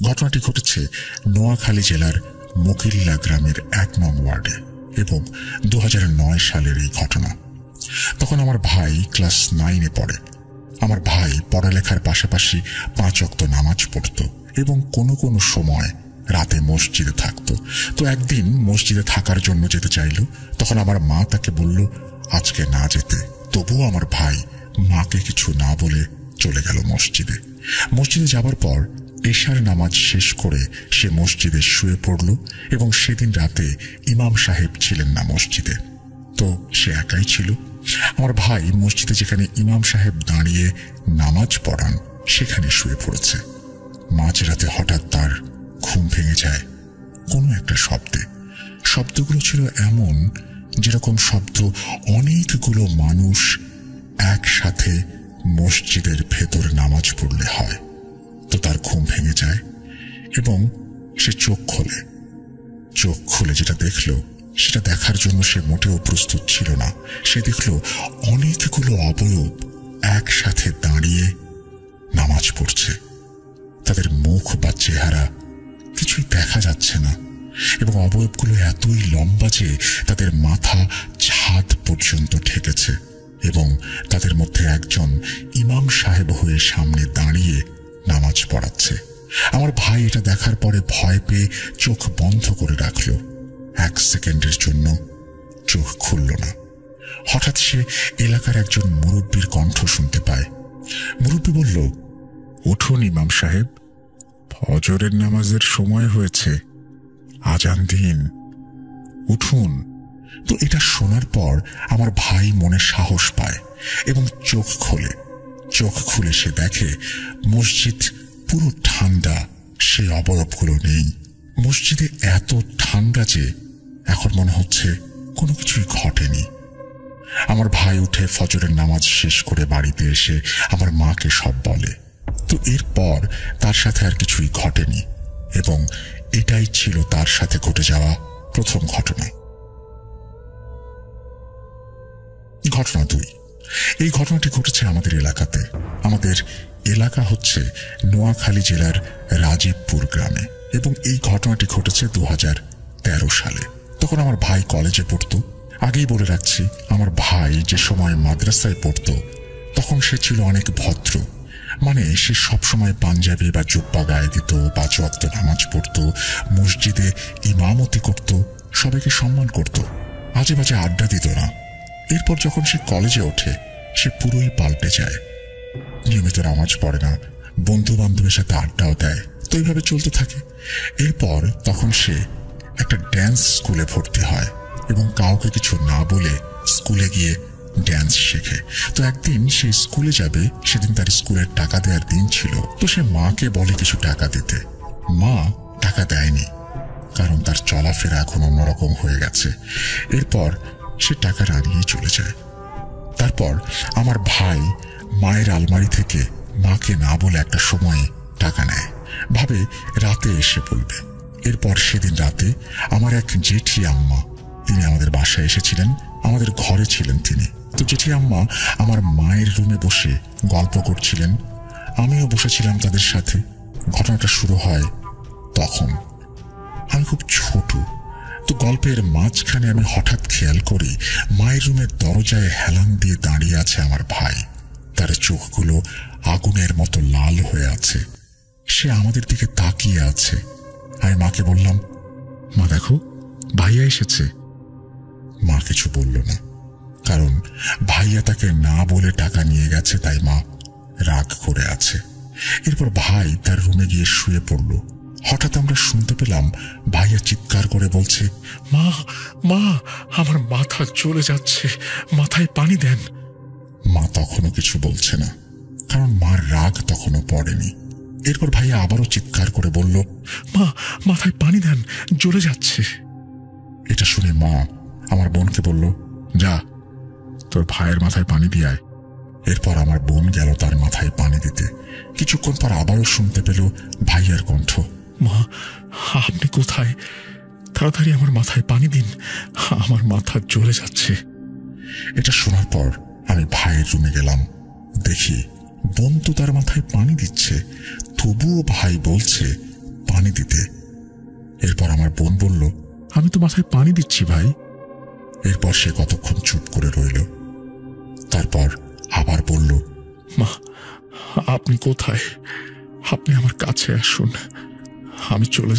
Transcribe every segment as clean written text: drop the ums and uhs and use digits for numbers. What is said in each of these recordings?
ঘটনাটি ঘটেছে নোয়াখালী জেলার মকিল্লা গ্রামের ১ নং ওয়ার্ডে এবং ২০০৯ সালের এই ঘটনা। তখন আমার ভাই ক্লাস 9-এ পড়ে। আমার ভাই পড়ালেখার পাশাপাশি ৫ ওয়াক্ত নামাজ পড়ত এবং কোনো কোনো সময় রাতে মসজিদে থাকত। তো একদিন মসজিদে থাকার জন্য যেতে চাইল, তখন আমার মা তাকে বলল আজকে না যেতে। তবুও আমার ভাই মাকে কিছু না বলে চলে গেল মসজিদে। মসজিদে যাবার পর এশার নামাজ শেষ করে সে মসজিদে শুয়ে পড়ল এবং সেদিন রাতে ইমাম সাহেব ছিলেন না মসজিদে, তো সে একাই ছিল। আমার ভাই মসজিদে যেখানে ইমাম সাহেব দাঁড়িয়ে নামাজ পড়ান সেখানে শুয়ে পড়েছে। মাঝরাতে হঠাৎ তার ঘুম ভেঙে যায় কোনো একটা শব্দে। শব্দগুলো ছিল এমন যেরকম শব্দ অনেকগুলো মানুষ একসাথে মসজিদের ভেতর নামাজ পড়লে হয়। তো তার ঘুম ভেঙে যায় এবং সে চোখ খুলে যেটা দেখল, সেটা দেখার জন্য সে মোটেও প্রস্তুত ছিল না। সে দেখল অনেকগুলো অবয়ব একসাথে দাঁড়িয়ে নামাজ পড়ছে। তাদের মুখ বা চেহারা কিছুই দেখা যাচ্ছে না এবং অবয়বগুলো এতই লম্বা যে তাদের মাথা ছাদ পর্যন্ত ঠেকেছে এবং তাদের মধ্যে একজন ইমাম সাহেব হয়ে সামনে দাঁড়িয়ে নামাজ পড়াচ্ছে। আমার ভাই এটা দেখার পরে ভয় পেয়ে চোখ বন্ধ করে রাখল। 1 সেকেন্ডের জন্য চোখ খুলল না। হঠাৎ সে এলাকার একজন মুরব্বীর কণ্ঠ শুনতে পায়। মুরব্বী বলল, উঠুন ইমাম সাহেব, ফজরের নামাজের সময় হয়েছে, আজান দিন, উঠুন। তো এটা শোনার পর আমার ভাই মনে সাহস পায় এবং চোখ খুলে সে দেখে মসজিদ পুরো ঠান্ডা, সে অবয়বগুলো নেই। মসজিদে এত ঠান্ডা যে এখন মনে হচ্ছে কোনো কিছুই ঘটেনি। আমার ভাই উঠে ফজরের নামাজ শেষ করে বাড়িতে এসে আমার মাকে সব বলে। তো এরপর তার সাথে আর কিছুই ঘটেনি এবং এটাই ছিল তার সাথে ঘটে যাওয়া প্রথম ঘটনা। ঘটনা 2। এই ঘটনাটি ঘটেছে আমাদের এলাকাতে। আমাদের এলাকা হচ্ছে নোয়াখালী জেলার রাজীবপুর গ্রামে এবং এই ঘটনাটি ঘটেছে 2013 সালে। তখন আমার ভাই কলেজে পড়তো। আগেই বলে রাখছি, আমার ভাই যে সময় মাদ্রাসায় পড়তো তখন সে ছিল অনেক ভদ্র। মানে সে সবসময় পাঞ্জাবি বা জুব্বা গায়ে দিত, 5 ওয়াক্ত নামাজ পড়তো, মসজিদে ইমামতি করত, সবাইকে সম্মান করত, আজে বাজে আড্ডা দিত না। এরপর যখন সে কলেজে ওঠে সে পুরোই পাল্টে যায়। নিয়মিত নামাজ পড়ে না, বন্ধু বান্ধবের সাথে আড্ডাও দেয়, তো এইভাবে চলতে থাকে। এরপর তখন সে একটা ড্যান্স স্কুলে ভর্তি হয় এবং কাউকে কিছু না বলে স্কুলে গিয়ে ড্যান্স শেখে। তো একদিন সে স্কুলে যাবে, সেদিন তার স্কুলের টাকা দেওয়ার দিন ছিল। তো সে মাকে বলে কিছু টাকা দিতে। মা টাকা দেয়নি, কারণ তার চলাফেরা এখন অন্যরকম হয়ে গেছে। এরপর সে টাকা রানিয়ে চলে যায়। তারপর আমার ভাই মায়ের আলমারি থেকে মাকে না বলে একটা সময়ে টাকা নেয়, ভাবে রাতে এসে বলবে। এরপর সেদিন রাতে আমার এক জেঠি আম্মা, তিনি আমাদের বাসায় এসেছিলেন, আমাদের ঘরে ছিলেন তিনি। তো জেঠি আম্মা আমার মায়ের রুমে বসে গল্প করছিলেন, আমিও বসেছিলাম তাদের সাথে। ঘটনাটা শুরু হয় তখন। আমি খুব ছোট, তো গল্পের মাঝখানে আমি হঠাৎ খেয়াল করি মায়ের রুমের দরজায় হেলান দিয়ে দাঁড়িয়ে আছে আমার ভাই। তার চোখগুলো আগুনের মতো লাল হয়ে আছে, সে আমাদের দিকে তাকিয়ে আছে। আমি মাকে বললাম, মা দেখো ভাইয়া এসেছে। মা কিছু বলল না, কারণ ভাইয়া তাকে না বলে টাকা নিয়ে গেছে, তাই মা রাগ করে আছে। এরপর ভাই তার রুমে গিয়ে শুয়ে পড়ল। হঠাৎ আমরা শুনতে পেলাম ভাইয়া চিৎকার করে বলছে, মা মা আমার মাথা চলে যাচ্ছে, মাথায় পানি দেন। মা তখনও কিছু বলছে না, কারণ মার রাগ তখনও পড়েনি। এরপর ভাইয়া আবারও চিৎকার করে বলল, মা মাথায় পানি দেন, জ্বলে যাচ্ছে। এটা শুনে মা আমার বোনকে বলল, যা তোর ভাইয়ের মাথায় পানি দিয়ে আয়। এরপর আমার বোন গেল তার মাথায় পানি দিতে। কিছুক্ষণ পর আবারও শুনতে পেল ভাইয়ার কণ্ঠ, মা আপনি কোথায়? তাড়াতাড়ি আমার মাথায় পানি দিন, আমার মাথা জ্বলে যাচ্ছে। এটা শোনার পর আমি ভাইয়ের রুমে গেলাম। দেখি বোন তো তার মাথায় পানি দিচ্ছে, তবুও ভাই বলছে পানি দিতে। এরপর আমার বোন বলল, আমি তো মাথায় পানি দিচ্ছি ভাই। এরপর সে কতক্ষণ চুপ করে রইল। তারপর আবার বলল, মা, আপনি কোথায়? আপনি আমার কাছে আসুন, আমি চলে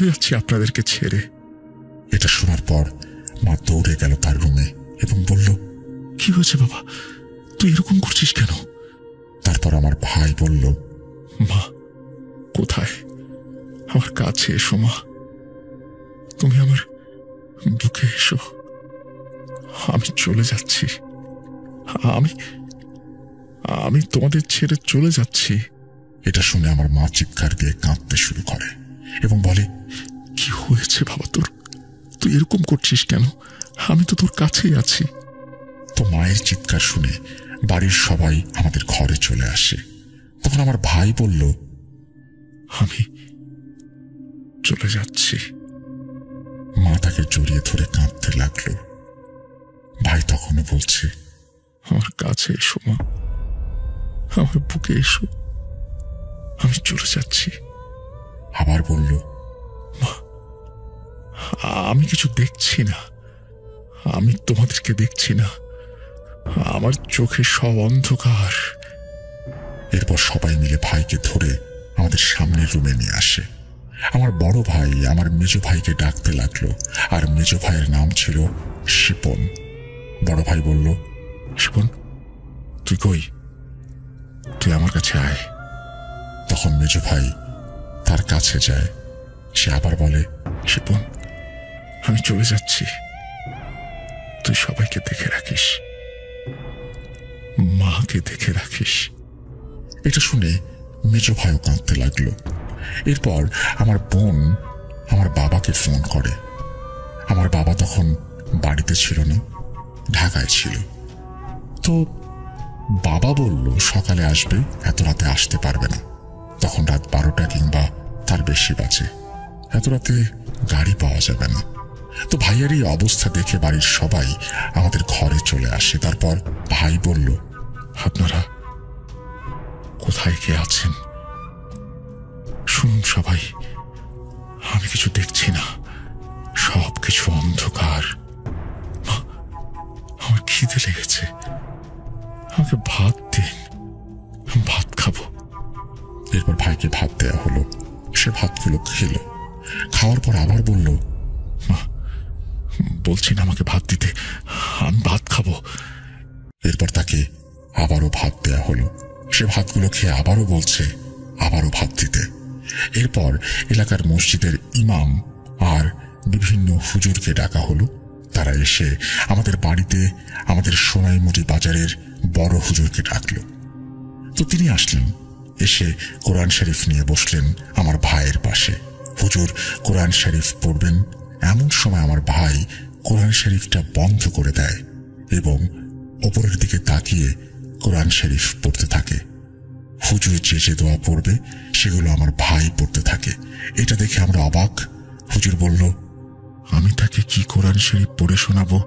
যাচ্ছি আপনাদেরকে ছেড়ে। এটা শোনার পর মা দৌড়ে গেল তার রুমে এবং বলল, কি হয়েছে বাবা, তুই এরকম করছিস কেন? তারপর আমার ভাই বলল, মা কোথায়? আমার কাছে এসো মা, তুমি আমার বুকে এসো, আমি চলে যাচ্ছি, আমি তোমাদের ছেড়ে চলে যাচ্ছি। এটা শুনে আমার মা চিৎকার দিয়ে কাঁদতে শুরু করে এবং বলে, কি হয়েছে বাবা তোর? তুই এরকম করছিস কেন? আমি তো তোর কাছেই আছি। তো মায়ের চিৎকার শুনে বাড়ির সবাই আমাদের ঘরে চলে আসে। তখন আমার ভাই বলল, আমি চলে যাচ্ছি। মা তাকে জড়িয়ে ধরে কাঁদতে লাগলো। ভাই তখনও বলছে, আমার কাছে এসো মা, আমার বুকে এসো, আমি চলে যাচ্ছি। আবার বলল, মা আমি কিছু দেখছি না, আমি তোমাদেরকে দেখছি না, আমার চোখে সব অন্ধকার। এরপর সবাই মিলে ভাইকে ধরে আমাদের সামনের রুমে নিয়ে আসে। আমার বড় ভাই আমার মেজ ভাইকে ডাকতে লাগলো, আর মেজ ভাইয়ের নাম ছিল শিপন। বড় ভাই বলল, শিপন তুই কই? তুই আমার কাছে আয়। তখন মেজ ভাই তার কাছে যায়। সে আবার বলে, শিপন আমি চলে যাচ্ছি, তুই সবাইকে দেখে রাখিস, মাকে দেখে রাখিস। এটা শুনে মেজ ভাইও কাঁদতে লাগলো। এরপর আমার বোন আমার বাবাকে ফোন করে। আমার বাবা তখন বাড়িতে ছিল না, ঢাকায় ছিল। তো বাবা বলল সকালে আসবে, এত রাতে আসতে পারবে না। তখন রাত 12টা কিংবা তার বেশি বাজে, এত রাতে গাড়ি পাওয়া যাবে না। তো ভাইয়ের এই অবস্থা দেখে বাড়ির সবাই আমাদের ঘরে চলে আসে। তারপর ভাই বলল, আপনারা কোথায় কে আছেন? শুনুন সবাই, আমি কিছু দেখছি না, সব কিছু অন্ধকার। আমার খিদে লেগেছে, আমাকে ভাত দিন, ভাত খাবো। এরপর ভাইকে ভাত দেয়া হলো। সে ভাতগুলো খেলো। খাওয়ার পর আবার বলল, মা বলছি না আমাকে ভাত দিতে, আমি ভাত খাবো। এরপর তাকে আবারও ভাত দেয়া হলো। সে ভাতগুলো খেয়ে আবারও বলছে আবারও ভাত দিতে। এরপর এলাকার মসজিদের ইমাম আর বিভিন্ন হুজুরকে ডাকা হলো। তারা এসে আমাদের বাড়িতে আমাদের সোনাইমুড়ি বাজারের বড় হুজুরকে ডাকলো। তো তিনি আসলেন, এসে কোরআন শরীফ নিয়ে বসলেন আমার ভাইয়ের পাশে। হুজুর কোরআন শরীফ পড়বেন, এমন সময় আমার ভাই কোরআন শরীফটা বন্ধ করে দেয় এবং ওপরের দিকে তাকিয়ে কোরআন শরীফ পড়তে থাকে। হুজুর যে যে দোয়া পড়বে সেগুলো আমার ভাই পড়তে থাকে। এটা দেখে আমরা অবাক। হুজুর বলল, আমি তাকে কি কোরআন শরীফ পড়ে শোনাবো,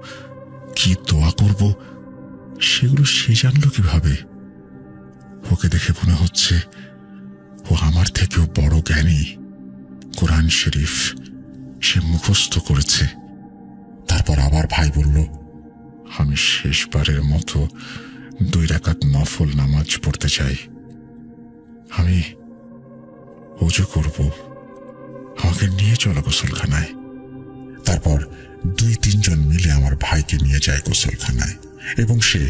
কি দোয়া করব, সেগুলো সে জানলো কিভাবে? ওকে দেখে মনে হচ্ছে ও আমার থেকেও বড় জ্ঞানী। কোরআন শরীফ সে মুখস্থ করেছে। তারপর আবার ভাই বলল, আমি শেষবারের মতো 2 রাকাত নফল নামাজ পড়তে চাই, আমি ওযু করব, আমাকে নিয়ে চলো গোসলখানায়। তারপর 2-3 জন মিলে আমার ভাইকে নিয়ে যায় গোসলখানায় এবং সে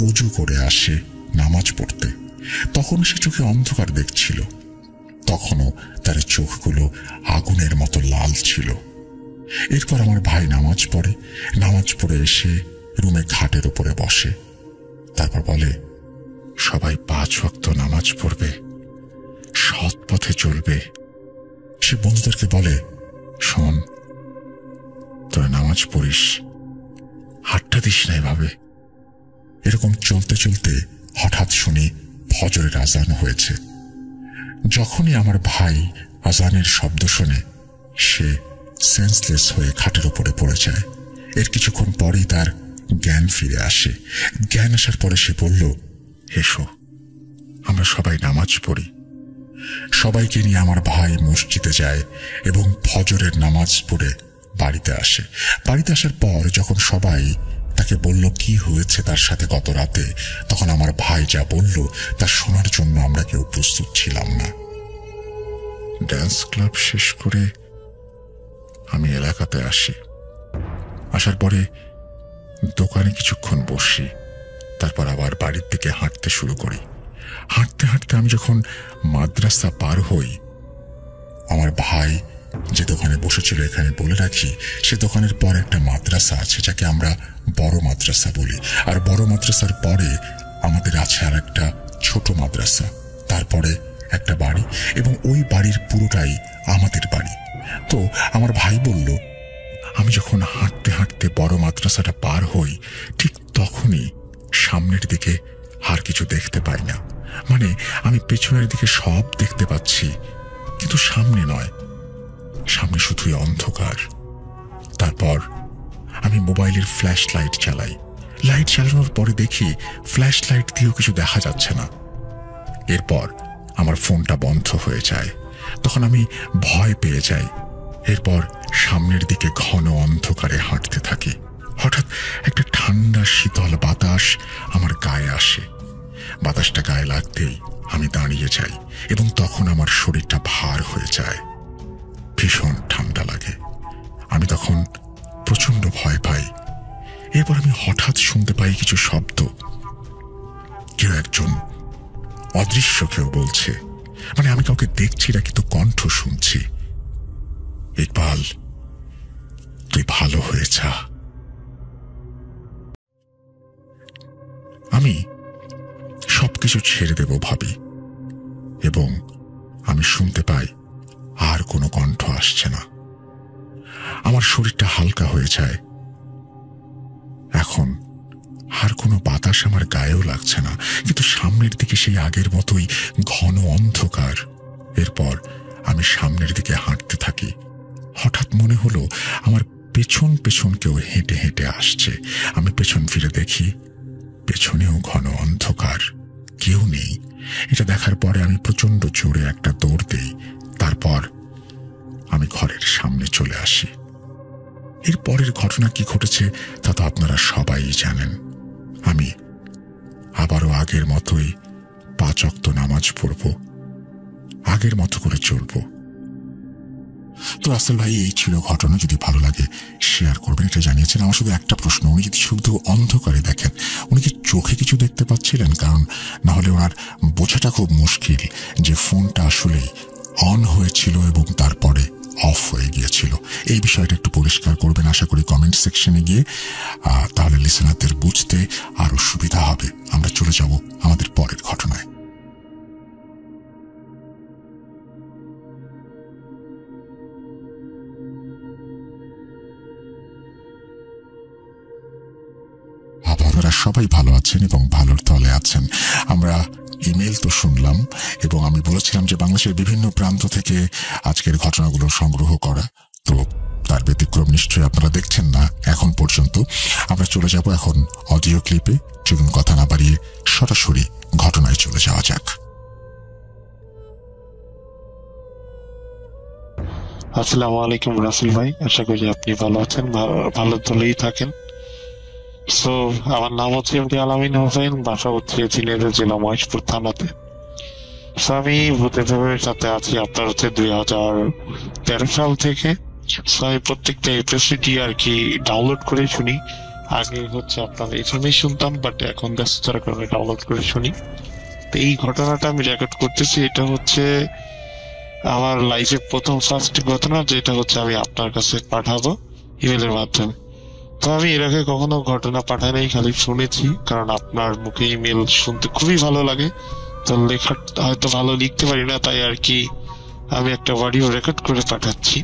ওযু করে আসে নামাজ পড়তে। তখন সে চোখে অন্ধকার দেখছিল। তখনও তার চোখগুলো আগুনের মতো লাল ছিল। এরপর আমার ভাই নামাজ পড়ে এসে রুমে খাটের উপরে বসে। তারপর বলে, সবাই 5 ওয়াক্ত নামাজ পড়বে, সৎ পথে চলবে। সে বন্ধুদেরকে বলে, শোন, তোরা নামাজ পড়িস, হাতটা দিস না এভাবে। এরকম চলতে চলতে হঠাৎ শুনি ফজরের আজান হয়েছে। যখনই আমার ভাই আজানের শব্দ শোনে, সে সেন্সলেস হয়ে খাটের উপরে পড়ে যায়। এর কিছুক্ষণ পরেই তার জ্ঞান ফিরে আসে। জ্ঞান আসার পরে সে বলল, এসো আমরা সবাই নামাজ পড়ি। সবাইকে নিয়ে আমার ভাই মসজিদে যায় এবং ফজরের নামাজ পড়ে বাড়িতে আসে। বাড়িতে আসার পর যখন সবাই তাকে বলল কি হয়েছে তার সাথে গত রাতে, তখন আমার ভাই যা বলল তা শোনার জন্য আমরা কেউ প্রস্তুত ছিলাম না। ড্যান্স ক্লাব শেষ করে আমি এলাকাতে আসি। আসার পরে দোকানে কিছুক্ষণ বসি, তারপর আবার বাড়ির দিকে হাঁটতে শুরু করি। হাঁটতে হাঁটতে আমি যখন মাদ্রাসা পার হই, আমার ভাই যে দোকানে বসেছিল, এখানে বলে রাখি সে দোকানের পর একটা মাদ্রাসা আছে যাকে আমরা বড় মাদ্রাসা বলি, আর বড় মাদ্রাসার পরে আমাদের আছে আর একটা ছোট মাদ্রাসা, তারপরে একটা বাড়ি, এবং ওই বাড়ির পুরোটাই আমাদের বাড়ি। তো আমার ভাই বলল, আমি যখন হাঁটতে হাঁটতে বড় মাদ্রাসাটা পার হই ঠিক তখনই সামনের দিকে আর কিছু দেখতে পাই না। মানে আমি পেছনের দিকে সব দেখতে পাচ্ছি, কিন্তু সামনে নয়, সামনে শুধুই অন্ধকার। তারপর আমি মোবাইলের ফ্ল্যাশ লাইট চালাই। লাইট চালানোর পরে দেখি ফ্ল্যাশ লাইট দিয়েও কিছু দেখা যাচ্ছে না। এরপর আমার ফোনটা বন্ধ হয়ে যায়। তখন আমি ভয় পেয়ে যাই। এরপর সামনের দিকে ঘন অন্ধকারে হাঁটতে থাকি। হঠাৎ একটা ঠান্ডা শীতল বাতাস আমার গায়ে আসে। বাতাসটা গায়ে লাগতেই আমি দাঁড়িয়ে যাই এবং তখন আমার শরীরটা ভার হয়ে যায়। ভীষণ ঠান্ডা লাগে। আমি তখন প্রচন্ড ভয় পাই। এরপর আমি হঠাৎ শুনতে পাই কিছু শব্দ। কেউ একজন অদৃশ্য কেউ বলছে, মানে আমি কাউকে দেখছি না কিন্তু কণ্ঠ শুনছি, ইকবাল তুই ভালো হয়ে যা। আমি সবকিছু ছেড়ে দেব ভাবি, এবং আমি শুনতে পাই আর কোনো কণ্ঠ আসছে না। আমার শরীরটা হালকা হয়ে যায়। এখন আর কোনো বাতাস আমার গায়েও লাগছে না, কিন্তু সামনের দিকে সেই আগের মতোই ঘন অন্ধকার। এরপর আমি সামনের দিকে হাঁটতে থাকি। হঠাৎ মনে হলো আমার পেছন পেছন কেউ হেঁটে হেঁটে আসছে। আমি পেছন ফিরে দেখি, পেছনেও ঘন অন্ধকার, কেউ নেই। এটা দেখার পরে আমি প্রচন্ড জোরে একটা দৌড় দেই। তারপর আমি ঘরের সামনে চলে আসি। এর পরের ঘটনা কি ঘটেছে তা তো আপনারা সবাই জানেন। আমি আবারও আগের মতোই 5 ওয়াক্ত নামাজ পড়ব, আগের মতো করে চলব। তো রাসেল ভাই, এই ছিল ঘটনা। যদি ভালো লাগে শেয়ার করবেন, এটা জানিয়েছেন। আমার শুধু একটা প্রশ্ন, উনি যদি শুধু অন্ধকারে দেখেন, উনি কি চোখে কিছু দেখতে পাচ্ছিলেন? কারণ না হলে ওনার বোঝাটা খুব মুশকিল যে ফোনটা আসলেই অন হয়েছিল এবং তারপরে অফ হয়ে গিয়েছিল। এই বিষয়টা একটু পরিষ্কার করবেন আশা করি কমেন্ট সেকশনে গিয়ে, তাহলে লিসেনারদের বুঝতে আরো সুবিধা হবে। আমরা চলে যাব আমাদের পরের ঘটনায়। আপনারা সবাই ভালো আছেন এবং ভালোর তলে আছেন। আমরা ইমেল তো শুনলাম, এবং আমি বলেছিলাম যে বাংলাদেশের বিভিন্ন প্রান্ত থেকে আজকের ঘটনাগুলো সংগ্রহ করা, তো তার ব্যতিক্রম নিশ্চয়ই আপনারা দেখছেন না এখন পর্যন্ত। আমরা চলে যাব এখন অডিও ক্লিপে। চলুন কথা না বাড়িয়ে সরাসরি ঘটনায় চলে যাওয়া যাক। আসসালামু আলাইকুম রাসেল ভাই, আশা করি আপনি ভালো আছেন, ভালো তলেই থাকেন। সো আমার নাম হচ্ছে এমডি আলামিন হোসেন, বাসা হচ্ছে ঝিনাইদহ জেলা মহেশপুর থানাতে। সো আমি ভূতের ফেভারির সাথে আছি আপনার হচ্ছে 2013 সাল থেকে। সো আমি প্রত্যেকটা এপিসোডই আর কি ডাউনলোড করে শুনি। আগে হচ্ছে আপনার এফএমএ শুনতাম, বাট এখন ব্যস্ততার কারণে ডাউনলোড করে শুনি। তো এই ঘটনাটা আমি রেকর্ড করতেছি, এটা হচ্ছে আমার লাইফে প্রথম ফার্স্ট ঘটনা, যেটা হচ্ছে আমি আপনার কাছে পাঠাবো ইমেলের মাধ্যমে। তো আমি এর আগে কখনো ঘটনা পাঠাই নাই, খালি শুনেছি, কারণ আপনার মুখে ইমেল শুনতে খুবই ভালো লাগে। তো লেখা হয়তো ভালো লিখতে পারি না, তাই আর কি আমি একটা অডিও রেকর্ড করে পাঠাচ্ছি।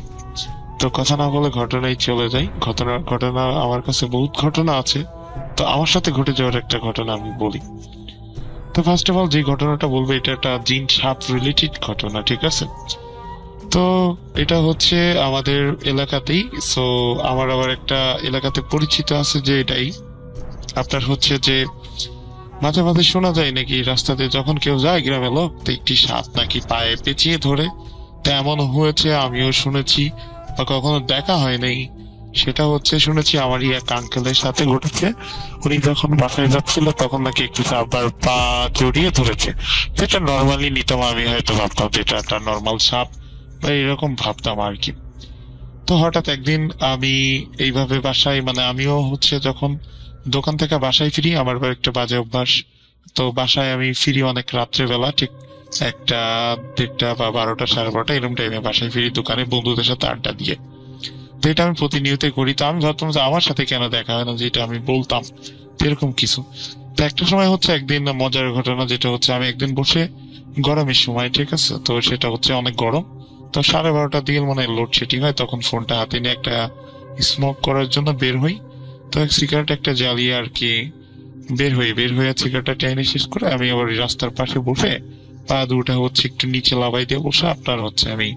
তো কথা না বলে ঘটনায় চলে যাই। ঘটনা আমার কাছে বহুত ঘটনা আছে, তো আমার সাথে ঘটে যাওয়ার একটা ঘটনা আমি বলি। তো ফার্স্ট অফ অল যে ঘটনাটা বলবো, এটা একটা জিন সাপ রিলেটেড ঘটনা, ঠিক আছে? তো এটা হচ্ছে আমাদের এলাকাতেই। সো আমার আবার একটা এলাকাতে পরিচিত আছে যে এটাই আপনার হচ্ছে যে মাঝে মাঝে শোনা যায় নাকি রাস্তাতে যখন কেউ যায় গ্রামের লোক, তো একটি সাপ নাকি পায়ে পেঁচিয়ে ধরে। তা এমন হয়েছে আমিও শুনেছি, বা কখনো দেখা হয় নাই। সেটা হচ্ছে শুনেছি আমারই এক আঙ্কেলের সাথে ঘটেছে। উনি যখন বাসায় যাচ্ছিল তখন নাকি একটু সাপের পা জড়িয়ে ধরেছে। যেটা নর্মালি নিতাম, আমি হয়তো ভাবতাম যে এটা একটা নর্মাল সাপ বা এরকম ভাবতাম আর কি। তো হঠাৎ একদিন আমি এইভাবে বাসায়, মানে আমিও হচ্ছে যখন দোকান থেকে বাসায় ফিরি, আমার আবার একটা বাজে অভ্যাস। তো বাসায় আমি ফিরি অনেক রাত্রেবেলা, ঠিক একটা, দেড়টা বা 12টা 12:30 এরকম টাইমে বাসায় ফিরি দোকানে বন্ধুদের সাথে আড্ডা দিয়ে। তো এটা আমি প্রতিনিয়তই করি। তো আমি ভাবতাম যে আমার সাথে কেন দেখা হয় না, যেটা আমি বলতাম, তো এরকম কিছু। তো একটা সময় হচ্ছে একদিন মজার ঘটনা, যেটা হচ্ছে আমি একদিন বসে, গরমের সময়, ঠিক আছে, তো সেটা হচ্ছে অনেক গরম। তো 12:30টার দিকে মানে লোডশেডিং হয়, তখন ফোনটা হাতে নিয়ে একটা স্মোক করার জন্য বের হই। তো এক সিগারেট একটা জ্বালিয়ে আর কি বের হয়ে সিগারেটটা টেনে শেষ করে আমি আবার রাস্তার পাশে বসে পা দুটা হচ্ছে একটু নিচে লাবাই দিয়ে বসে আপনার হচ্ছে আমি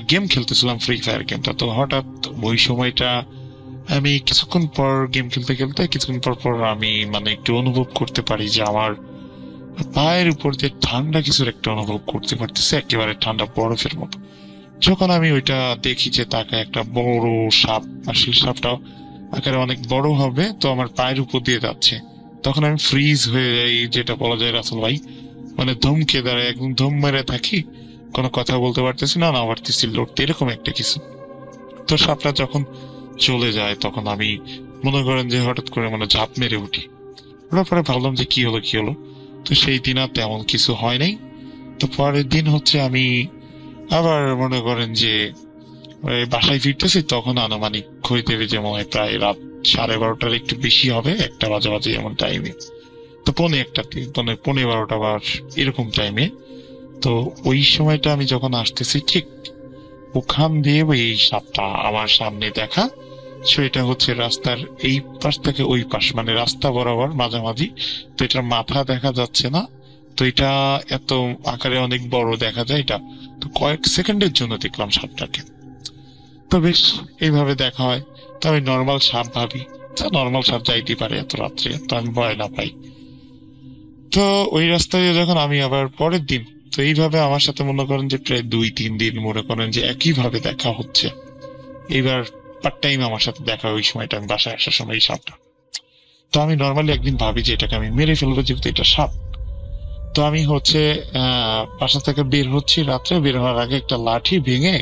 গেম খেলতেছিলাম, ফ্রি ফায়ার গেমটা। তো হঠাৎ ওই সময়টা আমি কিছুক্ষণ পর গেম খেলতে খেলতে কিছুক্ষণ পর পর আমি মানে একটু অনুভব করতে পারি যে আমার পায়ের উপর যে ঠান্ডা কিছুর একটা অনুভব করতে পারতেছে, একেবারে ঠান্ডা বরফের মতো। যখন আমি ওইটা দেখি যে তাকে একটা বড় সাপ, আর সেই সাপটা আকারে অনেক বড় হবে, তো আমার পায়ের উপর দিয়ে যাচ্ছে, তখন আমি ফ্রিজ হয়ে যাই, যেটা বলা যায় রাসেল ভাই। মানে ধমকে দাঁড়ায়, একদম ধম মেরে থাকি, কোনো কথা বলতে পারতেছি না, না পারতেছি লড়তে, এরকম একটা কিছু। তো সাপটা যখন চলে যায় তখন আমি মনে করেন যে হঠাৎ করে মানে ঝাঁপ মেরে উঠি। ওঠার পরে ভাবলাম যে কি হলো। তো সেই দিন আর তেমন কিছু হয় নাই। তো পরের দিন হচ্ছে আমি আবার মনে করেন যে ওই বাসায় ফিরতেছি, তখন আনুমানিক হইতে যে মনে হয় প্রায় রাত 12:30টার একটু বেশি হবে, 1টা বাজে এমন টাইমে। তো পৌনে 12টা বা এরকম টাইমে। তো ওই সময়টা আমি যখন আসতেছি, ঠিক ওখান দিয়ে এই সাপটা আমার সামনে দেখা। সো এটা হচ্ছে রাস্তার এই পাশ থেকে ওই পাশ, মানে রাস্তা বরাবর মাঝামাঝি। তো এটার মাথা দেখা যাচ্ছে না। তো এটা এত আকারে অনেক বড় দেখা যায় এটা। তো কয়েক সেকেন্ডের জন্য দেখলাম সাপটাকে। তো বেশ, এইভাবে দেখা হয়। তো আমি নর্মাল সাপ ভাবি, তা নর্মাল সাপ যাইতে পারে এত রাত্রে, তো আমি ভয় না পাই। তো ওই রাস্তায় যখন আমি আবার পরের দিন, তো এইভাবে আমার সাথে মনে করেন যে প্রায় 2-3 দিন মনে করেন যে একই ভাবে দেখা হচ্ছে। এইবার পার্ট টাইম আমার সাথে দেখা, ওই সময়টা আমি বাসায় আসার সময় এই সাপটা। তো আমি নর্মালি একদিন ভাবি যে এটাকে আমি মেরে ফেলবো, যেহেতু এটা সাপ। তো আমি হচ্ছে বাসা থেকে বের হচ্ছি, রাত্রে বের হওয়ার আগে একটা লাঠি ভেঙে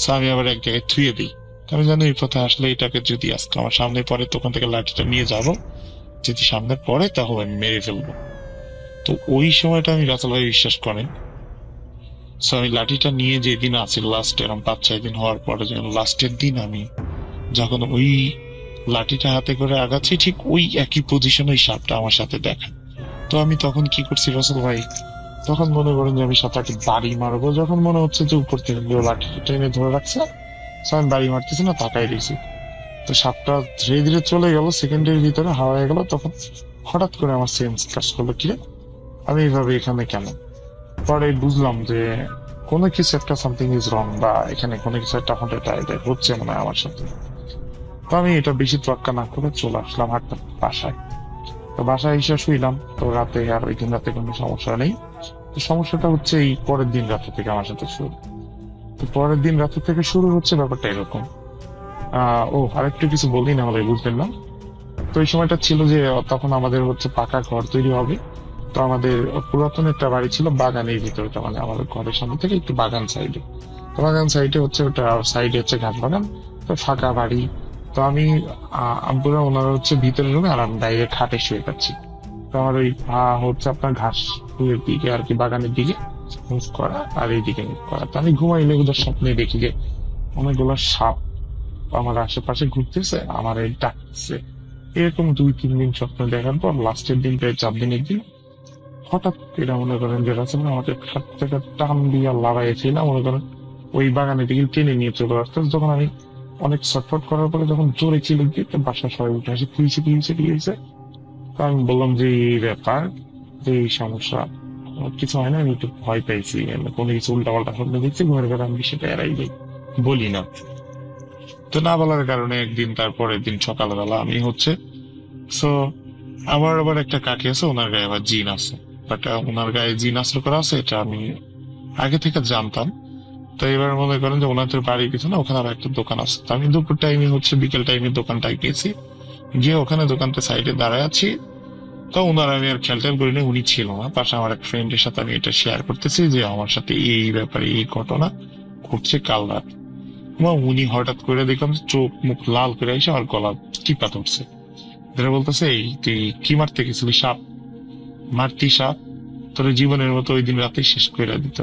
তো আমি আবার এক জায়গায় থুয়ে দিই। তো আমি জানি এই পথে আসলে এটাকে যদি আজকে আমার সামনে পড়ে, তখন থেকে লাঠিটা নিয়ে যাব, যদি সামনে পড়ে তাহলে আমি মেরে ফেলবো। তো ওই সময়টা আমি রাসেল ভাই বিশ্বাস করেন, তো আমি লাঠিটা নিয়ে যেদিন আছি লাস্ট এরকম 5-6 দিন হওয়ার পরে, যখন লাস্টের দিন আমি যখন ওই লাঠিটা হাতে করে আগাচ্ছি, ঠিক ওই একই পজিশনে ওই সাপটা আমার সাথে দেখা। তো আমি তখন কি করছি রাসেল ভাই, তখন মনে করেন যে আমি সাপটাকে বাড়ি মারবো, যখন মনে হচ্ছে যে উপর থেকে কেউ লাঠিটা টেনে ধরে রাখছে, তো আমি বাড়ি মারতেছি না, তাকাই দিয়েছি। তো সাপটা ধীরে ধীরে চলে গেল, সেকেন্ডের ভিতরে হাওয়া হয়ে গেল। তখন হঠাৎ করে আমার সেন্স কাজ করলো, কিরে আমি এইভাবে এখানে কেন। পরে বুঝলাম যে কোনো কিছু একটা সামথিং ইজ রং, বা এখানে কোনো কিছু একটা হচ্ছে মনে হয় আমার সাথে। তো আমি এটা বেশি তোয়াক্কা না করে চলে আসলাম হাঁটতে বাসায়। তো বাসায় এসে শুইলাম। তো রাতে আর ওই দিন রাতে কোনো সমস্যা নেই। তো সমস্যাটা হচ্ছে এই পরের দিন রাতে থেকে আমার সাথে শুরু। তো পরের দিন রাতে থেকে শুরু হচ্ছে ব্যাপারটা এরকম। ও আরেকটু কিছু বলি না হলে বুঝবেন না। তো এই সময়টা ছিল যে তখন আমাদের হচ্ছে পাকা ঘর তৈরি হবে। তো আমাদের পুরাতন একটা বাড়ি ছিল বাগানের ভিতরে, তার মানে আমাদের ঘরের সামনে থেকে একটু বাগান সাইডে। তো বাগান সাইডে হচ্ছে ওটা, সাইডে হচ্ছে ঘাস বাগান। তো ফাঁকা বাড়ি। তো আমি আব্বুরা ওনারা হচ্ছে ভিতরের রুমে, আর আমি বাইরে খাটে শুয়ে পাচ্ছি। তো আমার ওই হচ্ছে আপনার ঘাস ফুলের দিকে আর কি, বাগানের দিকে মুভ করা, আর এইদিকে মুভ করা। তো আমি ঘুমাইলে ওদের স্বপ্নে দেখি যে অনেকগুলো সাপ আমার আশেপাশে ঘুরতেছে, আমার এই ডাকতেছে। এরকম 2-3 দিন স্বপ্ন দেখার পর লাস্টের দিন, প্রায় 4 দিনের দিন, হঠাৎ এটা মনে করেন যে রাসেল আমাদের খাট থেকে টান দিয়ে লাগাইছিলাম, মনে করেন ওই বাগানের দিকে টেনে নিয়ে চলে আসতে। যখন আমি অনেক ছটফট করার পরে যখন জোরে চিলে দিয়ে বাসার সবাই উঠে আসে, কি হয়েছে। তো আমি বললাম যে এই ব্যাপার, যে এই সমস্যা। আমার কিছু হয় না, আমি একটু ভয় পাইছি, আমি কোনো কিছু উল্টাপাল্টা স্বপ্ন দেখছি, ঘুমের ঘরে আমি সেটা এড়াই যাই, বলি না। তো না বলার কারণে একদিন, তারপরের দিন সকালবেলা আমি হচ্ছে, সো আবার আবার একটা কাকি আছে, ওনার গায়ে আবার জিন আছে, বাট ওনার গায়ে জিন আসর করা আছে এটা আমি আগে থেকে জানতাম। তো এবার মনে করেন যে ওনাদের বাড়ির পিছনে ওখানে আবার একটা দোকান আছে, তো আমি দুপুর টাইমে বিকেল টাইমে দোকানটায় গেছি, গিয়ে ওখানে দোকানটা সাইডে দাঁড়ায় আছি। তো ওনার আমি আর খেয়াল টেয়াল করিনি, উনি ছিল না, পাশে আমার এক ফ্রেন্ডের সাথে আমি এটা শেয়ার করতেছি যে আমার সাথে এই ব্যাপারে এই ঘটনা ঘটছে কাল রাত। এবং উনি হঠাৎ করে দেখলাম যে চোখ মুখ লাল করে এসে আমার গলা টিপা ধরছে, ধরে বলতেছে, এই তুই কি মারতে গেছিলি? সাপ মারতি? সাপ তোর জীবনের মতো ওই দিন রাতে শেষ করে দিত।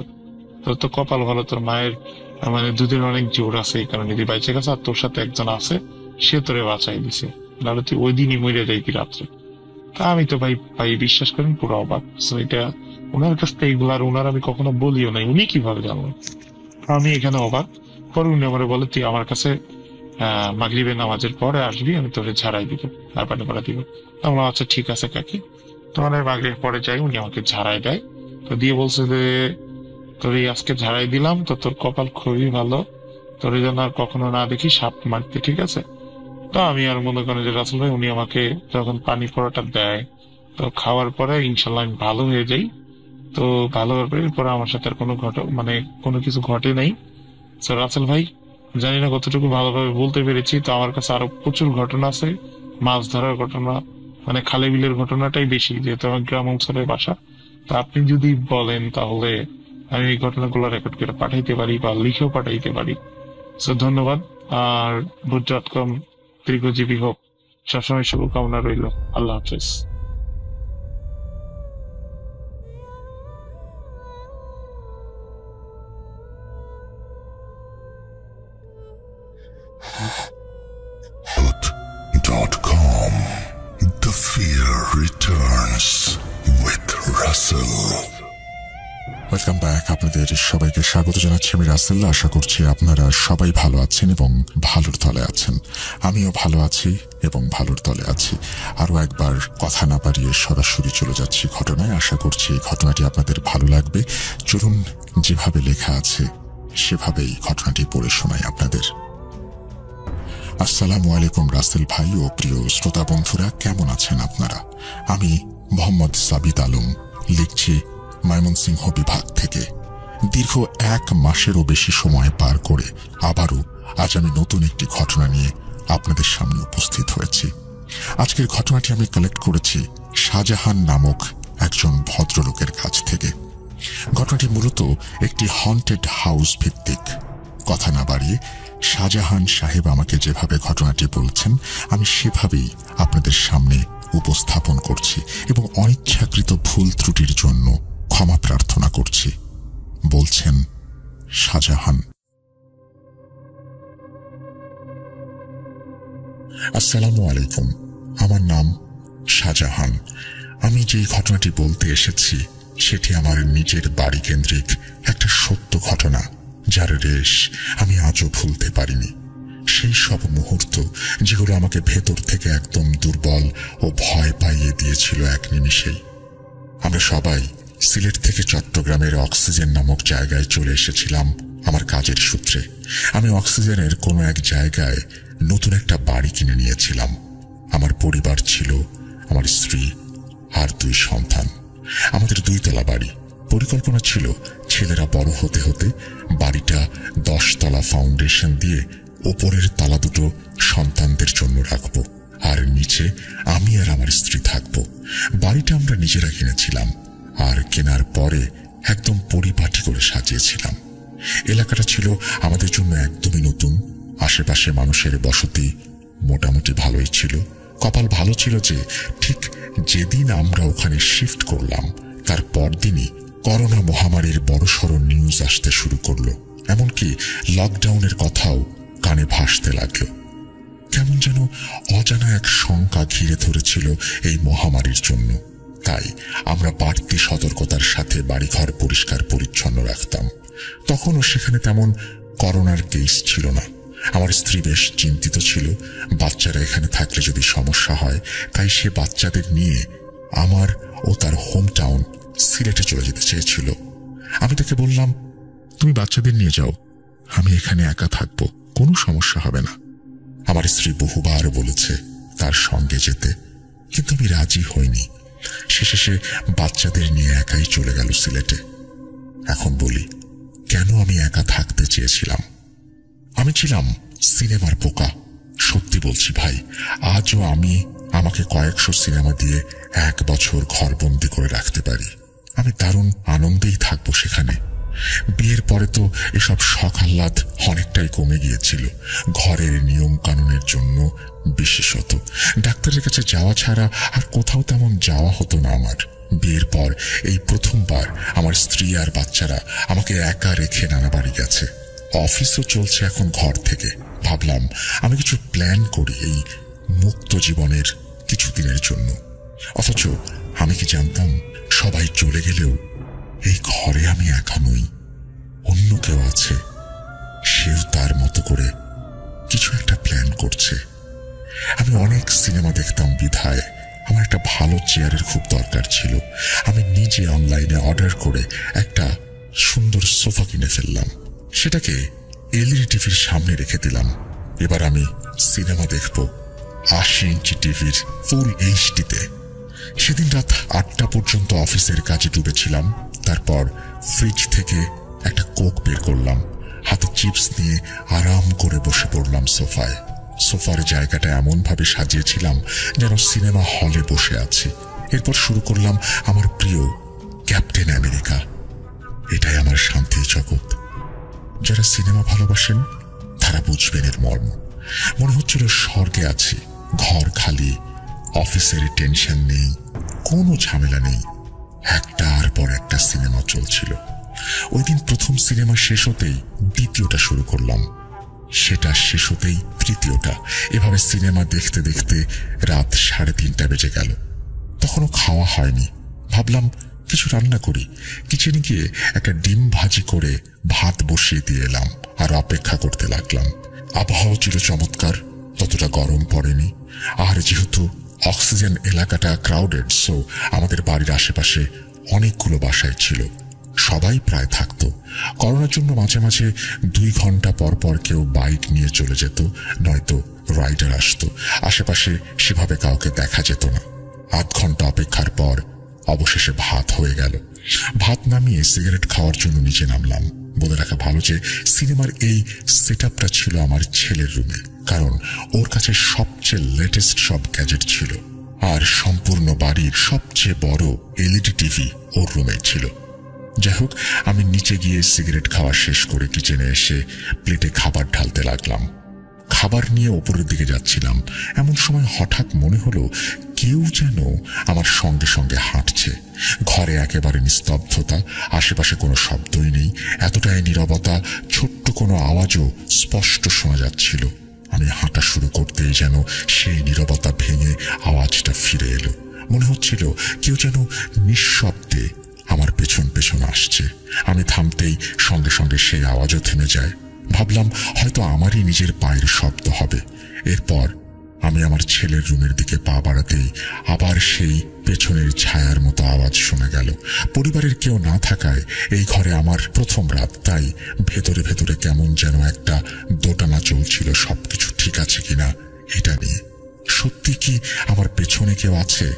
তোর তো কপাল ভালো, তোর মায়ের মানে দুধের অনেক জোর আছে, এই কারণে তুই বাইচে গেছে, আর তোর সাথে একজন আছে, সে তোরে বাঁচাই দিছে, নাহলে তুই ওই দিনই মরে যাইতি রাত্রে। তা আমি তো ভাই ভাই বিশ্বাস করেন পুরো অবাক। So এটা ওনার কাছ থেকে এগুলো আর ওনার আমি কখনো বলিও নাই, উনি কিভাবে জানলেন? আমি এখানে অবাক। পরে উনি আমার বলে, তুই আমার কাছে মাগরিবের নামাজের পরে আসবি, আমি তোরে ঝাড়াই দিব, আর পানি পড়া দিব। আমরা আচ্ছা ঠিক আছে কাকি। তোমার মাগরিবের পরে যাই, উনি আমাকে ঝাড়াই দেয়। তো দিয়ে বলছে যে তোর এই আজকে ঝাড়াই দিলাম, তো তোর কপাল খুবই ভালো, তোর যেন আর কখনো না দেখি সাপ মারতে, ঠিক আছে? তো আমি আর মনে করেন যে রাসেল ভাই, উনি আমাকে যখন পানি পড়াটা দেয়, তো খাওয়ার পরে ইনশাল্লাহ আমি ভালো হয়ে যাই। তো ভালো হওয়ার পরে পরে আমার সাথে আর কোনো মানে কোনো কিছু ঘটে নাই। তো রাসেল ভাই, জানি না কতটুকু ভালোভাবে বলতে পেরেছি, তো আমার কাছে আরো প্রচুর ঘটনা আছে, মাছ ধরার ঘটনা, মানে খালে বিলের ঘটনাটাই বেশি, যেহেতু আমার গ্রাম অঞ্চলের বাসা। তো আপনি যদি বলেন তাহলে আমি এই ঘটনাগুলো রেকর্ড করে পাঠাইতে পারি বা লিখেও পাঠাইতে পারি। তো ধন্যবাদ। আর ভূত.com দীর্ঘজীবী হোক, সবসময় শুভকামনা রইল। আল্লাহ হাফেজ। Hood.com. The fear returns with Russell. Welcome back. আপনাদের সবাইকে স্বাগত জানাচ্ছি আমি রাসেল। আশা করছি আপনারা সবাই ভালো আছেন এবং ভালোর দলে আছেন। আমিও ভালো আছি এবং ভালোর দলে আছি। আরো একবার কথা না বাড়িয়ে সরাসরি চলে যাচ্ছি ঘটনায়। আশা করছি এই ঘটনাটি আপনাদের ভালো লাগবে। চলুন, যেভাবে লেখা আছে সেভাবেই ঘটনাটি পড়ে শোনাই আপনাদের। আসসালামু আলাইকুম রাসেল ভাই ও প্রিয় শ্রোতা বন্ধুরা, কেমন আছেন আপনারা? আমি মোহাম্মদ সাবিত আলম লিখছি ময়মনসিংহ বিভাগ থেকে। দীর্ঘ 1 মাসেরও বেশি সময় পার করে আবারও আজ আমি নতুন একটি ঘটনা নিয়ে আপনাদের সামনে উপস্থিত হয়েছি। আজকের ঘটনাটি আমি কালেক্ট করেছি শাহজাহান নামক একজন ভদ্রলোকের কাছ থেকে। ঘটনাটি মূলত একটি হন্টেড হাউস ভিত্তিক। কথা না বাড়িয়ে শাহজাহান সাহেব আমাকে যেভাবে ঘটনাটি বলছেন আমি সেভাবেই আপনাদের সামনে উপস্থাপন করছি এবং অনিচ্ছাকৃত ভুল ত্রুটির জন্য ক্ষমা প্রার্থনা করছি। বলছেন শাহজাহান। আসসালামু আলাইকুম, আমার নাম শাহজাহান। আমি যে ঘটনাটি বলতে এসেছি সেটি আমার নিজের বাড়ি কেন্দ্রিক একটা সত্য ঘটনা, যার রেশ আমি আজও ভুলতে পারিনি। সেই সব মুহূর্ত যেগুলো আমাকে ভেতর থেকে একদম দুর্বল ও ভয় পাইয়ে দিয়েছিল এক নিমিষেই। আমরা সবাই সিলেট থেকে চট্টগ্রামের অক্সিজেন নামক জায়গায় চলে এসেছিলাম আমার কাজের সূত্রে। আমি অক্সিজেনের কোনো এক জায়গায় নতুন একটা বাড়ি কিনে নিয়েছিলাম। আমার পরিবার ছিল আমার স্ত্রী আর 2 সন্তান। আমাদের 2 তলা বাড়ি। পরিকল্পনা ছিল ছেলেরা বড় হতে হতে বাড়িটা 10 তলা ফাউন্ডেশন দিয়ে ওপরের তালা দুটো সন্তানদের জন্য রাখবো, আর নিচে আমি আর আমার স্ত্রী থাকবো। বাড়িটা আমরা নিজেরা কিনেছিলাম, আর কেনার পরে একদম পরিপাটি করে সাজিয়েছিলাম। এলাকাটা ছিল আমাদের জন্য একদমই নতুন। আশেপাশে মানুষের বসতি মোটামুটি ভালোই ছিল। কপাল ভালো ছিল যে ঠিক যেদিন আমরা ওখানে শিফট করলাম তার পরদিনই করোনা মহামারীর বড়সড় নিউজ আসতে শুরু করলো। এমনকি লকডাউনের কথাও কানে ভাসতে লাগলো। কেমন যেন অজানা এক শঙ্কা ঘিরে ধরেছিল এই মহামারীর জন্য। তাই আমরা বাড়তি সতর্কতার সাথে বাড়িঘর পরিষ্কার পরিচ্ছন্ন রাখতাম। তখনও সেখানে তেমন করোনার কেস ছিল না। আমার স্ত্রী বেশ চিন্তিত ছিল বাচ্চারা এখানে থাকলে যদি সমস্যা হয়, তাই সে বাচ্চাদের নিয়ে আমার ও তার হোম টাউন সিলেটে চলে যেতে চেয়েছিল। আমি তাকে বললাম, তুমি বাচ্চাদের নিয়ে যাও, আমি এখানে একা থাকবো, কোনো সমস্যা হবে না। আমার স্ত্রী বহুবার বলেছে তার সঙ্গে যেতে, কিন্তু আমি রাজি হইনি। শেষে সে বাচ্চাদের নিয়ে একাই চলে গেল সিলেটে। এখন বলি, কেন আমি একা থাকতে চেয়েছিলাম? আমি ছিলাম সিনেমার পোকা। সত্যি বলছি ভাই, আজও আমি আমাকে কয়েকশো সিনেমা দিয়ে 1 বছর ঘরবন্দি করে রাখতে পারি। আমি দারুণ আনন্দেই থাকবো সেখানে। বিয়ের পরে তো এসব শখ আহ্লাদ অনেকটাই কমে গিয়েছিল, ঘরের নিয়ম কানুনের জন্য বিশেষত। ডাক্তারের কাছে যাওয়া ছাড়া আর কোথাও তেমন যাওয়া হতো না আমার। বিয়ের পর এই প্রথমবার আমার স্ত্রী আর বাচ্চারা আমাকে একা রেখে নানা বাড়ি গেছে। অফিসও চলছে এখন ঘর থেকে। ভাবলাম আমি কিছু প্ল্যান করি এই মুক্ত জীবনের কিছুদিনের জন্য। অথচ আমি কি জানতাম, সবাই চলে গেলেও এই ঘরে আমি একা নই, অন্য কেউ আছে। সেও তার মতো করে কিছু একটা প্ল্যান করছে। আমি অনেক সিনেমা দেখতাম বিধায় আমার একটা ভালো চেয়ারের খুব দরকার ছিল। আমি নিজে অনলাইনে অর্ডার করে একটা সুন্দর সোফা কিনে ফেললাম। সেটাকে এলইডি টিভির সামনে রেখে দিলাম। এবার আমি সিনেমা দেখব 80 ইঞ্চি টিভির ফুল এইচডিতে। সেদিন রাত 8টা পর্যন্ত অফিসের কাজে ডুবেছিলাম। তারপর ফ্রিজ থেকে একটা কোক বের করলাম, হাতে চিপস নিয়ে আরাম করে বসে পড়লাম সোফায়। সোফার জায়গাটা এমন ভাবে সাজিয়েছিলাম যেন সিনেমা হলে বসে আছি। এরপর শুরু করলাম আমার প্রিয় ক্যাপ্টেন আমেরিকা। এটাই আমার শান্তির জগৎ। যারা সিনেমা ভালোবাসেন তারা বুঝবেন এর মর্ম। মনে হচ্ছিল স্বর্গে আছি। ঘর খালি, অফিসের টেনশন নেই, কোনো ঝামেলা নেই। একটার পর একটা সিনেমা চলছিল। ওই দিন প্রথম সিনেমা শেষ হতেই দ্বিতীয়টা শুরু করলাম, সেটা শেষ হতেই তৃতীয়টা। এভাবে সিনেমা দেখতে দেখতে রাত 3:30 বেজে গেল। তখনও খাওয়া হয়নি। ভাবলাম কিছু রান্না করি। কিচেনে গিয়ে একটা ডিম ভাজি করে ভাত বসিয়ে দিয়ে এলাম আর অপেক্ষা করতে লাগলাম। আবহাওয়া ছিল চমৎকার, ততটা গরম পড়েনি। আর যেহেতু অক্সিজেন এলাকাটা ক্রাউডেড, সো আমাদের বাড়ির আশেপাশে অনেকগুলো বাসায় ছিল, সবাই প্রায় থাকতো। করোনার জন্য মাঝে মাঝে 2 ঘন্টা পর পর কেউ বাইক নিয়ে চলে যেত, নয়তো রাইডার আসতো। আশেপাশে সেভাবে কাউকে দেখা যেত না। 8 ঘন্টা অপেক্ষার পর অবশেষে ভাত হয়ে গেল। ভাত নামিয়ে সিগারেট খাওয়ার জন্য নিচে নামলাম। বলে রাখা ভালো যে সিনেমার এই সেটআপটা ছিল আমার ছেলের রুমে, কারণ ওর কাছে সবচেয়ে লেটেস্ট সব গ্যাজেট ছিল। আর সম্পূর্ণ বাড়ির সবচেয়ে বড় এলইডি টিভি ওর রুমে ছিল। যাই হোক, আমি নিচে গিয়ে সিগারেট খাওয়া শেষ করে কিচেনে এসে প্লেটে খাবার ঢালতে লাগলাম। খাবার নিয়ে ওপরের দিকে যাচ্ছিলাম, এমন সময় হঠাৎ মনে হলো কেউ যেন আমার সঙ্গে সঙ্গে হাঁটছে। ঘরে একেবারে নিস্তব্ধতা, আশেপাশে কোনো শব্দই নেই। এতটাই নীরবতা, ছোট্ট কোনো আওয়াজও স্পষ্ট শোনা যাচ্ছিল। আমি হাঁটা শুরু করতেই যেন সেই নীরবতা ভেঙে আওয়াজটা ফিরে এলো। মনে হচ্ছিল কেউ যেন নিঃশব্দে আমার পেছন পেছন আসছে। আমি থামতেই সঙ্গে সঙ্গে সেই আওয়াজও থেমে যায়। ভাবলাম হয়তো আমারই নিজের পায়ের শব্দ হবে। এরপর আমি আমার ছেলের রুমের দিকে পা বাড়াতেই আবার সেই পেছনের ছায়ার মতো আওয়াজ শোনা গেল। পরিবারের কেউ না থাকায় এই ঘরে আমার প্রথম রাত, তাই ভেতরে ভেতরে কেমন যেন একটা দোটানা চলছিল, সবকিছু ঠিক আছে কিনা এটা নিয়ে। সত্যি কি আমার পেছনে কেউ আছে?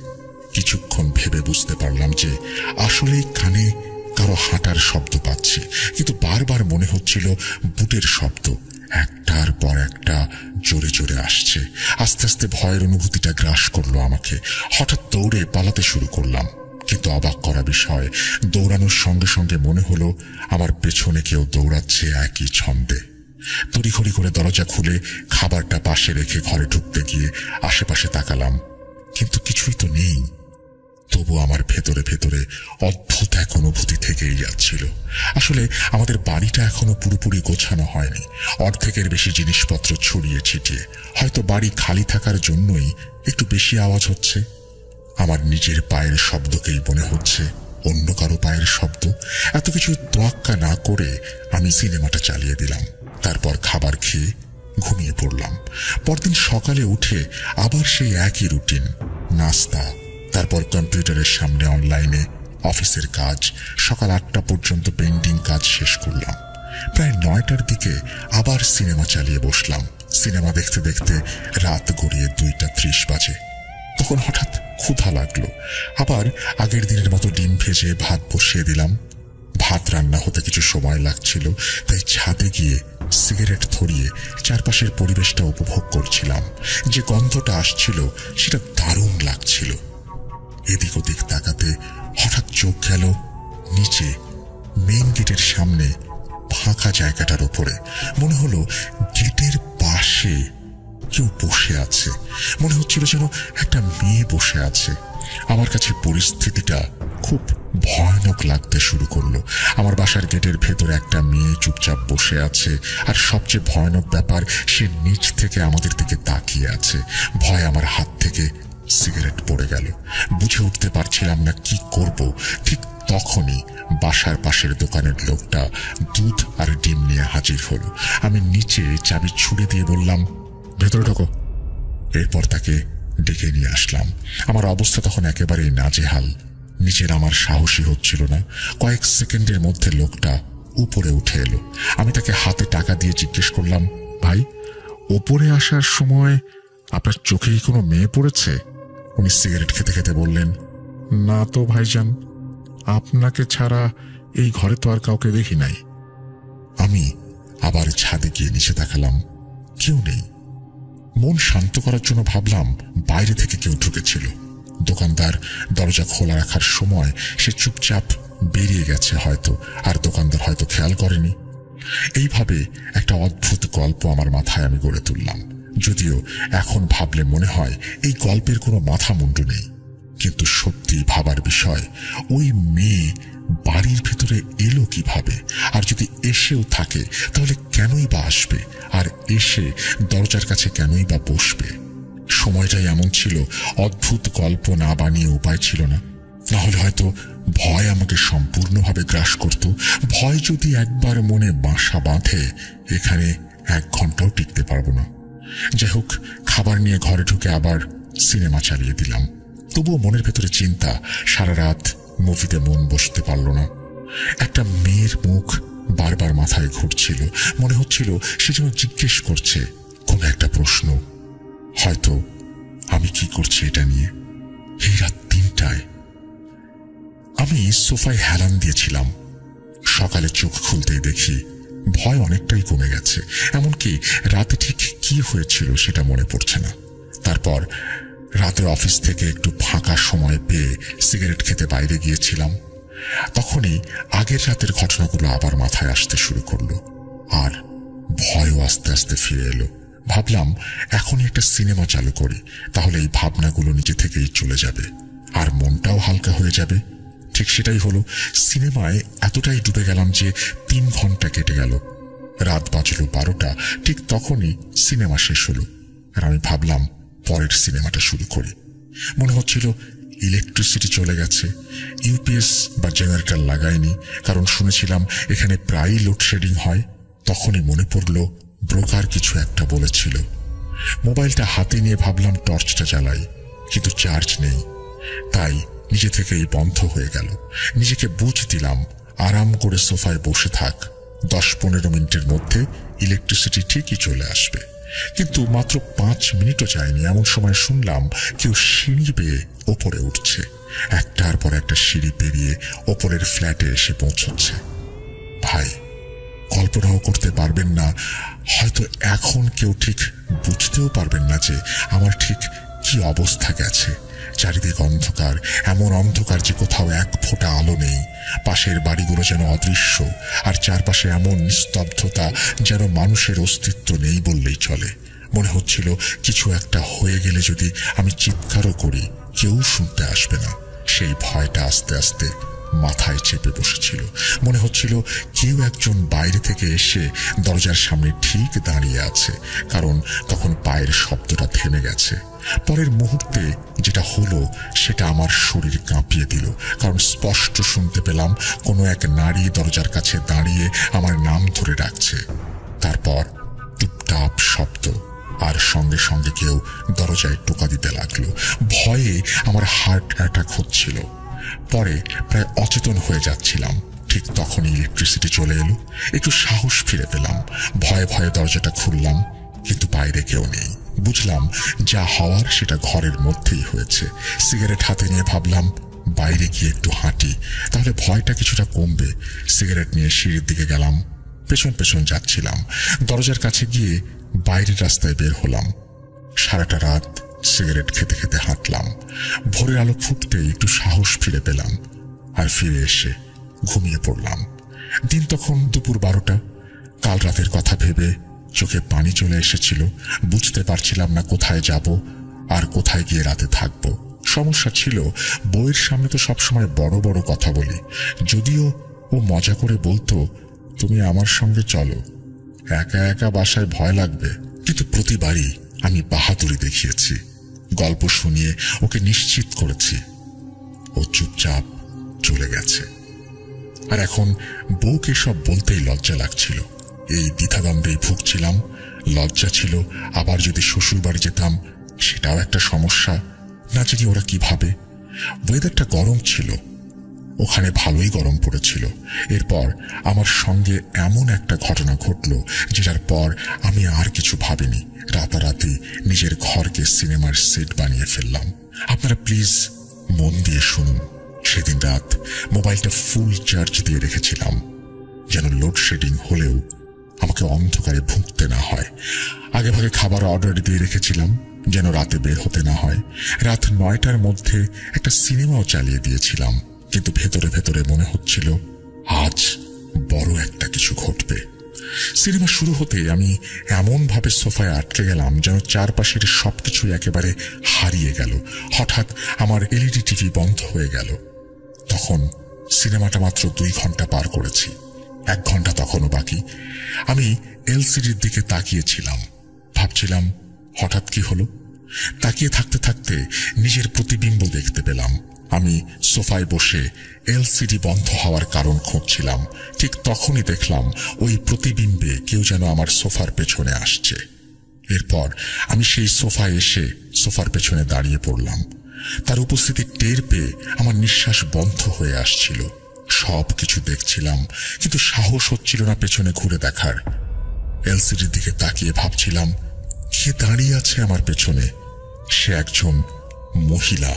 কিছুক্ষণ ভেবে বুঝতে পারলাম যে আসলেই কানে কারো হাঁটার শব্দ পাচ্ছি, কিন্তু বারবার মনে হচ্ছিল বুটের শব্দ একটার পর একটা জোরে জোরে আসছে। আস্তে আস্তে ভয়ের অনুভূতিটা গ্রাস করলো আমাকে। হঠাৎ দৌড়ে পালাতে শুরু করলাম, কিন্তু অবাক করা বিষয়, দৌড়ানোর সঙ্গে সঙ্গে মনে হলো আমার পেছনে কেউ দৌড়াচ্ছে একই ছন্দে। তড়িঘড়ি করে দরজা খুলে খাবারটা পাশে রেখে ঘরে ঢুকতে গিয়ে আশেপাশে তাকালাম, কিন্তু কিছুই তো নেই। তবু আমার ভেতরে ভেতরে অদ্ভুত এক অনুভূতি থেকেই যাচ্ছিল। আসলে আমাদের বাড়িটা এখনো পুরোপুরি গোছানো হয়নি, অর্ধেকের বেশি জিনিসপত্র ছড়িয়ে ছিটিয়ে। হয়তো বাড়ি খালি থাকার জন্যই একটু বেশি আওয়াজ হচ্ছে। আমার নিজের পায়ের শব্দকেই মনে হচ্ছে অন্য কারো পায়ের শব্দ। এত কিছু তোয়াক্কা না করে আমি সিনেমাটা চালিয়ে দিলাম। তারপর খাবার খেয়ে ঘুমিয়ে পড়লাম। পরদিন সকালে উঠে আবার সেই একই রুটিন, নাস্তা, তারপর কম্পিউটারের সামনে অনলাইনে অফিসের কাজ। সকাল 8টা পর্যন্ত পেন্ডিং কাজ শেষ করলাম। প্রায় 9টার দিকে আবার সিনেমা চালিয়ে বসলাম। সিনেমা দেখতে দেখতে রাত গড়িয়ে 2টা 30 বাজে। তখন হঠাৎ ক্ষুধা লাগলো। আবার আগের দিনের মতো ডিম ভেজে ভাত বসিয়ে দিলাম। ভাত রান্না হতে কিছু সময় লাগছিল, তাই ছাদে গিয়ে সিগারেট ধরিয়ে চারপাশের পরিবেশটা উপভোগ করছিলাম। যে গন্ধটা আসছিল সেটা দারুণ লাগছিল। এদিক ওদিক তাকাতে হঠাৎ চোখ গেল নিচে মেইন গেটের সামনে ফাঁকা জায়গাটার উপরে। মনে হলো গেটের পাশে কেউ বসে আছে। মনে হচ্ছিল যেন একটা মেয়ে বসে আছে। আমার কাছে পরিস্থিতিটা খুব ভয়ানক লাগতে শুরু করলো। আমার বাসার গেটের ভেতরে একটা মেয়ে চুপচাপ বসে আছে, আর সবচেয়ে ভয়ানক ব্যাপার, সে নিচ থেকে আমাদের দিকে তাকিয়ে আছে। ভয় আমার হাত থেকে সিগারেট পড়ে গেল। বুঝে উঠতে পারছিলাম না কি করব। ঠিক তখনই বাসার পাশের দোকানের লোকটা দুধ আর ডিম নিয়ে হাজির হলো। আমি নিচে চাবি ছুড়ে দিয়ে বললাম, ভেতরে ঢোকো। এরপর তাকে ডেকে নিয়ে আসলাম। আমার অবস্থা তখন একেবারেই নাজেহাল। নিচের আমার সাহসী হচ্ছিল না। কয়েক সেকেন্ডের মধ্যে লোকটা উপরে উঠে এলো। আমি তাকে হাতে টাকা দিয়ে জিজ্ঞেস করলাম, ভাই, ওপরে আসার সময় আপনার চোখে কি কোনো মেয়ে পড়েছে? উনি সিগারেট খেতে খেতে বললেন, না তো ভাইজান, আপনাকে ছাড়া এই ঘরে তো আর কাউকে দেখি নাই। আমি আবার ছাদে গিয়ে নিচে তাকালাম, কেউ নেই। মন শান্ত করার জন্য ভাবলাম বাইরে থেকে কেউ ঢুকেছিল। দোকানদার দরজা খোলা রাখার সময় সে চুপচাপ বেরিয়ে গেছে হয়তো, আর দোকানদার হয়তো খেয়াল করেনি। এইভাবে একটা অদ্ভুত গল্প আমার মাথায় আমি গড়ে তুললাম। যদিও এখন ভাবলে মনে হয় এই গল্পের কোনো মাথা মুন্ডু নেই, কিন্তু সত্যি ভাবার বিষয়, ওই মেয়ে বাড়ির ভিতরে এলো কিভাবে? আর যদি এসেও থাকে তাহলে কেনই বা আসবে? আর এসে দরজার কাছে কেনই বা বসবে? সময়টাই এমন ছিল, অদ্ভুত গল্প না বানিয়ে উপায় ছিল না। নাহলে হয়তো ভয় আমাকে সম্পূর্ণভাবে গ্রাস করত। ভয় যদি একবার মনে বাসা বাঁধে, এখানে 1 ঘন্টাও টিকতে পারবো না। যাই হোক, খাবার নিয়ে ঘরে ঢুকে আবার সিনেমা চালিয়ে দিলাম। তবুও মনের ভেতরে চিন্তা, সারা রাত মুভিতে মন বসতে পারল না। একটা মেয়ের মুখ বারবার মাথায় ঘুরছিল। মনে হচ্ছিল সে যেন জিজ্ঞেস করছে কোনো একটা প্রশ্ন। হয়তো আমি কি করছি এটা নিয়ে এই রাত 3টায়। আমি সোফায় হেলান দিয়েছিলাম। সকালে চোখ খুলতেই দেখি ভয় অনেকটাই কমে গেছে। এমনকি রাতে ঠিক কি হয়েছিল সেটা মনে পড়ছে না। তারপর রাতে অফিস থেকে একটু ফাঁকা সময় পেয়ে সিগারেট খেতে বাইরে গিয়েছিলাম। তখনই আগের রাতের ঘটনাগুলো আবার মাথায় আসতে শুরু করলো, আর ভয়ও আস্তে আস্তে ফিরে এলো। ভাবলাম এখনই একটা সিনেমা চালু করি, তাহলে এই ভাবনাগুলো নিজে থেকেই চলে যাবে আর মনটাও হালকা হয়ে যাবে। ঠিক সেটাই হলো। সিনেমায় এতটাই ডুবে গেলাম যে 3 ঘন্টা কেটে গেল। রাত বাজলো 12টা। ঠিক তখনই সিনেমা শেষ হলো, আর আমি ভাবলাম পরের সিনেমাটা শুরু করি। মনে হচ্ছিল ইলেকট্রিসিটি চলে গেছে। ইউপিএস বা জেনারেটর লাগাইনি, কারণ শুনেছিলাম এখানে প্রায়ই লোডশেডিং হয়। তখনই মনে পড়ল ব্রোকার কিছু একটা বলেছিল। মোবাইলটা হাতে নিয়ে ভাবলাম টর্চটা জ্বালাই, কিন্তু চার্জ নেই। তাই নিজে থেকেই বন্ধ হয়ে গেল। নিজেকে বুঝ দিলাম আরাম করে সোফায় বসে থাক, 10-15 মিনিটের মধ্যে ইলেকট্রিসিটি ঠিকই চলে আসবে। কিন্তু মাত্র 5 মিনিটও যায়নি, এমন সময় শুনলাম কেউ সিঁড়ি বেয়ে ওপরে উঠছে। একটার পর একটা সিঁড়ি পেরিয়ে ওপরের ফ্ল্যাটে এসে পৌঁছচ্ছে। ভাই, কল্পনাও করতে পারবেন না, হয়তো এখন কেউ ঠিক বুঝতেও পারবেন না যে আমার ঠিক কি অবস্থা গেছে। চারিদিক অন্ধকার, এমন অন্ধকার যে কোথাও 1 ফোঁটা আলো নেই। পাশের বাড়িগুলো যেন অদৃশ্য, আর চারপাশে এমন নিস্তব্ধতা যেন মানুষের অস্তিত্ব নেই বললেই চলে। মনে হচ্ছিল কিছু একটা হয়ে গেলে যদি আমি চিৎকারও করি, কেউ শুনতে আসবে না। সেই ভয়টা আস্তে আস্তে মাথায় চেপে বসেছিল। মনে হচ্ছিল কেউ একজন বাইরে থেকে এসে দরজার সামনে ঠিক দাঁড়িয়ে আছে, কারণ তখন পায়ের শব্দটা থেমে গেছে। পরের মুহূর্তে যেটা হলো সেটা আমার শরীর কাঁপিয়ে দিল, কারণ স্পষ্ট শুনতে পেলাম কোনো এক নারী দরজার কাছে দাঁড়িয়ে আমার নাম ধরে ডাকছে। তারপর টুপটাপ শব্দ, আর সঙ্গে সঙ্গে কেউ দরজায় টোকা দিতে লাগলো। ভয়ে আমার হার্ট অ্যাটাক হচ্ছিল। পরে প্রায় অচেতন হয়ে যাচ্ছিলাম। ঠিক তখনই ইলেকট্রিসিটি চলে এলো। একটু সাহস ফিরে পেলাম। ভয়ে ভয়ে দরজাটা খুললাম, কিন্তু বাইরে কেউ নেই। বুঝলাম যা হওয়ার সেটা ঘরের মধ্যেই হয়েছে। সিগারেট হাতে নিয়ে ভাবলাম বাইরে গিয়ে একটু হাঁটি, তাহলে ভয়টা কিছুটা কমবে। সিগারেট নিয়ে সিঁড়ির দিকে গেলাম, পেছন পেছন যাচ্ছিলাম। দরজার কাছে গিয়ে বাইরের রাস্তায় বের হলাম। সারাটা রাত সিগারেট খেতে খেতে হাঁটলাম। ভোরের আলো ফুটতেই একটু সাহস ফিরে পেলাম, আর ফিরে এসে ঘুমিয়ে পড়লাম। দিন তখন দুপুর 12টা। কাল রাতের কথা ভেবে চোখে পানি চলে এসেছিল। বুঝতে পারছিলাম না কোথায় যাব আর কোথায় গিয়ে রাতে থাকব। সমস্যা ছিল, বউয়ের সামনে তো সবসময় বড় বড় কথা বলি। যদিও ও মজা করে বলতো, তুমি আমার সঙ্গে চলো, একা একা বাসায় ভয় লাগবে। কিন্তু প্রতিবারই আমি বাহাদুরি দেখিয়েছি, গল্প শুনিয়ে ওকে নিশ্চিত করেছি। ও চুপচাপ চলে গেছে। আর এখন বউকে সব বলতেই লজ্জা লাগছিল। এই দ্বিধাদ্বন্দ্বেই ভুগছিলাম। লজ্জা ছিল, আবার যদি শ্বশুর বাড়ি যেতাম সেটাও একটা সমস্যা। না জানি ওরা কি ভাবে। ওয়েদারটা গরম ছিল, ওখানে ভালোই গরম পড়েছিল। এরপর আমার সঙ্গে এমন একটা ঘটনা ঘটল যেটার পর আমি আর কিছু ভাবিনি। রাতারাতি নিজের ঘরকে সিনেমার সেট বানিয়ে ফেললাম। আপনারা প্লিজ মন দিয়ে শুনুন। সেদিন রাত মোবাইলটা ফুল চার্জ দিয়ে রেখেছিলাম, যেন লোডশেডিং হলেও আমাকে অন্ধকারে ভুগতে না হয়। আগে ভাগে খাবার অর্ডার দিয়ে রেখেছিলাম, যেন রাতে বের হতে না হয়। রাত 9টার মধ্যে একটা সিনেমাও চালিয়ে দিয়েছিলাম, কিন্তু ভেতরে ভেতরে মনে হচ্ছিল আজ বড় একটা কিছু ঘটবে। সিনেমা শুরু হতে আমি এমন ভাবে সোফায় আটকে গেলাম যেন চারপাশের সবকিছু একেবারে হারিয়ে গেল। হঠাৎ আমার এলইডি টিভি বন্ধ হয়ে গেল। তখন সিনেমাটা মাত্র 2 ঘন্টা পার করেছি, 1 ঘন্টা তখনও বাকি। আমি এলসিডির দিকে তাকিয়েছিলাম, ভাবছিলাম হঠাৎ কি হলো। তাকিয়ে থাকতে থাকতে নিজের প্রতিবিম্ব দেখতে পেলাম। আমি সোফায় বসে এলসিডি বন্ধ হওয়ার কারণ খুঁজছিলাম। ঠিক তখনই দেখলাম ওই প্রতিবিম্বে কেউ যেন আমার সোফার পেছনে আসছে। এরপর আমি সেই সোফায় এসে সোফার পেছনে দাঁড়িয়ে পড়লাম। তার উপস্থিতি টের পেয়ে আমার নিঃশ্বাস বন্ধ হয়ে আসছিল। সব কিছু দেখছিলাম, কিন্তু সাহস হচ্ছিল না পেছনে ঘুরে দেখার। এলসিডির দিকে তাকিয়ে ভাবছিলাম কে দাঁড়িয়ে আছে আমার পেছনে। সে একজন মহিলা,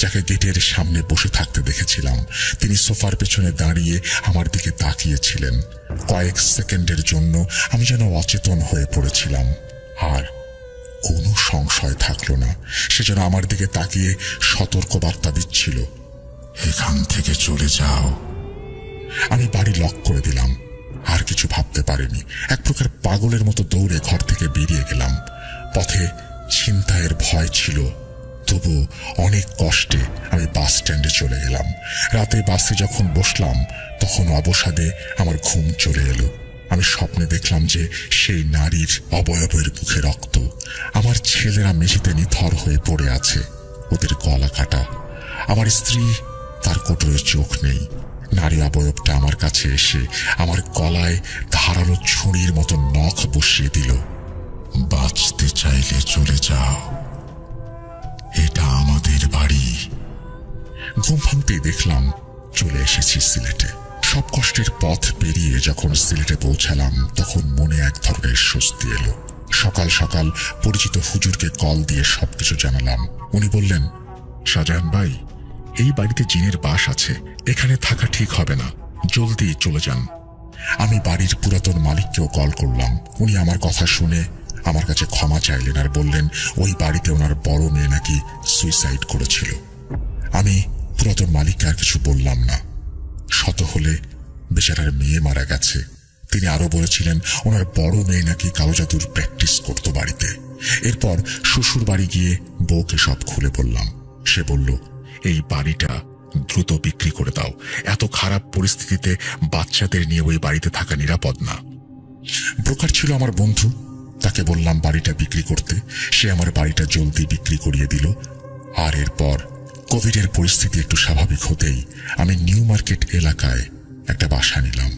যাকে গেটের সামনে বসে থাকতে দেখেছিলাম। তিনি সোফার পেছনে দাঁড়িয়ে আমার দিকে তাকিয়েছিলেন। কয়েক সেকেন্ডের জন্য আমি যেন অচেতন হয়ে পড়েছিলাম, আর কোনো সংশয় থাকলো না। সে যেন আমার দিকে তাকিয়ে সতর্ক বার্তা দিচ্ছিল, এখান থেকে চলে যাও। আমি বাড়ি লক করে দিলাম। আর কিছু ভাবতে পারিনি। এক প্রকার পাগলের মতো দৌড়ে ঘর থেকে বেরিয়ে গেলাম। পথে ছিনতাইয়ের ভয় ছিল, তবু অনেক কষ্টে আমি বাস স্ট্যান্ডে চলে গেলাম। রাতে বাসে যখন বসলাম তখন অবসাদে আমার ঘুম চলে এলো। আমি স্বপ্নে দেখলাম যে সেই নারীর অবয়বের মুখে রক্ত। আমার ছেলেরা মেঝেতে নিথর হয়ে পড়ে আছে, ওদের গলা কাটা। আমার স্ত্রী, তার কোটরে চোখ নেই। নারী অবয়বটা আমার কাছে এসে আমার গলায় ধারালো ছুরির মতো নখ বসিয়ে দিল। বাঁচতে চাইলে চলে যাও, এটা আমাদের বাড়ি। ঘুম ভাঙতেই দেখলাম চলে এসেছি সিলেটে। সব কষ্টের পথ পেরিয়ে যখন সিলেটে পৌঁছালাম তখন মনে এক ধরনের স্বস্তি এলো। সকাল সকাল পরিচিত হুজুরকে কল দিয়ে সবকিছু জানালাম। উনি বললেন, শাহজাহান ভাই, এই বাড়িতে জিনের বাস আছে, এখানে থাকা ঠিক হবে না, জলদি চলে যান। আমি বাড়ির পুরাতন মালিককেও কল করলাম। উনি আমার কথা শুনে আমার কাছে ক্ষমা চাইলেন আর বললেন ওই বাড়িতে ওনার বড় মেয়ে নাকি সুইসাইড করেছিল। আমি পুরাতন মালিককে আর কিছু বললাম না। শত হলে বেচারার মেয়ে মারা গেছে। তিনি আরো বলেছিলেন ওনার বড় মেয়ে নাকি কালো জাদুর প্র্যাকটিস করত বাড়িতে। এরপর শ্বশুর বাড়ি গিয়ে বউকে সব খুলে বললাম। সে বলল, এই বাড়িটা দ্রুত বিক্রি করে দাও, এত খারাপ পরিস্থিতিতে বাচ্চাদের নিয়ে ওই বাড়িতে থাকা নিরাপদ না। ব্রোকার ছিল আমার বন্ধু, তাকে বললাম বাড়িটা বিক্রি করতে। সে আমার বাড়িটা জলদি বিক্রি করিয়ে দিল। আর এরপর কোভিডের পরিস্থিতি একটু স্বাভাবিক হতেই আমি নিউ মার্কেট এলাকায় একটা বাসা নিলাম।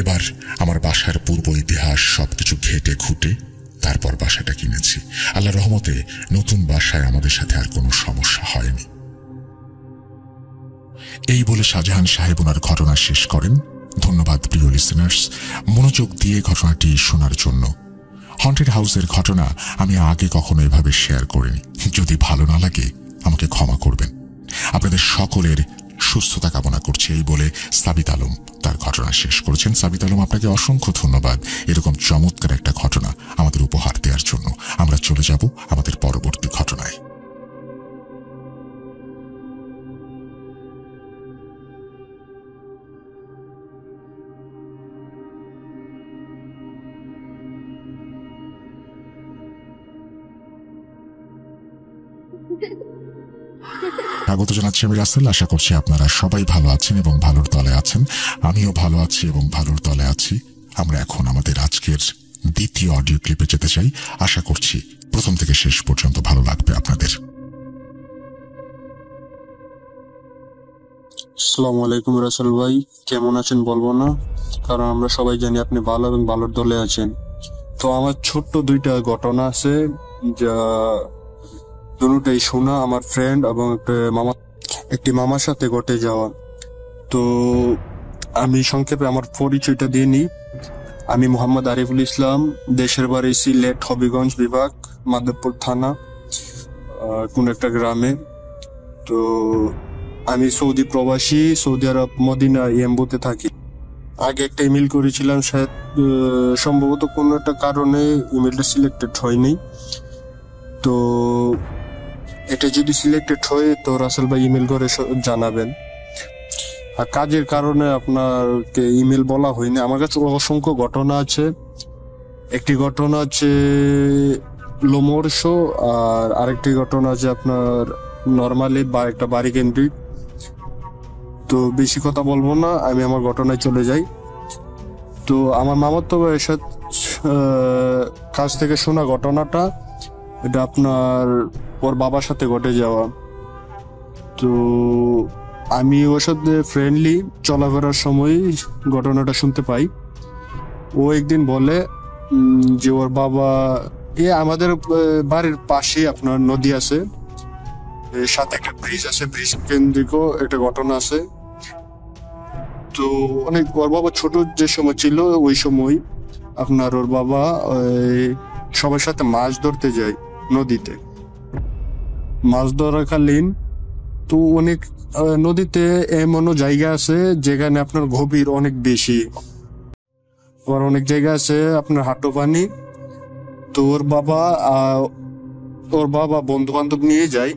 এবার আমার বাসার পূর্ব ইতিহাস সবকিছু ঘেটে ঘুটে তারপর বাসাটা কিনেছি। আল্লাহর রহমতে নতুন বাসায় আমাদের সাথে আর কোনো সমস্যা হয়নি। এই বলে শাহজাহান সাহেব ওনার ঘটনা শেষ করেন। ধন্যবাদ প্রিয় লিসেনার্স, মনোযোগ দিয়ে ঘটনাটি শোনার জন্য। হন্টেড হাউসের ঘটনা আমি আগে কখনো এভাবে শেয়ার করিনি। যদি ভালো না লাগে আমাকে ক্ষমা করবেন। আপনাদের সকলের সুস্থতা কামনা করছি এই বলে সাবিত আলম তার ঘটনা শেষ করেছেন। সাবিত আলম, আপনাকে অসংখ্য ধন্যবাদ এরকম চমৎকার একটা ঘটনা আমাদের উপহার দেওয়ার জন্য। আমরা চলে যাব আমাদের পরবর্তী ঘটনায়। স্বাগত জানাচ্ছি আমি রাসেল। আশা করছি আপনারা সবাই ভালো আছেন এবং ভালোর তলে আছেন। আমিও ভালো আছি এবং ভালোর তলে আছি। আমরা এখন আমাদের আজকের দ্বিতীয় অডিও ক্লিপে যেতে চাই। আশা করছি প্রথম থেকে শেষ পর্যন্ত ভালো লাগবে আপনাদের। আসসালামু আলাইকুম রাসেল ভাই, কেমন আছেন বলবো না, কারণ আমরা সবাই জানি আপনি ভালো এবং ভালোর দলে আছেন। তো আমার ছোট্ট দুইটা ঘটনা আছে, যা দুটোই শোনা আমার ফ্রেন্ড এবং একটি মামার সাথে ঘটে যাওয়া। তো আমি সংক্ষেপে আমার পরিচয়টা দিয়ে নিই। আমি মোহাম্মদ আরিফুল ইসলাম, দেশের বাড়ি সিলেট হবিগঞ্জ বিভাগ, মাধবপুর থানা, কোন একটা গ্রামে। তো আমি সৌদি প্রবাসী, সৌদি আরব মদিনা ইয়াম্বুতে থাকি। আগে একটা ইমেল করেছিলাম, সম্ভবত কোনো একটা কারণে ইমেলটা সিলেক্টেড হয়নি। তো এটা যদি সিলেক্টেড হয় তো রাসেল ভাই ইমেল করে জানাবেন। আর কাজের কারণে আপনাকে ইমেল বলা হয়নি। আমার কাছে অসংখ্য ঘটনা আছে। একটি ঘটনা আছে লোমর্ষ, আর আরেকটি ঘটনা আছে আপনার নর্মালি বা একটা বাড়ি কেন্দ্রিক। তো বেশি কথা বলবো না, আমি আমার ঘটনায় চলে যাই। তো আমার মামাতো ভাইয়ের সাথে কাছ থেকে শোনা ঘটনাটা, এটা আপনার ওর বাবার সাথে ঘটে যাওয়া। তো আমি ওর সাথে ফ্রেন্ডলি চলাফেরার সময় ঘটনাটা শুনতে পাই। ও একদিন বলে যে ওর বাবা আমাদের বাড়ির পাশে আপনার নদী আছে, সাথে একটা ব্রিজ আছে, ব্রিজ কেন্দ্রিক একটা ঘটনা আছে। তো অনেক ওর বাবা ছোট যে সময় ছিল ওই সময় আপনার ওর বাবা সবার সাথে মাছ ধরতে যায় নদীতে। মাছ ধরাকালীন তো অনেক নদীতে এমনও জায়গা আছে যেখানে আপনার গভীর অনেক বেশি, আবার অনেক জায়গা আছে আপনার হাঁটু পানি। তো ওর বাবা বন্ধু বান্ধব নিয়ে যায়।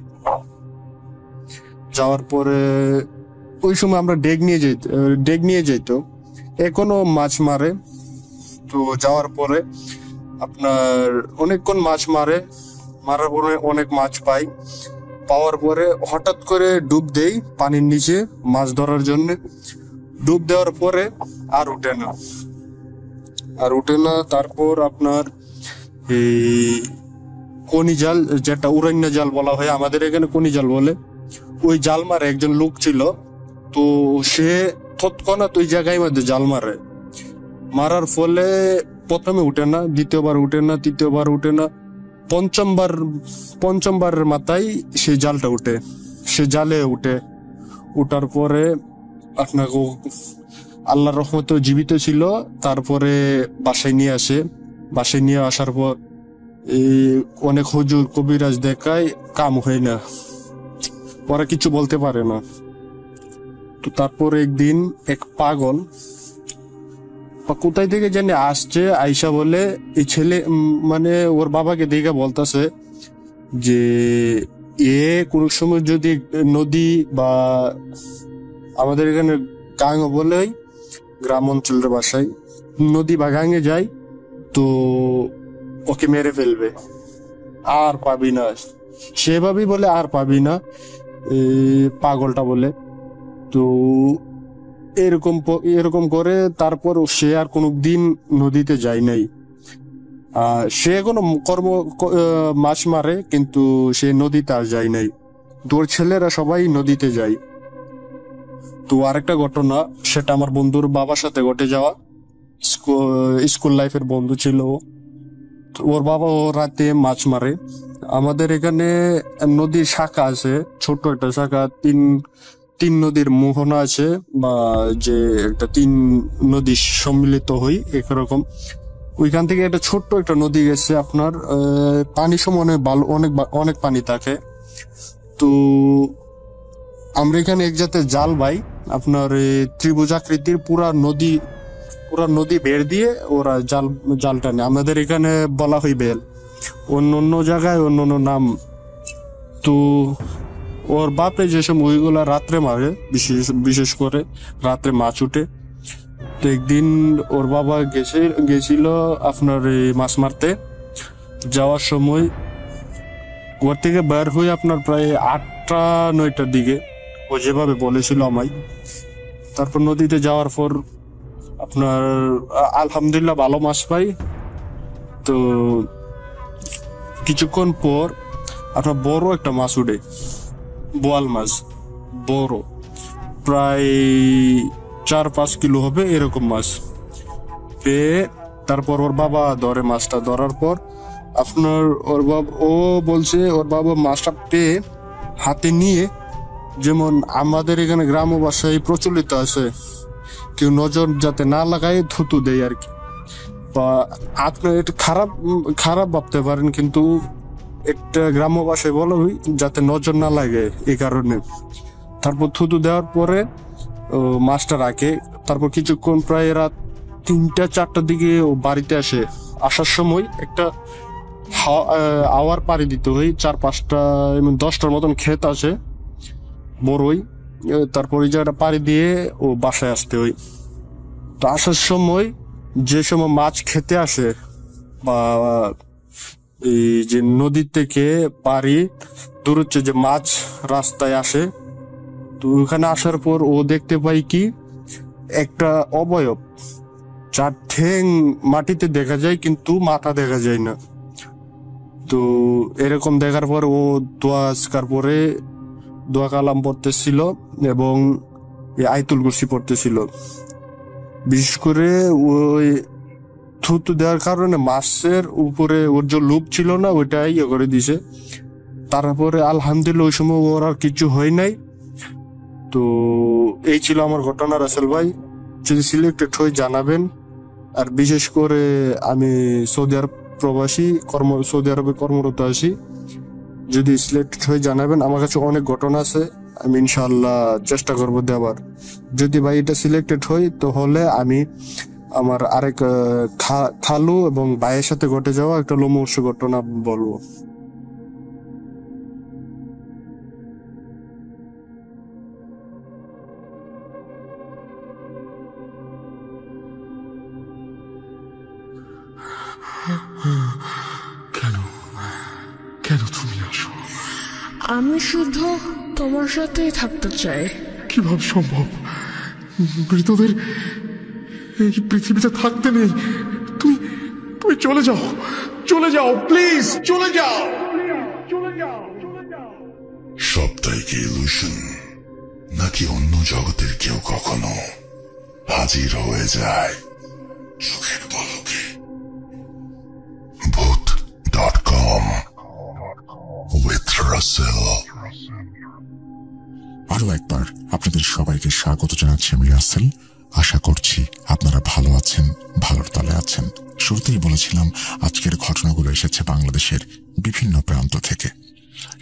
যাওয়ার পরে ওই সময় আমরা ডেগ নিয়ে যাইতো, এখনো মাছ মারে। তো যাওয়ার পরে আপনার অনেকক্ষণ মাছ মারার পরে অনেক মাছ পাওয়ার পরে হঠাৎ করে ডুব দেই পানির নিচে মাছ ধরার জন্য। ডুব দেওয়ার পরে আর উঠে না। তারপর আপনার এই কনি জাল, যেটা উড়ান্না জাল বলা হয়, আমাদের এখানে কনি জাল বলে, ওই জাল মারে একজন লোক ছিল। তো সে তৎক্ষণাৎ ওই জায়গায় মধ্যে জাল মারার ফলে প্রথমে উঠে না, দ্বিতীয়বার উঠে না, তৃতীয়বার উঠে না, পঞ্চমবারের মাথায় সেই জালটা উঠে, সে জালে উঠার পরে আপনাকে আল্লাহর রহমতে জীবিত ছিল। তারপরে বাসায় নিয়ে আসার পর অনেক হুজুর কবিরাজ দেখায়, কাম হয় না, ওরা কিছু বলতে পারে না। তো তারপরে একদিন এক পাগল কোথায় থেকে জানি আসছে, আইসা বলে এই ছেলে মানে ওর বাবাকে দেখে বলতেছে যে কোন সময় যদি নদী বা আমাদের এখানে গাং বলে গ্রাম অঞ্চলের বাসায়, নদী বা গাঙে যায় তো ওকে মেরে ফেলবে, আর পাবি না। সেভাবেই বলে আর পাবি না, পাগলটা বলে। তো এরকম করে তারপর সে আর কোনোদিন নদীতে যায় নাই। সে কোনো মাছ মারে, কিন্তু সে নদীতে আর যায় নাই। তোর ছেলেরা সবাই নদীতে যায়। তো আরেকটা ঘটনা, সেটা আমার বন্ধুর বাবার সাথে ঘটে যাওয়া। স্কুল লাইফের বন্ধু ছিল। ওর বাবা ও রাতে মাছ মারে। আমাদের এখানে নদীর শাখা আছে, ছোট একটা শাখা, তিন নদীর মোহনা আছে, বা যে একটা তিন নদী সম্মিলিত হই একরকম। ওইখান থেকে একটা ছোট্ট একটা নদী গেছে আপনার, পানি সমান ভালো, অনেক অনেক পানি থাকে। তো আমরা এখানে এক জাতের জাল ভাই, আপনার ত্রিভুজ আকৃতির পুরা নদী বের দিয়ে ওরা জালটা নেয়। আমাদের এখানে বলা হয় বেল, অন্য অন্য জায়গায় অন্য অন্য নাম। তো ওর বাপে যেসব ওইগুলা রাত্রে মারে, বিশেষ করে রাত্রে মাছ উঠে। তো একদিন ওর বাবা গেছিল আপনার মাছ মারতে। যাওয়ার সময় ঘর থেকে বের হয়ে আপনার প্রায় 8টা-9টার দিকে, ও যেভাবে বলেছিল আমায়। তারপর নদীতে যাওয়ার পর আপনার আলহামদুলিল্লাহ ভালো মাছ পাই। তো কিছুক্ষণ পর আপনার বড় একটা মাছ উঠে, বোয়াল মাছ, বড়, প্রায় 4-5 কিলো হবে এরকম মাছ পেয়ে। তারপর ওর বাবা ধরে মাছটা। ধরার পর আপনার ও বলছে ওর বাবা মাছটা পেয়ে হাতে নিয়ে, যেমন আমাদের এখানে গ্রাম ভাষায় প্রচলিত আছে, কেউ নজর যাতে না লাগায় থুতু দেয় আর কি। বা আপনার এটা খারাপ ভাবতে পারেন, কিন্তু একটা গ্রাম্য ভাষায় বলা হয় যাতে নজর না লাগে, এই কারণে। তারপর থুতু দেওয়ার পরে মাছটা রাখে। তারপর কিছুক্ষণ প্রায় রাত 3টা-4টার দিকে ও বাড়িতে আসে। আসার সময় একটা আওয়ার পাড়ি দিতে হয়, 4-5টা 10টার মতন ক্ষেত আছে বড়ই। তারপর এই জায়গাটা পাড়ি দিয়ে ও বাসায় আসতে হয়। তো আসার সময় যে সময় মাছ খেতে আসে, বা এই যে নদীর থেকে পাড়ি দূর হচ্ছে যে মাছ রাস্তায় আসে। তো ওখানে আসার পর ও দেখতে পাই কি একটা অবয়ব, 4 ঠ্যাং মাটিতে দেখা যায় কিন্তু মাথা দেখা যায় না। তো এরকম দেখার পর ও দোয়া আজকার পরে দোয়া কালাম পড়তেছিল এবং আয়াতুল কুরসি পড়তেছিল। বিশেষ করে ওই থুতু দেওয়ার কারণে মাছের উপরে ওর যে লোভ ছিল না, ওইটাই ইয়ে করে দিছে। তারপরে আলহামদুলিল্লাহ ওই সময় ওর আর কিছু হয় নাই। তো এই ছিল আমার ঘটনা রাসেল ভাই। যদি সিলেক্টেড হয়ে জানাবেন। আর বিশেষ করে আমি সৌদি আরব প্রবাসী, সৌদি আরবে কর্মরত আছি। যদি সিলেক্টেড হয়ে জানাবেন। আমার কাছে অনেক ঘটনা আছে, আমি ইনশাল্লাহ চেষ্টা করবো দেওয়ার। যদি ভাই এটা সিলেক্টেড হই তাহলে আমি আমার আরেক খালু এবং ভাইয়ের সাথে ঘটে যাওয়া একটা লোমহর্ষক ঘটনা বলবো। কেন কেন তুমি আসো? আমি শুধু তোমার সাথেই থাকতে চাই। কিভাবে সম্ভব? মৃতদের এই পৃথিবীতে থাকতে নেই। তুমি তুমি চলে যাও প্লিজ, চলে যাও। সবটাই কি ইলুশন, নাকি অন্য জগতের কেউ কখনো হাজির হয়ে যায় চোখের পলকে? ভূত.com with Russell। আরো একবার আপনাদের সবাইকে স্বাগত জানাচ্ছি আমি রাসেল। আশা করছি আপনারা ভালো আছেন, ভালোর তলে আছেন। শুরুতেই বলেছিলাম আজকের ঘটনাগুলো এসেছে বাংলাদেশের বিভিন্ন প্রান্ত থেকে।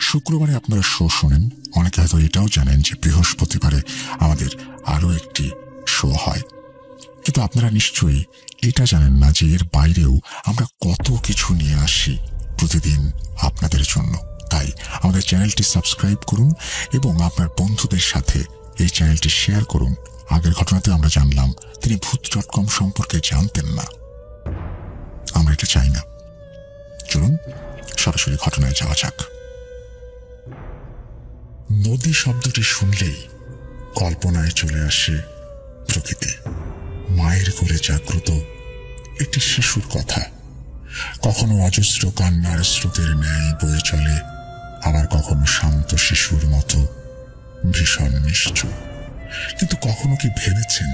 শুক্রবারে আপনারা শো শোনেন, অনেকে হয়তো এটাও জানেন যে বৃহস্পতিবারে আমাদের আরো একটি শো হয়। কিন্তু আপনারা নিশ্চয়ই এটা জানেন না যে এর বাইরেও আমরা কত কিছু নিয়ে আসি প্রতিদিন আপনাদের জন্য। তাই আমাদের চ্যানেলটি সাবস্ক্রাইব করুন এবং আপনার বন্ধুদের সাথে এই চ্যানেলটি শেয়ার করুন। আগের ঘটনাতে আমরা জানলাম তিনি ভূত.com সম্পর্কে জানতেন না। আমরা এটা চাই না। চলুন সরাসরি ঘটনায় যাওয়া যাক। নদী শব্দটি শুনলেই কল্পনায় চলে আসে প্রকৃতি, মায়ের কোলে জাগ্রত একটি শিশুর কথা। কখনো অজস্র কান্নার স্রোতের ন্যায় বয়ে চলে, আবার কখনো শান্ত শিশুর মতো ভীষণ নিশ্চুপ। কিন্তু কখনো কি ভেবেছেন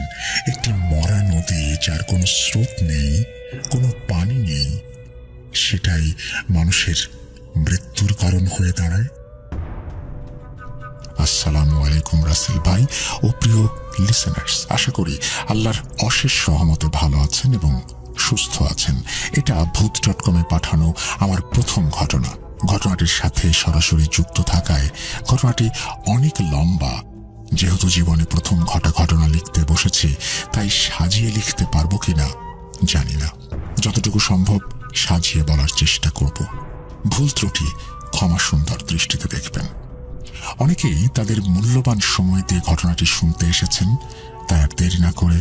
একটি মরা নদী যার কোনো স্রোত নেই, কোনো পানি নেই, সেটাই মানুষের মৃত্যুর কারণ হয়ে দাঁড়ায়? আসসালামু আলাইকুম রাসেল ভাই ও প্রিয় লিসেনার্স, আশা করি আল্লাহর অশেষ সহমতে ভালো আছেন এবং সুস্থ আছেন। এটা ভূত.com-এ পাঠানো আমার প্রথম ঘটনা। ঘটনাটির সাথে সরাসরি যুক্ত থাকায় ঘটনাটি অনেক লম্বা। যেহেতু জীবনে প্রথম ঘটনা লিখতে বসেছি, তাই সাজিয়ে লিখতে পারবো কিনা জানি না। যতটুকু সম্ভব সাজিয়ে বলার চেষ্টা করব। ভুল ত্রুটি ক্ষমা সুন্দর দৃষ্টিতে দেখবেন। অনেকেই তাদের মূল্যবান সময় দিয়ে ঘটনাটি শুনতে এসেছেন, তাই আর দেরি না করে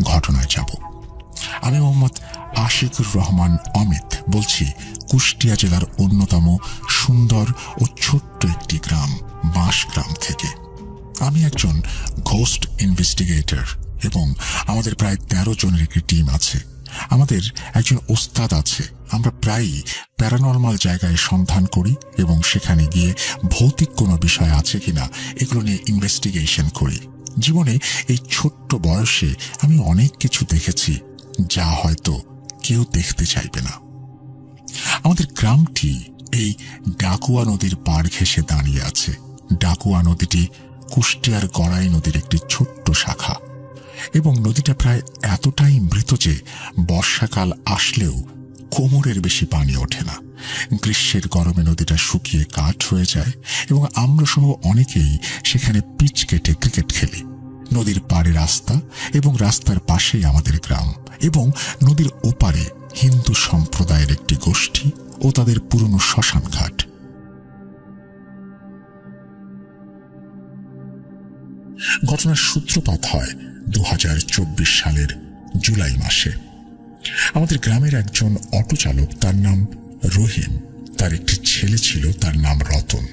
ঘটনায় যাব। আমি মোহাম্মদ আশিকুর রহমান অমিত বলছি কুষ্টিয়া জেলার অন্যতম সুন্দর ও ছোট্ট একটি গ্রাম বাঁশগ্রাম থেকে। আমি একজন ঘোস্ট ইনভেস্টিগেটর এবং আমাদের প্রায় 13 জনের একটি টিম আছে। আমাদের একজন ওস্তাদ আছে। আমরা প্রায়ই প্যারানর্মাল জায়গায় সন্ধান করি এবং সেখানে গিয়ে ভৌতিক কোনো বিষয় আছে কিনা এগুলো নিয়ে ইনভেস্টিগেশন করি। জীবনে এই ছোট্ট বয়সে আমি অনেক কিছু দেখেছি যা হয়তো কেউ দেখতে চাইবে না। আমাদের গ্রামটি এই ডাকুয়া নদীর পাড় ঘেঁষে দাঁড়িয়ে আছে। ডাকুয়া নদীটি কুষ্টিয়ার গড়াই নদীর একটি ছোট্ট শাখা এবং নদীটা প্রায় এতটাই মৃত যে বর্ষাকাল আসলেও কোমরের বেশি পানি ওঠে না। গ্রীষ্মের গরমে নদীটা শুকিয়ে কাঠ হয়ে যায় এবং আমরা সহ অনেকেই সেখানে পিচ কেটে ক্রিকেট খেলি। নদীর পাড়ে রাস্তা এবং রাস্তার পাশেই আমাদের গ্রাম এবং নদীর ওপারে হিন্দু সম্প্রদায়ের একটি গোষ্ঠী ও তাদের পুরনো শ্মশান ঘাট। ঘটনার সূত্রপাত হয় 2024 সালের জুলাই মাসে। আমাদের গ্রামের একজন অটো চালক, তার নাম রহিম, তার একটি ছেলে ছিল, তার নাম রতন।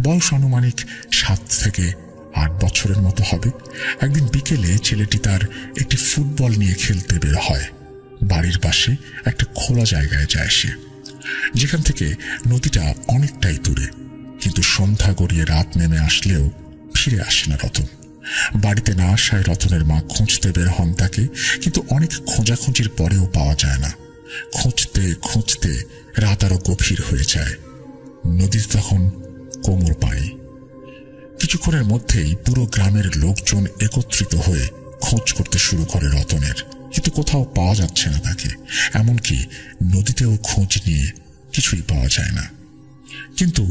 বয়স আনুমানিক 7 থেকে 8 বছরের মতো হবে। একদিন বিকেলে ছেলেটি তার একটি ফুটবল নিয়ে খেলতে বের হয়। বাড়ির পাশে একটা খোলা জায়গায় যায় সে, যেখান থেকে নদীটা অনেকটাই দূরে। কিন্তু সন্ধ্যা গড়িয়ে রাত নেমে আসলেও ফিরে আসে না রতন। বাড়িতে না আসায় রতনের মা খুঁজতে বের হন তাকে, কিন্তু অনেক খোঁজাখুঁজির পরেও পাওয়া যায় না। খুঁজতে খুঁজতে রাত আরো গভীর হয়ে যায়। নদীতে তখন কোমর পানি। কিছুক্ষণের মধ্যেই পুরো গ্রামের লোকজন একত্রিত হয়ে খোঁজ করতে শুরু করে রতনের, কিন্তু কোথাও পাওয়া যাচ্ছে না তাকে। এমনকি নদীতেও খোঁজ নিয়ে কিছুই পাওয়া যায় না। কিন্তু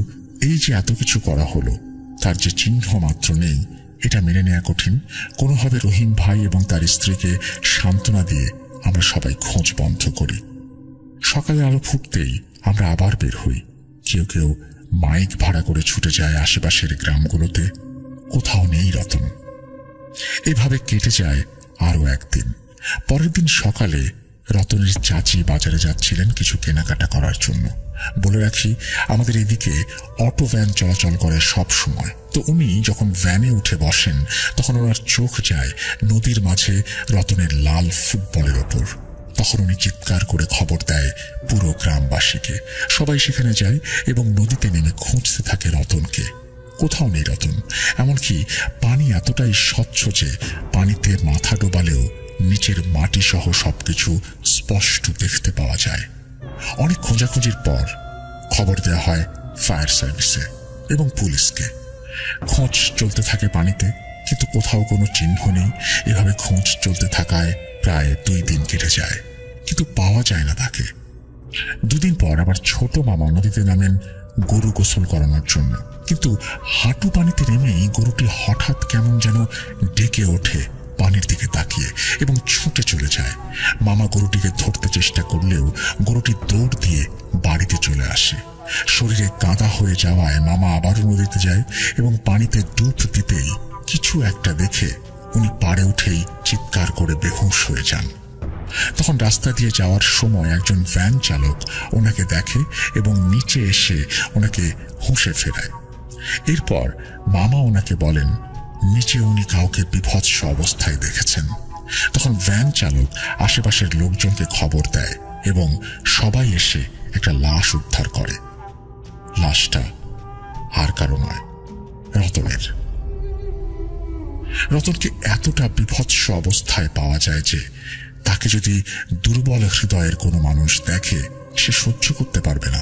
এই যে এত কিছু করা হলো, তার যে চিহ্ন মাত্র নেই, এটা মেনে নেওয়া কঠিন। কোনোভাবে রহিম ভাই এবং তার স্ত্রীকে সান্ত্বনা দিয়ে আমরা সবাই খোঁজ বন্ধ করি। সকালে আলো ফুটতেই আমরা আবার বের হই। কেউ কেউ মাইক ভাড়া করে ছুটে যায় আশেপাশের গ্রামগুলোতে। কোথাও নেই রতন। এভাবে কেটে যায় আরো একদিন। পরের দিন সকালে রতনের চাচি বাজারে যাচ্ছিলেন কিছু কেনাকাটা করার জন্য। বলে রাখি, আমাদের এদিকে অটো ভ্যান চলাচল করে সব সময়। তো উনি যখন ভ্যানে উঠে বসেন, তখন ওনার চোখ যায় নদীর মাঝে রতনের লাল ফুটবলের ওপর। তখন উনি চিৎকার করে খবর দেয় পুরো গ্রামবাসীকে। সবাই সেখানে যায় এবং নদীতে নেমে খুঁজতে থাকে রতনকে। কোথাও নেই রতন। এমনকি পানি এতটাই স্বচ্ছ যে পানিতে মাথা ডোবালেও নিচের মাটি সহ সবকিছু স্পষ্ট দেখতে পাওয়া যায়। অনেক খোঁজাখুঁজির পর খবর দেওয়া হয় ফায়ার সার্ভিসে এবং পুলিশকে। খোঁজ চলতে থাকে পানিতে, কিন্তু কোথাও কোনো চিহ্ন নেই। এভাবে খোঁজ চলতে থাকায় প্রায় 2 দিন কেটে যায়, কিন্তু পাওয়া যায় না তাকে। 2 দিন পর আবার ছোট মামা নদীতে নামেন গরু গোসল করানোর জন্য, কিন্তু হাঁটু পানিতে নেমেই গরুটি হঠাৎ কেমন যেন ডেকে ওঠে পানির দিকে তাকিয়ে এবং ছুটে চলে যায়। মামা গরুটিকে ধরতে চেষ্টা করলেও গরুটি দৌড় দিয়ে বাড়িতে চলে আসে। শরীরে কাদা হয়ে যাওয়ায় মামা আবারও নদীতে যায় এবং পানিতে ডুব দিতেই কিছু একটা দেখে উনি পাড়ে উঠেই চিৎকার করে বেহুঁশ হয়ে যান। তখন রাস্তা দিয়ে যাওয়ার সময় একজন ভ্যান চালক ওনাকে দেখে এবং নিচে এসে ওনাকে হুঁশে ফেরায়। এরপর মামা ওনাকে বলেন নিচে উনি কাউকে বিভৎস অবস্থায় দেখেছেন। তখন ভ্যান চালক আশেপাশের লোকজনকে খবর দেয় এবং সবাই এসে একটা লাশ উদ্ধার করে। লাশটা আর কারো নয়, রতনের। রতনকে এতটা বিভৎস অবস্থায় পাওয়া যায় যে তাকে যদি দুর্বল হৃদয়ের কোনো মানুষ দেখে, সে সহ্য করতে পারবে না।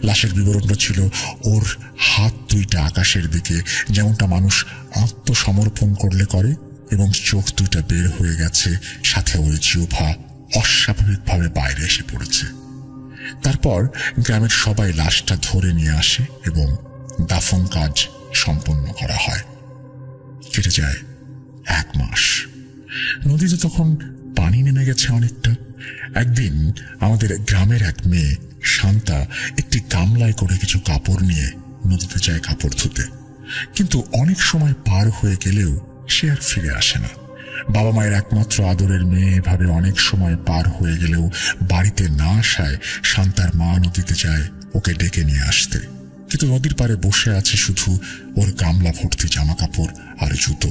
লাশের বিবরণটা ছিল ওর হাত 2টা আকাশের দিকে, যেমনটা মানুষ আত্মসমর্পণ করলে করে, এবং চোখ 2টা বের হয়ে গেছে, সাথে ওর জিহ্বা অস্বাভাবিকভাবে বাইরে এসে পড়েছে। তারপর গ্রামের সবাই লাশটা ধরে নিয়ে আসে এবং দাফন কাজ সম্পন্ন করা হয়। কেটে যায় 1 মাস। নদীতে তখন পানি নেমে গেছে অনেকটা। একদিন আমাদের গ্রামের এক মেয়ে শান্তা একটি গামলায় করে কিছু কাপড় নিয়ে নদীতে যায় কাপড় ধুতে, কিন্তু অনেক সময় পার হয়ে গেলেও সে আর ফিরে আসে না। বাবা মায়ের একমাত্র আদরের মেয়ে এভাবে অনেক সময় পার হয়ে গেলেও বাড়িতে না আসায় শান্তার মা নদীতে যায় ওকে ডেকে নিয়ে আসতে, কিন্তু নদীর পাড়ে বসে আছে শুধু ওর গামলা ভর্তি জামা কাপড় আর জুতো,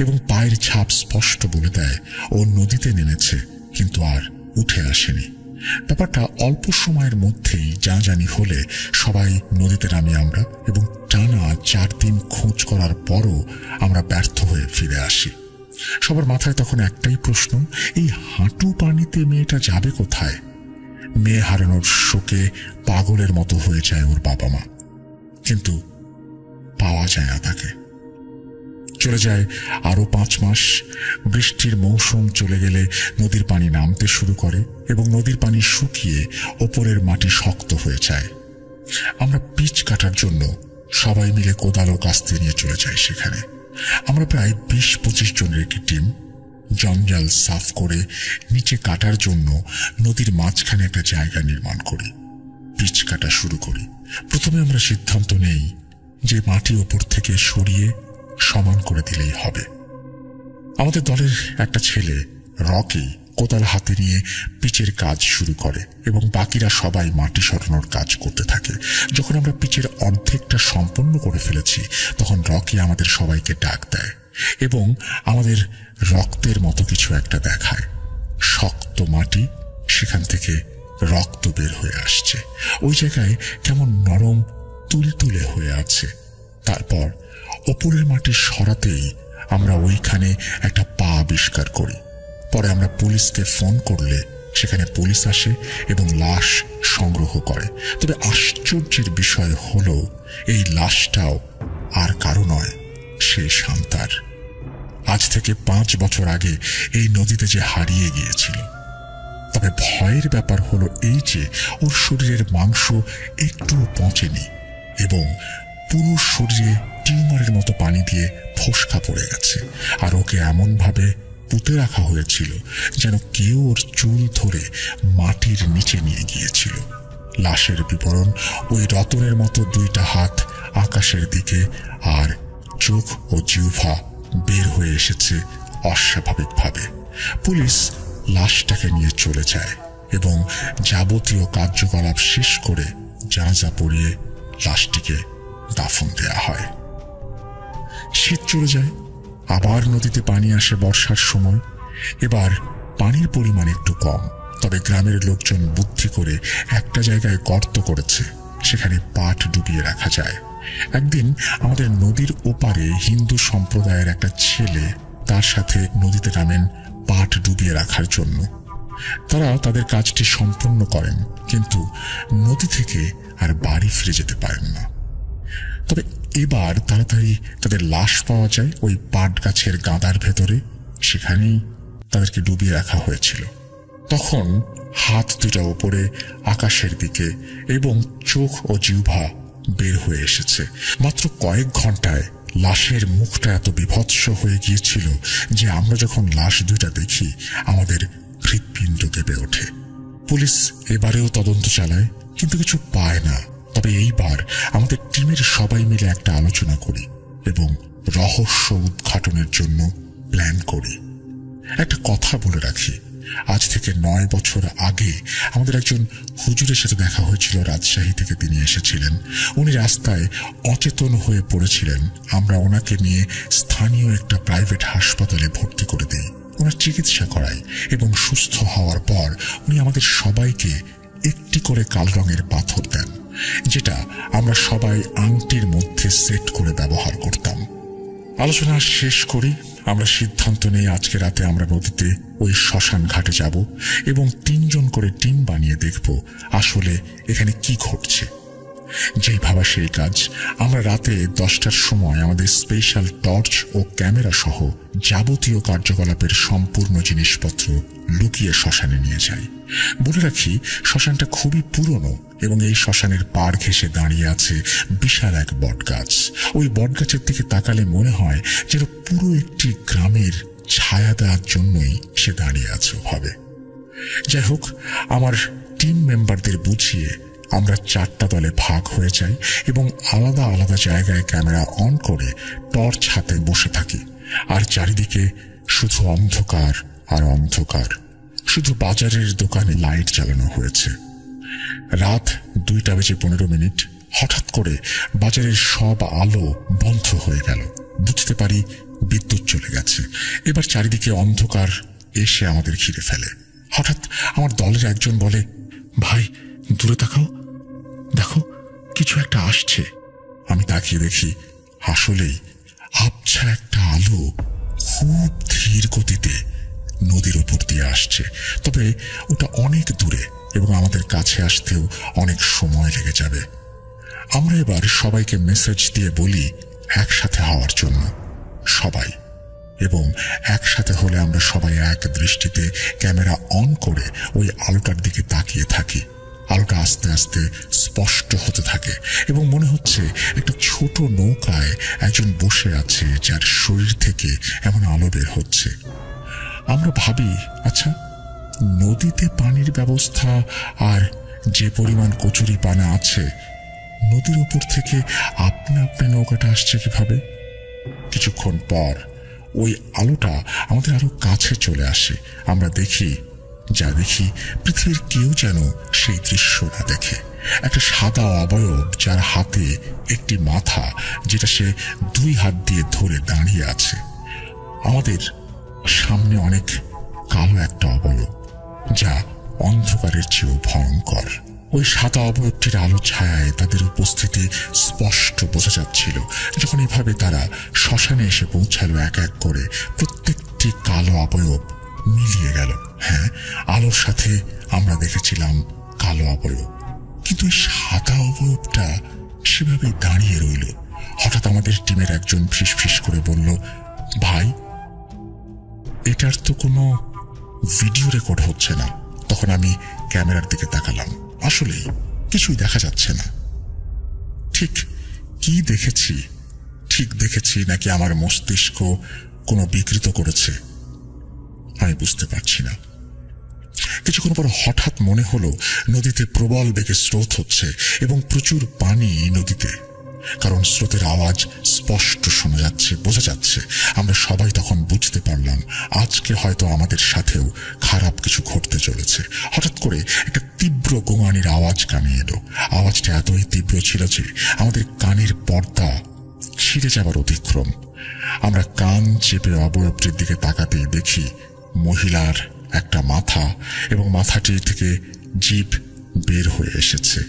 এবং পায়ের ছাপ স্পষ্ট বলে দেয় ও নদীতে নেমেছে কিন্তু আর উঠে আসেনি। ব্যাপারটা অল্প সময়ের মধ্যেই জানাজানি হলে সবাই নদীতে নামি আমরা, এবং টানা 4 দিন খোঁজ করার পরও আমরা ব্যর্থ হয়ে ফিরে আসি। সবার মাথায় তখন একটাই প্রশ্ন, এই হাঁটু পানিতে মেয়েটা যাবে কোথায়? মেয়ে হারানোর শোকে পাগলের মতো হয়ে যায় ওর বাবা মা, কিন্তু পাওয়া যায় না তাকে। চলে যায় আরো 5 মাস। বৃষ্টির মৌসুম চলে গেলে নদীর পানি নামতে শুরু করে এবং নদীর পানি শুকিয়ে ওপরের মাটি শক্ত হয়ে যায়। আমরা পিচ কাটার জন্য সবাই মিলে কোদাল ও কাস্তে নিয়ে চলে যাই সেখানে। আমরা প্রায় 20-25 জনের একটি টিম জঞ্জাল সাফ করে নিচে কাটার জন্য নদীর মাঝখানে একটা জায়গা নির্মাণ করি। পিচ কাটা শুরু করি। প্রথমে আমরা সিদ্ধান্ত নেই যে মাটি ওপর থেকে সরিয়ে সমান করে দিলেই হবে। আমাদের দলের একটা ছেলে রকি কোদাল হাতে নিয়ে পিচের কাজ শুরু করে এবং বাকিরা সবাই মাটি সরানোর কাজ করতে থাকে। যখন আমরা পিচের অর্ধেকটা সম্পন্ন করে ফেলেছি তখন রকি আমাদের সবাইকে ডাক দেয় এবং আমাদের রক্তের মতো কিছু একটা দেখায়। শক্ত মাটি, সেখান থেকে রক্ত বের হয়ে আসছে। ওই জায়গায় কেমন নরম তুলতুলে হয়ে আছে। তারপর ওপরের মাটি সরাতেই আমরা ওইখানে একটা পা আবিষ্কার করি। পরে আমরা পুলিশকে ফোন করলে সেখানে পুলিশ আসে এবং লাশ সংগ্রহ করে। তবে আশ্চর্যের বিষয় হলো এই লাশটাও আর কারো নয়, সেই শান্তার। আজ থেকে 5 বছর আগে এই নদীতে যে হারিয়ে গিয়েছিল। তবে ভয়ের ব্যাপার হলো এই যে ওর শরীরের মাংস একটুও পচেনি এবং পুরো শরীরে টিউমারের মতো পানি দিয়ে ফোসকা পড়ে গেছে, আর ওকে এমন ভাবে পুঁতে রাখা হয়েছিল যেন কেউ ওর চুল ধরে মাটির নিচে নিয়ে গিয়েছিল। লাশের বিবরণ ওই রতনের মতো 2টা হাত আকাশের দিকে, আর চোখ ও জিহ্বা বের হয়ে এসেছে অস্বাভাবিকভাবে। পুলিশ লাশটাকে নিয়ে চলে যায় এবং যাবতীয় কার্যকলাপ শেষ করে জানাজা পড়িয়ে লাশটিকে দাফন দেয়া হয়। শীত চলে যায়, আবার নদীতে পানি আসে বর্ষার সময়। এবার পানির পরিমাণ একটু কম, তবে গ্রামের লোকজন বুদ্ধি করে একটা জায়গায় গর্ত করেছে, সেখানে পাট ডুবিয়ে রাখা যায়। একদিন আমাদের নদীর ওপারে হিন্দু সম্প্রদায়ের একটা ছেলে তার সাথে নদীতে নামেন পাট ডুবিয়ে রাখার জন্য। তারা তাদের কাজটি সম্পন্ন করেন, কিন্তু নদী থেকে আর বাড়ি ফিরে যেতে পারেন না। তবে এবার তাড়াতাড়ি তাদের লাশ পাওয়া যায় ওই পাট গাছের গাদার ভেতরে, সেখানেই তাদেরকে ডুবিয়ে রাখা হয়েছিল। তখন হাত 2টা উপরে আকাশের দিকে এবং চোখ ও জিহ্বা বের হয়ে এসেছে। মাত্র কয়েক ঘন্টায় লাশের মুখটা এত বিভৎস হয়ে গিয়েছিল যে আমরা যখন লাশ 2টা দেখি আমাদের হৃৎপিণ্ড কেঁপে ওঠে। পুলিশ এবারেও তদন্ত চালায়, কিন্তু কিছু পায় না। তবে এইবার আমাদের টিমের সবাই মিলে একটা আলোচনা করি এবং রহস্য উদ্ঘাটনের জন্য প্ল্যান করি। একটা কথা বলে রাখি, আজ থেকে 9 বছর আগে আমাদের একজন হুজুরের সাথে দেখা হয়েছিল। রাজশাহী থেকে তিনি এসেছিলেন। উনি রাস্তায় অচেতন হয়ে পড়েছিলেন। আমরা ওনাকে নিয়ে স্থানীয় একটা প্রাইভেট হাসপাতালে ভর্তি করে দিই। ওনার চিকিৎসা করাই এবং সুস্থ হওয়ার পর উনি আমাদের সবাইকে একটি করে কালো রঙের পাথর দেন, যেটা আমরা সবাই আংটির মধ্যে সেট করে ব্যবহার করতাম। আলোচনা শেষ করি। আমরা সিদ্ধান্ত নেই আজকে রাতে আমরা নদীতে ওই শ্মশান ঘাটে যাব এবং 3 জন করে টিম বানিয়ে দেখব আসলে এখানে কি ঘটছে। যেই ভাবা সেই কাজ। আমরা রাতে 10টার সময় আমাদের স্পেশাল টর্চ ও ক্যামেরা সহ যাবতীয় কার্যকলাপের সম্পূর্ণ জিনিসপত্র লুকিয়ে শ্মশানে নিয়ে যাই। বলে রাখি, শ্মশানটা খুবই পুরনো এবং এই শ্মশানের পাড় ঘেঁষে দাঁড়িয়ে আছে বিশাল এক বটগাছ। ওই বটগাছের দিকে তাকালে মনে হয় যেন পুরো একটি গ্রামের ছায়া দেওয়ার জন্যই সে দাঁড়িয়ে আছে ওভাবে। যাই হোক, আমার টিম মেম্বারদের বুঝিয়ে আমরা 4টা দলে ভাগ হয়ে যাই এবং আলাদা আলাদা জায়গায় ক্যামেরা অন করে টর্চ হাতে বসে থাকি। আর চারিদিকে শুধু অন্ধকার আর অন্ধকার। শুধু বাজারের দোকানে লাইট জ্বালানো হয়েছে। রাত 2:15 হঠাৎ করে বাজারের সব আলো বন্ধ হয়ে গেল। বুঝতে পারি বিদ্যুৎ চলে গেছে। এবার চারিদিকে অন্ধকার এসে আমাদের ঘিরে ফেলে। হঠাৎ আমার দলের একজন বলে, ভাই দূরে তাকাও, দেখো কিছু একটা আসছে। আমি তাকিয়ে দেখি আসলেই আবছা একটা আলো খুব ধীর গতিতে নদীর উপর দিয়ে আসছে। তবে ওটা অনেক দূরে এবং আমাদের কাছে আসতেও অনেক সময় লেগে যাবে। আমরা এবার সবাইকে মেসেজ দিয়ে বলি একসাথে হওয়ার জন্য, সবাই। এবং একসাথে হলে আমরা সবাই এক দৃষ্টিতে ক্যামেরা অন করে ওই আলোটার দিকে তাকিয়ে থাকি। আলোটা আস্তে আস্তে স্পষ্ট হতে থাকে এবং মনে হচ্ছে একটা ছোট নৌকায় একজন বসে আছে যার শরীর থেকে এমন আলো বের হচ্ছে। আমরা ভাবি, আচ্ছা নদীতে পানির ব্যবস্থা আর যে পরিমাণ কচুরি পানা আছে, নদীর উপর থেকে আপনা আপনি নৌকাটা আসছে কিভাবে? কিছুক্ষণ পর ওই আলোটা আমাদের আরো কাছে চলে আসে। আমরা দেখি, যা দেখি পৃথিবীর কেউ যেন সেই দৃশ্য না দেখে। একটা সাদা অবয়ব যার হাতে একটি মাথা, যেটা সে 2 হাত দিয়ে ধরে দাঁড়িয়ে আছে। আমাদের সামনে অনেক কালো একটা অবয়ব, যা অন্ধকারের চেয়েও ভয়ঙ্কর। ওই সাদা অবয়বটির আলো ছায়ায় তাদের উপস্থিতি স্পষ্ট বোঝা যাচ্ছিল। যখন এভাবে তারা শ্মশানে এসে পৌঁছালো, এক এক করে প্রত্যেকটি কালো অবয়ব মিলিয়ে গেল। হ্যাঁ, আলোর সাথে আমরা দেখেছিলাম কালো অবয়ব, কিন্তু এই সাদা অবয়বটা সেভাবে দাঁড়িয়ে রইল। হঠাৎ আমাদের টিমের একজন ফিসফিস করে বলল, ভাই এটার তো কোনো ভিডিও রেকর্ড হচ্ছে না। তখন আমি ক্যামেরার দিকে তাকালাম, আসলেই কিছুই দেখা যাচ্ছে না। ঠিক কি দেখেছি, ঠিক দেখেছি নাকি আমার মস্তিষ্ক কোনো বিকৃত করেছে আমি বুঝতে পারছি না। কিছুক্ষণ পর হঠাৎ মনে হলো নদীতে প্রবল বেগে স্রোত হচ্ছে এবং প্রচুর পানি নদীতে, কারণ স্রোতের আওয়াজ স্পষ্ট শোনা যাচ্ছে, বোঝা যাচ্ছে। আমরা সবাই তখন বুঝতে পারলাম আজকে হয়তো আমাদের সাথেও খারাপ কিছু ঘটতে চলেছে। হঠাৎ করে একটা তীব্র গোঙানির আওয়াজ কানে এলো। আওয়াজটা এতই তীব্র ছিল যে আমাদের কানের পর্দা ছিঁড়ে যাবার অতিক্রম। আমরা কান চেপে অবয়বটির দিকে তাকাতেই দেখি মহিলার একটা মাথা এবং মাথাটি থেকে জিভ বের হয়ে এসেছে।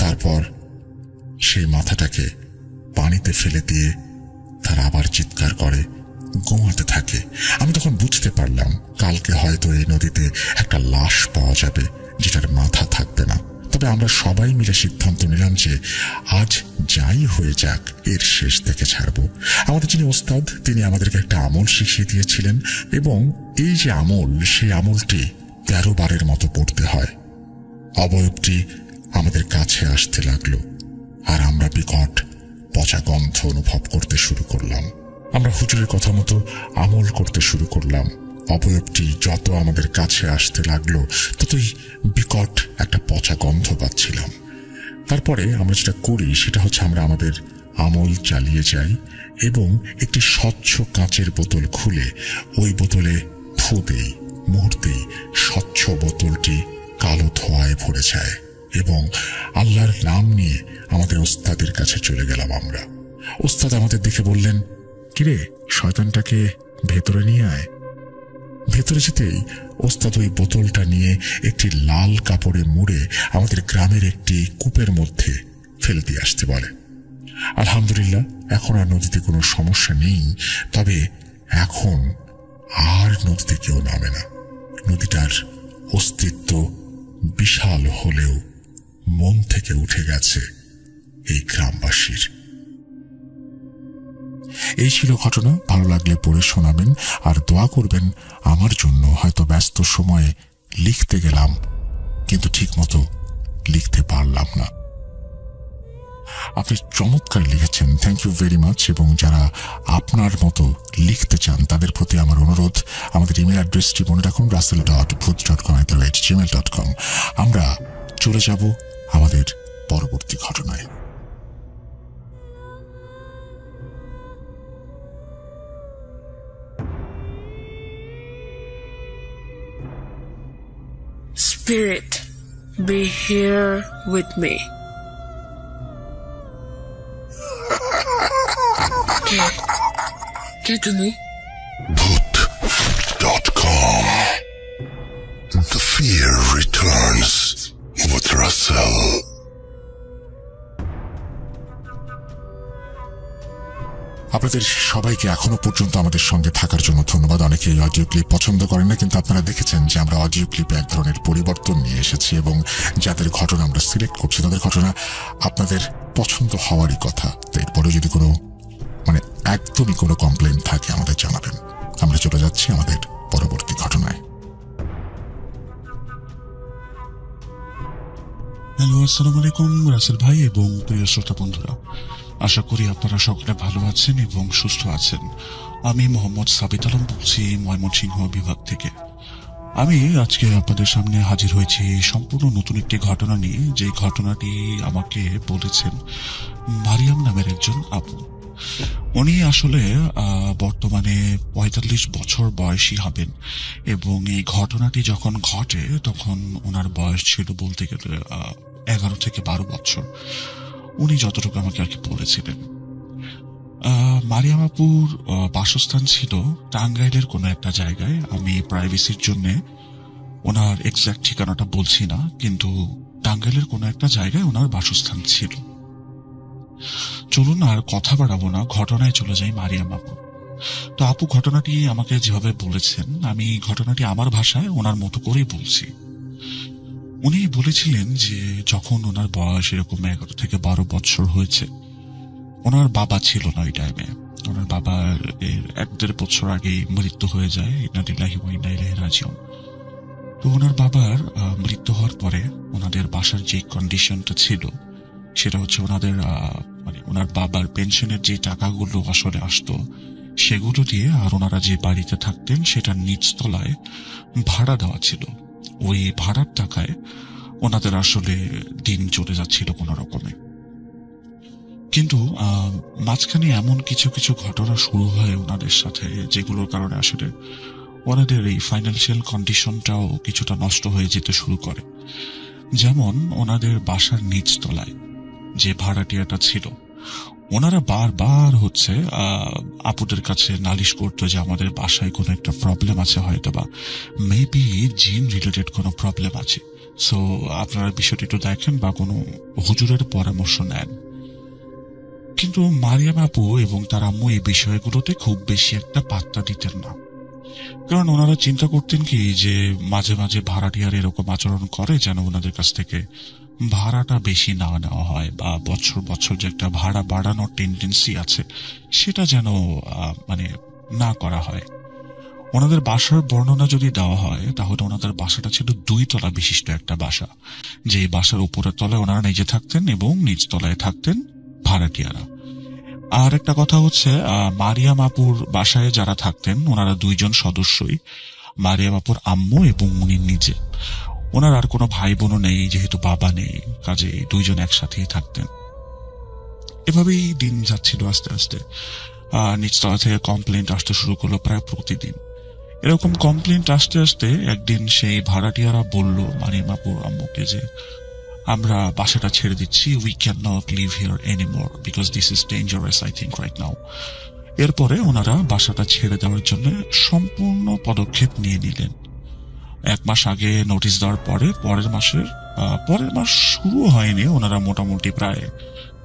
তারপর সেই মাথাটাকে পানিতে ফেলে দিয়ে তারা আবার চিৎকার করে, গোঙাতে থাকে। আমি তখন বুঝতে পারলাম কালকে হয়তো এই নদীতে একটা লাশ পাওয়া যাবে যেটার মাথা থাকবে না। তবে আমরা সবাই মিলে সিদ্ধান্ত নিলাম যে আজ যাই হয়ে যাক এর শেষ দেখে ছাড়বো। আমাদের যিনি ওস্তাদ, তিনি আমাদেরকে একটা আমল শিখিয়ে দিয়েছিলেন এবং এই যে আমল, সেই আমলটি 13 বারের মতো পড়তে হয়। অবয়বটি আমাদের কাছে আসতে লাগলো আর আমরা বিকট পচা গন্ধ অনুভব করতে শুরু করলাম। আমরা হুজুরের কথা মতো আমল করতে শুরু করলাম। অবয়বটি যত আমাদের কাছে আসতে লাগলো ততই বিকট একটা পচা গন্ধ পাচ্ছিলাম। তারপরে আমরা যেটা করি সেটা হচ্ছে আমরা আমাদের আমল চালিয়ে যাই এবং একটি স্বচ্ছ কাঁচের বোতল খুলে ওই বোতলে ফু দেই। মুহূর্তেই স্বচ্ছ বোতলটি কালো ধোঁয়ায় ভরে যায় এবং আল্লাহর নাম নিয়ে আমাদের ওস্তাদের কাছে চলে গেলাম আমরা। ওস্তাদ আমাদের দেখে বললেন, কিরে শয়তানটাকে ভেতরে নিয়ে আয়। ভেতরে যেতেই ওস্তাদ ওই বোতলটা নিয়ে একটি লাল কাপড়ে মুড়ে আমাদের গ্রামের একটি কূপের মধ্যে ফেলে দিয়ে আসতে বলে। আলহামদুলিল্লাহ, এখন আর নদীতে কোনো সমস্যা নেই। তবে এখন আর নদীতে কেউ নামে না। নদীটার অস্তিত্ব বিশাল হলেও মন থেকে উঠে গেছে এই গ্রামবাসীর। এই ছিল ঘটনা। ভালো লাগলে পড়ে শোনাবেন আর দোয়া করবেন আমার জন্য। হয়তো ব্যস্ত সময়ে লিখতে গেলাম, কিন্তু ঠিক মতো লিখতে পারলাম না। আপনি চমৎকার লিখেছেন, থ্যাংক ইউ ভেরি মাচ। এবং যারা আপনার মতো লিখতে চান তাদের প্রতি আমার অনুরোধ, আমাদের ইমেল অ্যাড্রেসটি মনে রাখুন, russell.booth.com@gmail.com। আমরা চলে যাব আমাদের পরবর্তী ঘটনায়। Spirit, be here with me. কে তুমি? Booth.com. The fear returns with Russell. আপনাদের সবাইকে এখনো পর্যন্ত আমাদের সঙ্গে থাকার জন্য ধন্যবাদ। অনেকে এই অডিও ক্লিপ পছন্দ করেন না, কিন্তু আপনারা দেখেছেন যে আমরা অডিও ক্লিপে এক ধরনের পরিবর্তন নিয়ে এসেছি এবং যাদের ঘটনা আমরা সিলেক্ট করছি তাদের ঘটনা আপনাদের পছন্দ হওয়ারই কথা। তো এরপরে যদি কোনো একদমই কোনো কমপ্লেন থাকে আমাদের জানাবেন। আমরা চলে যাচ্ছি আমাদের পরবর্তী ঘটনায়। হ্যালো, আসসালামু আলাইকুম রাসেল ভাই এবং প্রিয় শ্রোতা বন্ধুরা, আশা করি আপনারা সকলে ভালো আছেন এবং সুস্থ আছেন। আমি মোহাম্মদ সাবিত আলম বলছি ময়মনসিংহ বিভাগ থেকে। আমি আজকে আপনাদের সামনে হাজির হয়েছি সম্পূর্ণ নতুন একটি ঘটনা নিয়ে। যে ঘটনাটি আমাকে বলেছেন মারিয়াম নামের একজন আপু। উনি আসলে বর্তমানে ৪৫ বছর বয়সী হবেন এবং এই ঘটনাটি যখন ঘটে তখন ওনার বয়স ছিল বলতে গেলে ১১ থেকে ১২ বছর। উনি যতটুকু আমাকে আর কি বলেছিলেন। মারিয়াম আপুর বাসস্থান ছিল টাঙ্গাইলের কোনো একটা জায়গায়। আমি প্রাইভেসির জন্য ওনার এক্সাক্ট ঠিকানাটা বলছি না, কিন্তু টাঙ্গাইলের কোনো একটা জায়গায় ওনার বাসস্থান ছিল। চলুন আর কথা বাড়াবো না, ঘটনায় চলে যাই মারিয়াম আপু। তো আপু ঘটনাটি আমাকে যেভাবে বলেছেন, আমি ঘটনাটি আমার ভাষায় ওনার মতো করেই বলছি। উনি বলেছিলেন যে যখন ওনার বয়স এরকম ১১ থেকে ১২ বছর হয়েছে, ওনার বাবা ছিল না ওই টাইমে। ওনার বাবার ১-১.৫ বছর আগেই মৃত্যু হয়ে যায়। ইন্না লিল্লাহি ওয়া ইন্না ইলাইহি রাজিউন। তো ওনার বাবার মৃত্যু হওয়ার পরে ওনাদের বাসার যে কন্ডিশনটা ছিল সেটা হচ্ছে ওনাদের ওনার বাবার পেনশনের যে টাকাগুলো আসলে আসতো সেগুলো দিয়ে আর ওনারা যে বাড়িতে থাকতেন সেটার নিচতলায় ভাড়া দেওয়া ছিল। ওই ভাড়ার টাকায় ওনাদের আসলে দিন চলে যাচ্ছিল কোনো রকমে। কিন্তু মাঝখানে এমন কিছু কিছু ঘটনা শুরু হয় ওনাদের সাথে যেগুলোর কারণে আসলে ওনাদের এই ফাইন্যান্সিয়াল কন্ডিশনটাও কিছুটা নষ্ট হয়ে যেতে শুরু করে। যেমন ওনাদের বাসার নিচতলায় যে ভাড়াটিয়াটা ছিল, ওনারা বারবার হচ্ছে আপুদের কাছে নালিশ করতো যে আমাদের বাসায় কোনো একটা প্রবলেম আছে, হয়তো বা মেবি জিন রিলেটেড কোনো প্রবলেম আছে। সো আপনারা বিষয়টি একটু দেখেন বা কোনো হুজুরের পরামর্শ নেন। কিন্তু মারিয়াম আপু এবং তার আম্মু এই বিষয়গুলোতে খুব বেশি একটা পাত্তা দিতেন না, কারণ ওনারা চিন্তা করতেন কি যে মাঝে মাঝে ভাড়াটিয়ার এরকম আচরণ করে যেন ওনাদের কাছ থেকে ভাড়াটা বেশি না নেওয়া হয়, বা বছর বছর যে একটা ভাড়া বাড়ানোর টেন্ডেন্সি আছে সেটা যেন না করা হয়। ওনাদের বাসার বর্ণনা যদি দেওয়া হয় তাহলে ওনাদের বাসাটা ছিল ২ তলা বিশিষ্ট একটা বাসা, যে বাসার উপরের তলায় ওনারা নিজে থাকতেন এবং নিচ তলায় থাকতেন ভাড়াটিয়ারা। আর একটা কথা হচ্ছে মারিয়াম আপুর বাসায় যারা থাকতেন ওনারা ২ জন সদস্যই, মারিয়াম আপুর আম্মু এবং উনি নিজে। ওনার আর কোনো ভাই বোনও নেই, যেহেতু বাবা নেই, কাজে ২ জন একসাথেই থাকতেন। এভাবেই দিন যাচ্ছিল। আস্তে আস্তে নিচতলা থেকে কমপ্লেন্ট আসতে শুরু করলো প্রায় প্রতিদিন। এরকম কমপ্লেন্ট আসতে আসতে একদিন সেই ভাড়াটিয়ারা বলল মারিয়াম আপুর আম্মুকে যে আমরা বাসাটা ছেড়ে দিচ্ছি, we can not live here anymore because this is dangerous I think right now. এরপরে ওনারা বাসাটা ছেড়ে দেওয়ার জন্য সম্পূর্ণ পদক্ষেপ নিয়ে নিলেন। ১ মাস আগে নোটিশ দেওয়ার পরে পরের মাস শুরু হয়নি, ওনারা মোটামুটি প্রায়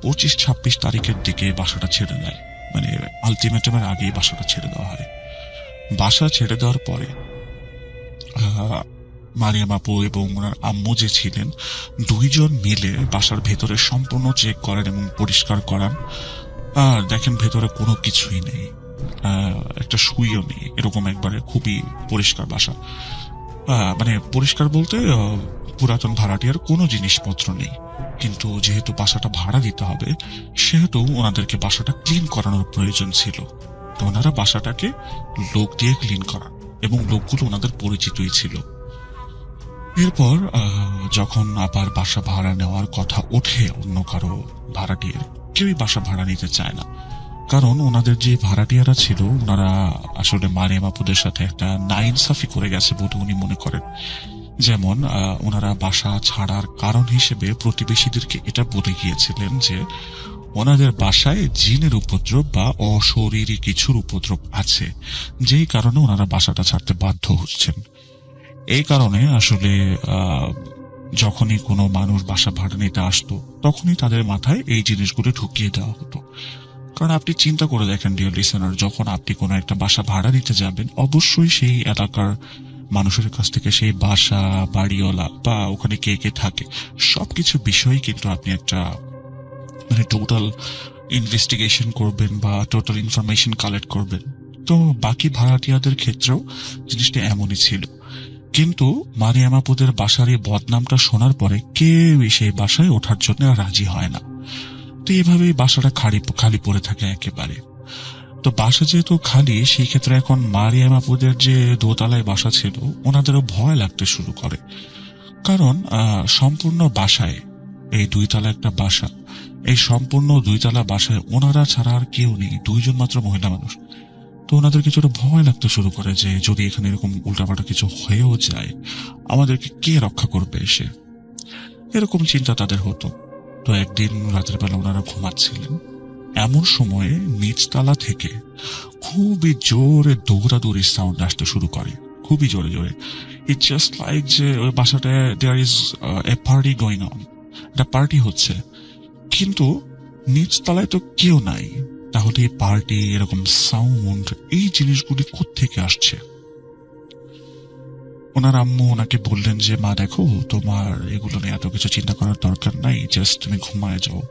২৫-২৬ তারিখের দিকে বাসাটা ছেড়ে দেয়। আলটিমেটামের আগেই বাসাটা ছেড়ে দেওয়া হয়। বাসা ছেড়ে দেওয়ার পরে মারিয়াম আপু এবং ওনার আম্মু যে ছিলেন, দুইজন মিলে বাসার ভেতরে সম্পূর্ণ চেক করেন এবং পরিষ্কার করান। আর দেখেন ভেতরে কোনো কিছুই নেই, একটা সুইও নেই, এরকম একবারে খুবই পরিষ্কার বাসা। মানে পরিষ্কার বলতে পুরাতন ভাড়াটিয়ার কোনো জিনিসপত্র নেই। কিন্তু যেহেতু বাসাটা ভাড়া দিতে হবে, সেহেতু ওনাদেরকে বাসাটা ক্লিন করানোর প্রয়োজন ছিল। তো ওনারা বাসাটাকে লোক দিয়ে ক্লিন করান এবং লোকগুলো ওনাদের পরিচিতই ছিল। এরপর যখন আবার বাসা ভাড়া নেওয়ার কথা ওঠে, অন্য কারো ভাড়াটিয়ার কেউই বাসা ভাড়া নিতে চায় না, কারণ ওনাদের যে ভাড়াটিয়ারা ছিল ওনারা আসলে মারিয়াম আপুদের সাথে একটা নাইনসাফি করে গেছে বলে উনি মনে করেন। যেমন ওনারা বাসা ছাড়ার কারণ হিসেবে প্রতিবেশীদেরকে এটা বলে গিয়েছিলেন যে ওনাদের বাসায় জিনের উপদ্রব বা অশরীরী কিছুর উপদ্রব আছে, যেই কারণে ওনারা বাসাটা ছাড়তে বাধ্য হচ্ছেন। এই কারণে আসলে যখনই কোনো মানুষ বাসা ভাড়া নিতে আসতো, তখনই তাদের মাথায় এই জিনিসগুলো ঢুকিয়ে দেওয়া হতো। কারণ আপনি চিন্তা করে দেখেন ডিয়ার লিসেনার, যখন আপনি কোনো একটা বাসা ভাড়া নিতে যাবেন, অবশ্যই সেই এলাকার মানুষের কাছ থেকে সেই বাসা, বাড়িওয়ালা বা ওখানে কে কে থাকে সবকিছু বিষয়ে কিন্তু আপনি একটা মানে টোটাল ইনভেস্টিগেশন করবেন বা টোটাল ইনফরমেশন কালেক্ট করবেন। তো বাকি ভাড়াটিয়াদের ক্ষেত্রেও জিনিসটা এমনই ছিল। কিন্তু মারিয়াম আপুদের বাসার এই বদনামটা শোনার পরে কেউই সেই বাসায় ওঠার জন্য রাজি হয় না। তো এভাবেই বাসাটা খালি পড়ে থাকে একেবারে। তো বাসা যেহেতু খালি, সেই ক্ষেত্রে এখন মারিয়াম আপুদের যে দোতলায় বাসা ছিল ওনাদেরও ভয় লাগতে শুরু করে। কারণ সম্পূর্ণ বাসায়, এই 2 তলা একটা বাসা, এই সম্পূর্ণ 2 তলা বাসায় ওনারা ছাড়া আর কেউ নেই, 2 জন মাত্র মহিলা মানুষ। তো ওনাদের কিছুটা ভয় লাগতে শুরু করে যে যদি এখানে এরকম উল্টাপাল্টা কিছু হয়েও যায়, আমাদেরকে কে রক্ষা করবে এসে, এরকম চিন্তা তাদের হতো। তো একদিন রাতের বেলা ওনারা ঘুমাচ্ছিলেন, এমন সময়ে নিচতলা থেকে খুবই জোরে দৌড়াদৌড়ির সাউন্ড আসতে শুরু করে, খুবই জোরে জোরে। ইট জাস্ট লাইক যে ওই বাসাটায় there is a party going on, একটা পার্টি হচ্ছে, কিন্তু নিচতলায় তো কেউ নাই। তাহলে এই পার্টি, এরকম সাউন্ড, এই জিনিসগুলি কোত্থেকে আসছে? ওনার আম্মু ওনাকে বললেন যে মা দেখো, তোমার এগুলো নিয়ে এত কিছু চিন্তা করার দরকার নাই, জাস্ট তুমি ঘুমায় যাও।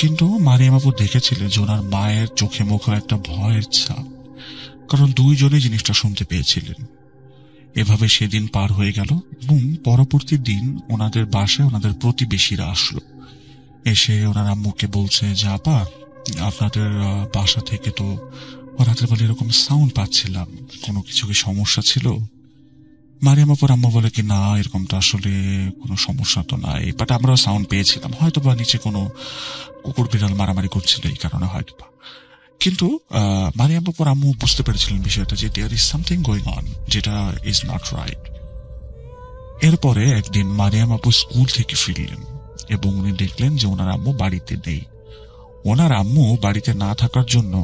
কিন্তু মারিয়াম আপু দেখেছিলেন যে ওনার মায়ের চোখে মুখে একটা ভয়ের ছাপ, কারণ 2 জনই জিনিসটা শুনতে পেয়েছিলেন। এভাবে সেদিন পার হয়ে গেল এবং পরবর্তী দিন ওনাদের বাসায় ওনাদের প্রতিবেশীরা আসলো। এসে ওনার আম্মুকে বলছে যে আপা, আপনাদের বাসা থেকে তো রাতের বেলা এরকম সাউন্ড পাচ্ছিলাম, কোনো কিছু কি সমস্যা ছিল? মারিয়াম আপুর আম্মু বলে কি না, এরকমটা আসলে কোনো সমস্যা তো নাই, বাট আমরাও সাউন্ড পেয়েছিলাম, হয়তো বা নিচে কোনো কুকুর বিড়াল মারামারি করছিল এই কারণে হয়তো বা। কিন্তু মারিয়াম আপুর আম্মু বুঝতে পেরেছিলেন বিষয়টা যে there is something going on, যেটা ইজ নট রাইট। এরপরে একদিন মারিয়াম আপু স্কুল থেকে ফিরলেন এবং উনি দেখলেন যে ওনার আম্মু বাড়িতে নেই। ওনার আম্মু বাড়িতে না থাকার জন্য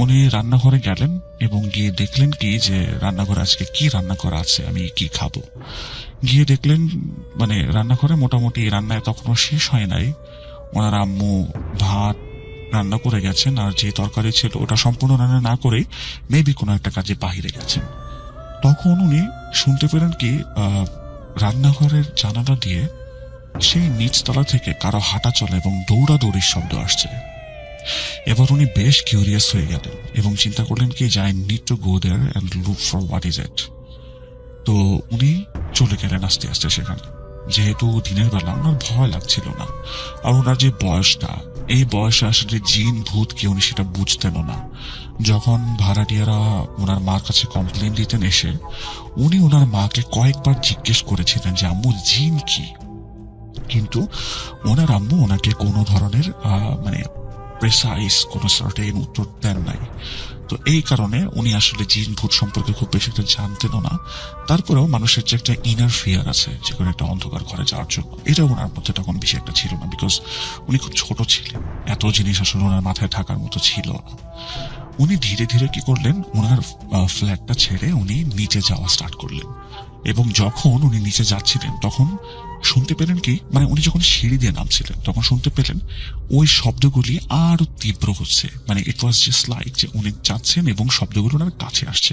উনি রান্নাঘরে গেলেন এবং গিয়ে দেখলেন কি যে রান্নাঘরে আজকে কি রান্না করা আছে, আমি কি খাবো। গিয়ে দেখলেন মানে রান্নাঘরে মোটামুটি রান্নায় তখনও শেষ হয় নাই, ওনার আম্মু ভাত রান্না করে গেছেন, আর যে তরকারি ছিল ওটা সম্পূর্ণ রান্না না করেই মেবি কোনো একটা কাজে বাহিরে গেছেন। তখন উনি শুনতে পেলেন কি রান্নাঘরের জানালা দিয়ে সেই নিচতলা থেকে কারো হাঁটা চলা এবং দৌড়াদৌড়ির শব্দ আসছে। এবার উনি বেশ কিউরিয়াস হয়ে গেলেন এবং চিন্তা করলেন কি যে I need to go there and look for what is it. তো উনি চলে গেলেন আস্তে আস্তে সেখানে। যেহেতু দিনের বেলা ওনার ভয় লাগছিল না, আর ওনার যে বয়সটা, এই বয়সে আসলে জিন ভূত কি উনি সেটা বুঝতেন না। যখন ভাড়াটিয়ারা ওনার মার কাছে কমপ্লেন দিতেন এসে, উনি ওনার মাকে কয়েকবার জিজ্ঞেস করেছিলেন যে আম্মু জিন কি, কিন্তু ওনার আম্মু ওনাকে কোনো ধরনের মানে প্রেসাইজ কোনো সার্টেন উত্তর দেন নাই। তো এই কারণে উনি আসলে জিন ভূত সম্পর্কে খুব বেশি একটা জানতেনও না। তারপরেও মানুষের যে একটা ইনার ফিয়ার আছে, যে কোনো একটা অন্ধকার ঘরে যাওয়ার জন্য, এটা ওনার মধ্যে তখন বেশি একটা ছিল না, বিকজ উনি খুব ছোট ছিলেন, এত জিনিস আসলে ওনার মাথায় থাকার মতো ছিল না। উনি ধীরে ধীরে কি করলেন, ওনার ফ্ল্যাটটা ছেড়ে উনি নিচে যাওয়া স্টার্ট করলেন। এবং যখন উনি নিচে যাচ্ছিলেন তখন শুনতে পেলেন কি, মানে উনি যখন সিঁড়ি দিয়ে নামছিলেন তখন শুনতে পেলেন ওই শব্দগুলি আরো তীব্র হচ্ছে। মানে ইট ওয়াজ জাস্ট লাইক যে উনি যাচ্ছেন এবং শব্দগুলো ওনার কাছে আসছে।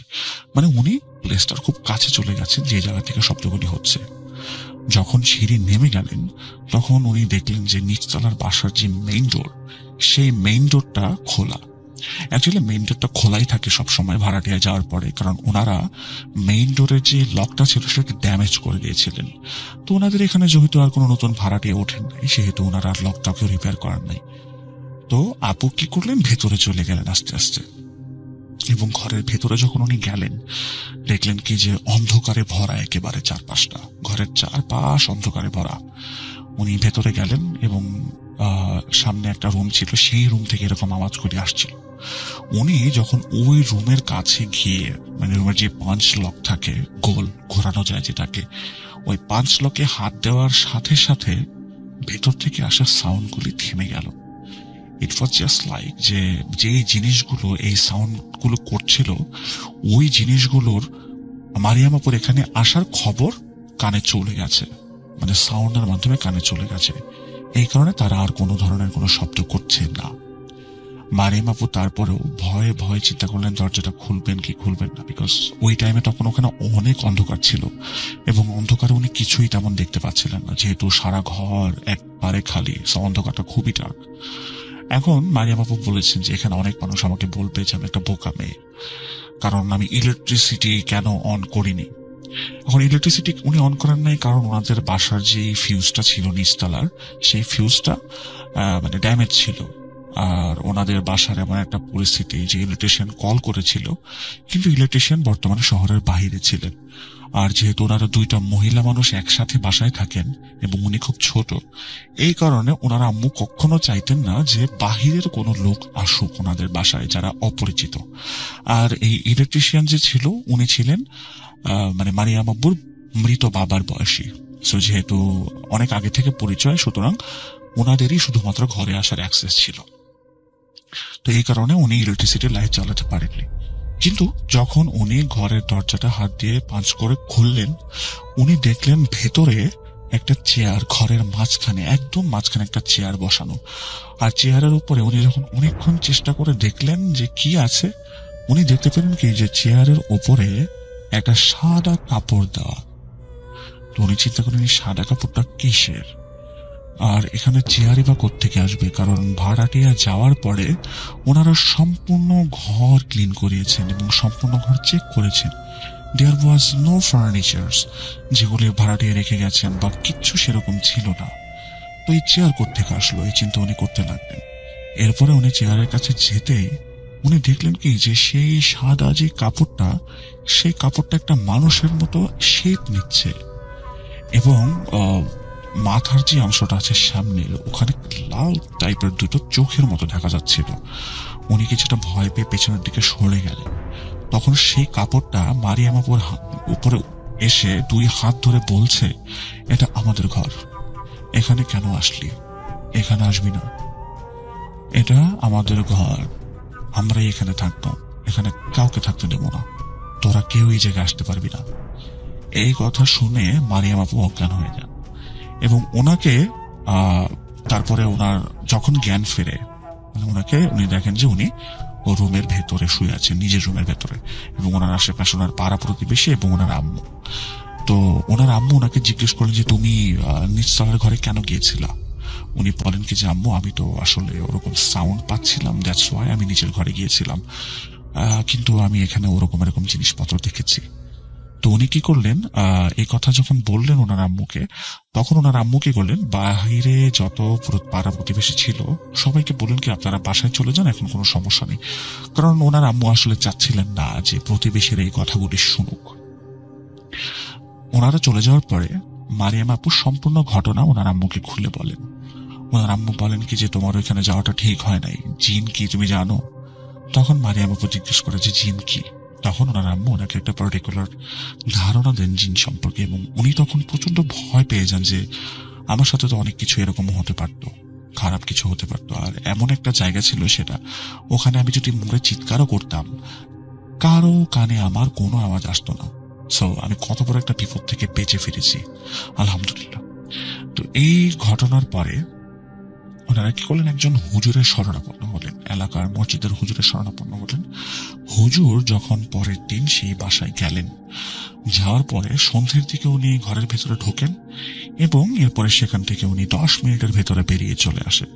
মানে উনি প্লেসটার খুব কাছে চলে গেছেন যে জায়গা থেকে শব্দগুলি হচ্ছে। যখন সিঁড়ি নেমে গেলেন তখন উনি দেখলেন যে নিচতলার বাসার যে মেইন ডোর, সেই মেইন ডোরটা খোলা। অ্যাকচুয়ালি মেইন ডোরটা খোলাই থাকে সবসময় ভাড়াটিয়া যাওয়ার পরে, কারণ ওনারা মেইন ডোরের যে লকটা ছিল সেটাকে ড্যামেজ করে দিয়েছিলেন। তো ওনাদের এখানে যেহেতু আর কোনো নতুন ভাড়াটিয়া ওঠেন নাই, সেহেতু ওনারা আর লকটাকে রিপেয়ার করার নাই। তো আপু কি করলেন, ভেতরে চলে গেলেন আস্তে আস্তে। এবং ঘরের ভেতরে যখন উনি গেলেন দেখলেন কি যে অন্ধকারে ভরা, একেবারে চারপাশটা, ঘরের চারপাশ অন্ধকারে ভরা। উনি ভেতরে গেলেন এবং সামনে একটা রুম ছিল, সেই রুম থেকে এরকম আওয়াজ করে আসছিল। উনি যখন ওই রুমের কাছে গিয়ে, মানে রুমের যে পাঁচ লক থাকে, গোল ঘোরানো যায় যেটাকে, ওই পাঁচ লকে হাত দেওয়ার সাথে সাথে ভেতর থেকে আসা সাউন্ডগুলি থেমে গেল। ইট ওয়াজ জাস্ট লাইক যে জিনিসগুলো এই সাউন্ডগুলো করছিল, ওই জিনিসগুলোর মারিয়াম আপুর এখানে আসার খবর কানে চলে গেছে, মানে সাউন্ডের মাধ্যমে কানে চলে গেছে। এই কারণে তারা আর কোনো ধরনের কোনো শব্দ করছে না। মারিয়াম আপু তারপরেও ভয়ে ভয়ে চিন্তা করলেন দরজাটা খুলবেন কি খুলবেন না, বিকজ ওই টাইমে তখন ওখানে অনেক অন্ধকার ছিল এবং অন্ধকারে উনি কিছুই তেমন দেখতে পাচ্ছিলেন না, যেহেতু সারা ঘর একবারে খালি, অন্ধকারটা খুবই ডার্ক। এখন মারিয়াম আপু বলেছেন যে এখানে অনেক মানুষ আমাকে বলবে যে আমি একটা বোকা মেয়ে, কারণ আমি ইলেকট্রিসিটি কেন অন করিনি। এখন ইলেকট্রিসিটি উনি অন করেন নাই কারণ ওনাদের বাসার যে ফিউজটা ছিল নিচতলার, সেই ফিউজটা মানে ড্যামেজ ছিল। আর ওনাদের বাসার এমন একটা পরিস্থিতি যে ইলেকট্রিশিয়ান কল করেছিল, কিন্তু ইলেকট্রিশিয়ান বর্তমানে শহরের বাইরে ছিলেন। আর যেহেতু ওনারা দুইটা মহিলা মানুষ একসাথে বাসায় থাকেন এবং উনি খুব ছোট, এই কারণে ওনারা আম্মু কখনো চাইতেন না যে বাহিরের কোনো লোক আসুক ওনাদের বাসায় যারা অপরিচিত। আর এই ইলেকট্রিশিয়ান যে ছিল উনি ছিলেন মানে মারিয়াম আব্বুর মৃত বাবার বয়সী। সো যেহেতু অনেক আগে থেকে পরিচয়, সুতরাং ওনাদেরই শুধুমাত্র ঘরে আসার অ্যাক্সেস ছিল। তো এই কারণে উনি ইলেকট্রিসিটির লাইট চালাতে পারেননি। কিন্তু যখন উনি ঘরের দরজাটা হাত দিয়ে পাঁচ করে খুললেন, উনি দেখলেন ভেতরে একটা চেয়ার, ঘরের মাঝখানে, একদম মাঝখানে একটা চেয়ার বসানো। আর চেয়ারের উপরে উনি যখন অনেকক্ষণ চেষ্টা করে দেখলেন যে কি আছে, উনি দেখতে পেলেন কি যে চেয়ারের উপরে একটা সাদা কাপড় দেওয়া। তো উনি চিন্তা করেন এই সাদা কাপড়টা কিসের, আর এখানে চেয়ারই বা কোত্থেকে আসবে, কারণ ভাড়াটিয়া যাওয়ার পরে ওনারা সম্পূর্ণ ঘর ক্লিন করিয়েছেন এবং সম্পূর্ণ ঘর চেক করেছেন। দেয়ার ওয়াজ নো ফার্নিচার্স যেগুলি ভাড়াটিয়া রেখে গেছেন বা কিচ্ছু সেরকম ছিল না। তো এই চেয়ার কোত্থেকে আসলো, এই চিন্তা উনি করতে লাগলেন। এরপরে উনি চেয়ারের কাছে যেতেই উনি দেখলেন কি যে সেই সাদা যে কাপড়টা, সেই কাপড়টা একটা মানুষের মতো শেপ নিচ্ছে এবং মাথার যে অংশটা আছে সামনে, ওখানে লাল টাইপের দুটো চোখের মতো দেখা যাচ্ছিল। উনি কিছুটা ভয় পেয়ে পেছনের দিকে সরে গেলেন। তখন সেই কাপড়টা মারিয়াম আপুর উপরে এসে দুই হাত ধরে বলছে, এটা আমাদের ঘর, এখানে কেন আসলি, এখানে আসবি না, এটা আমাদের ঘর, আমরাই এখানে থাকবো, এখানে কাউকে থাকতে দেবো না, তোরা কেউ এই জায়গায় আসতে পারবি না। এই কথা শুনে মারিয়াম আপু অজ্ঞান হয়ে যান এবং ওনাকে তারপরে ওনার যখন জ্ঞান ফেরে, ওনাকে উনি দেখেন যে উনি ও রুমের ভেতরে শুয়ে আছেন, নিজের রুমের ভেতরে, এবং ওনার আশেপাশে ওনার পাড়া প্রতিবেশী এবং ওনার আম্মু। তো ওনার আম্মু ওনাকে জিজ্ঞেস করলেন যে তুমি নিচতলার ঘরে কেন গিয়েছিলা। উনি বলেন কি যে আম্মু আমি তো আসলে ওরকম সাউন্ড পাচ্ছিলাম, দ্যাটস ওয়াই আমি নিচের ঘরে গিয়েছিলাম, কিন্তু আমি এখানে ওরকম এরকম জিনিসপত্র দেখেছি। তো উনি কি করলেন, এই কথা যখন বললেন ওনার আম্মুকে, তখন ওনার আম্মু কি করলেন, বাহিরে যত পাড়া প্রতিবেশী ছিল সবাইকে বললেন কি আপনারা বাসায় চলে যান, এখন কোনো সমস্যা নেই। কারণ ওনার আম্মু আসলে চাচ্ছিলেন না যে প্রতিবেশীর এই কথাগুলি শুনুক। ওনারা চলে যাওয়ার পরে মারিয়াম আপু সম্পূর্ণ ঘটনা ওনার আম্মুকে খুলে বলেন। ওনার আম্মু বলেন কি যে তোমার ওইখানে যাওয়াটা ঠিক হয় নাই, জিন কি তুমি জানো? তখন মারিয়াম আপু জিজ্ঞেস করে যে জিন কি। তখন ওনার আম্মু ওনাকে একটা পার্টিকুলার ধারণা দেন জিন সম্পর্কে, এবং উনি তখন প্রচন্ড ভয় পেয়ে যান যে আমার সাথে তো অনেক কিছু এরকম হতে পারতো, খারাপ কিছু হতে পারতো। আর এমন একটা জায়গা ছিল সেটা, ওখানে আমি যদি মরে চিৎকারও করতাম কারো কানে আমার কোনো আওয়াজ আসতো না। সো আমি কত বড় একটা বিপদ থেকে বেঁচে ফিরেছি, আলহামদুলিল্লাহ। তো এই ঘটনার পরে ওনারা কি করলেন, একজন হুজুরের শরণাপন্ন হলেন, এলাকার মসজিদের হুজুরের শরণাপন্ন হলেন। হুজুর যখন পরের দিন সেই বাসায় গেলেন, যাওয়ার পরে সন্ধ্যের দিকে উনি ঘরের ভেতরে ঢোকেন এবং এরপরে সেখান থেকে উনি 10 মিনিটের ভেতরে বেরিয়ে চলে আসেন।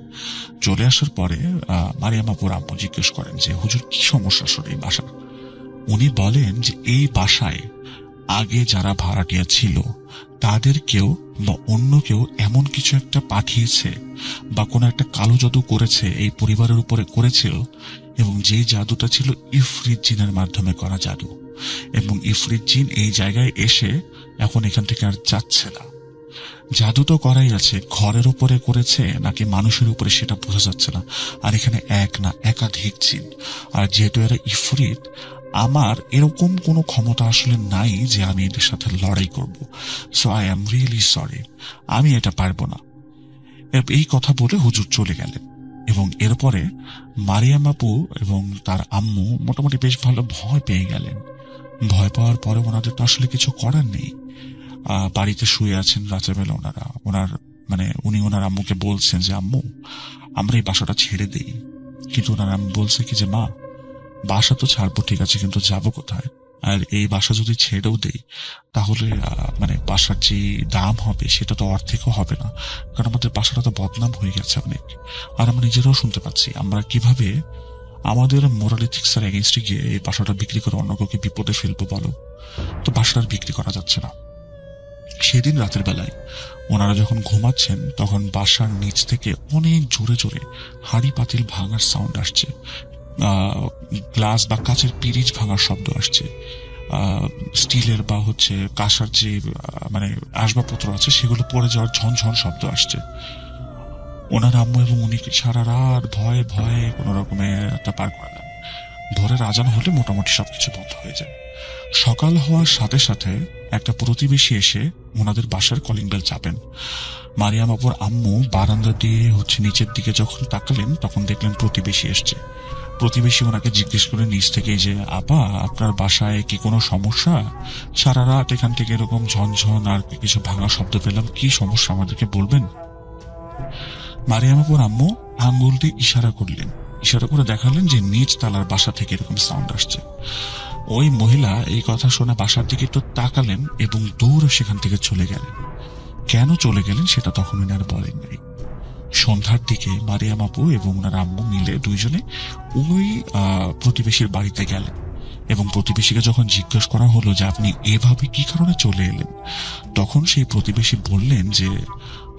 চলে আসার পরে মারিয়াম আপুর আম্মু জিজ্ঞেস করেন যে হুজুর কি সমস্যা আসলে এই বাসার। উনি বলেন যে এই বাসায় আগে যারা ভাড়াটিয়া ছিল তাদের কেউ বা অন্য কেউ এমন কিছু একটা পাঠিয়েছে বা কোনো একটা কালো জাদু করেছে, এই পরিবারের উপরে করেছিল, এবং যে জাদুটা ছিল ইফরিত জিনের মাধ্যমে করা জাদু, এবং ইফরিত জিন এই জায়গায় এসে এখন এখান থেকে আর যাচ্ছে না। জাদু তো করাই আছে, ঘরের উপরে করেছে নাকি মানুষের উপরে সেটা বোঝা যাচ্ছে না। আর এখানে এক না একাধিক জিন, আর যেহেতু এরা ইফরিত, আমার এরকম কোনো ক্ষমতা আসলে নাই যে আমি এদের সাথে লড়াই করব। So I am really sorry, আমি এটা পারবো না। এই কথা বলে হুজুর চলে গেলেন এবং এরপরে মারিয়াম আপু এবং তার আম্মু মোটামুটি বেশ ভালো ভয় পেয়ে গেলেন। ভয় পাওয়ার পরে ওনাদের তো আসলে কিছু করার নেই। বাড়িতে শুয়ে আছেন রাতের বেলা উনি ওনার আম্মুকে বলছেন যে আম্মু আমরা এই বাসাটা ছেড়ে দেই, কিন্তু ওনার আম্মু বলছে কি যে মা বাসা তো ছাড়বো ঠিক আছে, কিন্তু যাবো কোথায়? আর এই বাসা যদি ছেড়েও দেই তাহলে বাসার যে দাম হবে সেটা তো অর্ধেকও হবে না, কারণ আমাদের বাসাটা তো বদনাম হয়ে গেছে অনেক। আর আমরা নিজেরাও শুনতে পাচ্ছি, আমরা কিভাবে আমাদের মোরাল এথিক্সের এগেনস্টে গিয়ে এই বাসাটা বিক্রি করে অন্য কাউকে বিপদে ফেলবো বলো? তো বাসাটা বিক্রি করা যাচ্ছে না। সেদিন রাতের বেলায় ওনারা যখন ঘুমাচ্ছেন তখন বাসার নিচ থেকে অনেক জোরে জোরে হাড়ি পাতিল ভাঙার সাউন্ড আসছে, গ্লাস বা কাচের পিরিচ ভাঙার শব্দ আসছে, স্টিলের বা কাঁসার যে আসবাবপত্র আছে সেগুলো পড়ে যাওয়ার ঝনঝন শব্দ আসছে। ওনার আম্মু এবং উনি সারা রাত ভয়ে ভয়ে কোন রকমে একটা পার করে দেন। ভোরের আজান হলে মোটামুটি সবকিছু বন্ধ হয়ে যায়। সকাল হওয়ার সাথে সাথে একটা প্রতিবেশী এসে ওনাদের বাসার কলিং বেল চাপেন। মারিয়াম আপুর আম্মু বারান্দা দিয়ে নিচের দিকে যখন তাকালেন তখন দেখলেন প্রতিবেশী এসছে। প্রতিবেশী ওনাকে জিজ্ঞেস করে নিচ থেকে যে আপা আপনার বাসায় কি কোনো সমস্যা? সারা রাত এখান থেকে এরকম ঝনঝন আর কিছু ভাঙা শব্দ পেলাম, কি সমস্যা আমাদেরকে বলবেন? মারিয়াম আপুর আম্মু আঙ্গুল দিয়ে ইশারা করলেন, ইশারা করে দেখালেন যে নিচ তালার বাসা থেকে এরকম সাউন্ড আসছে। ওই মহিলা এই কথা শুনে বাসার দিকে একটু তাকালেন এবং দৌড়ে সেখান থেকে চলে গেলেন। কেন চলে গেলেন সেটা তখন উনি আর বলেন নাই। সন্ধ্যার দিকে মারিয়াম আপু এবং ওনার আম্মু মিলে দুইজনে ওই প্রতিবেশীর বাড়িতে গেলেন এবং প্রতিবেশীকে যখন জিজ্ঞেস করা হলো যে আপনি এভাবে কি কারণে চলে এলেন, তখন সেই প্রতিবেশী বললেন যে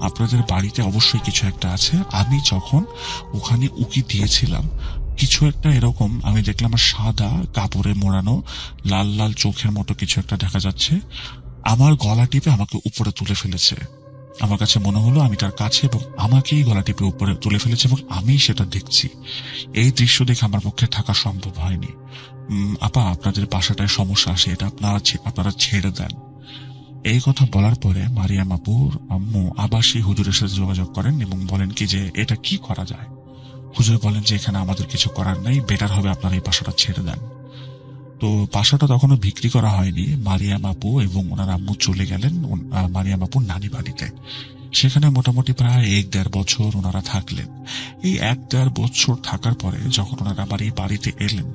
আপনাদের বাড়িতে অবশ্যই কিছু একটা আছে। আমি যখন ওখানে উকি দিয়েছিলাম কিছু একটা এরকম আমি দেখলাম, আর সাদা কাপড়ে মোড়ানো লাল লাল চোখের মতো কিছু একটা দেখা যাচ্ছে, আমার গলা টিপে আমাকে উপরে তুলে ফেলেছে। আমার কাছে মনে হলো আমি তার কাছে এবং আমাকেই গলা টিপে উপরে তুলে ফেলেছে এবং আমি সেটা দেখছি। এই দৃশ্য দেখে আমার পক্ষে থাকা সম্ভব হয়নি। আপা আপনাদের বাসাটায় সমস্যা আসে, এটা আপনারা ছেড়ে দেন। এই কথা বলার পরে মারিয়াম আপুর আম্মু আবার সেই হুজুরের সাথে যোগাযোগ করেন এবং বলেন কি যে এটা কি করা যায়। হুজুর বলেন যে এখানে আমাদের কিছু করার নেই, বেটার হবে আপনারা এই বাসাটা ছেড়ে দেন। তো বাসাটা তখনও বিক্রি করা হয়নি। মারিয়াম আপু এবং ওনার আম্মু চলে গেলেন মারিয়াম আপুর নানি বাড়িতে। সেখানে মোটামুটি প্রায় 1-1.5 বছর ওনারা থাকলেন। এই 1-1.5 বছর থাকার পরে যখন ওনারা আবার এই বাড়িতে এলেন,